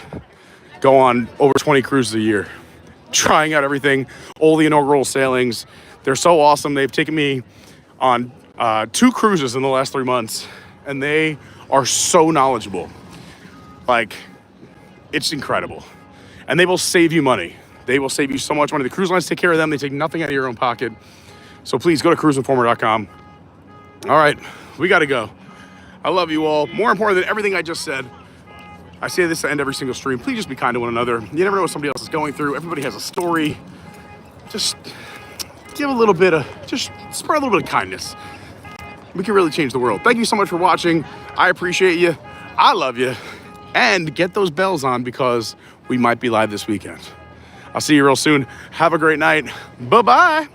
go on over 20 cruises a year, trying out everything, all the inaugural sailings. They're so awesome. They've taken me on 2 cruises in the last 3 months, and they are so knowledgeable. Like, it's incredible. And they will save you money. They will save you so much money. The cruise lines take care of them. They take nothing out of your own pocket. So please go to cruiseinformer.com. All right, we got to go. I love you all. More important than everything I just said, I say this to end every single stream. Please just be kind to one another. You never know what somebody else is going through. Everybody has a story. Just give a little bit of, just spread a little bit of kindness. We can really change the world. Thank you so much for watching. I appreciate you. I love you. And get those bells on because we might be live this weekend. I'll see you real soon. Have a great night. Bye-bye.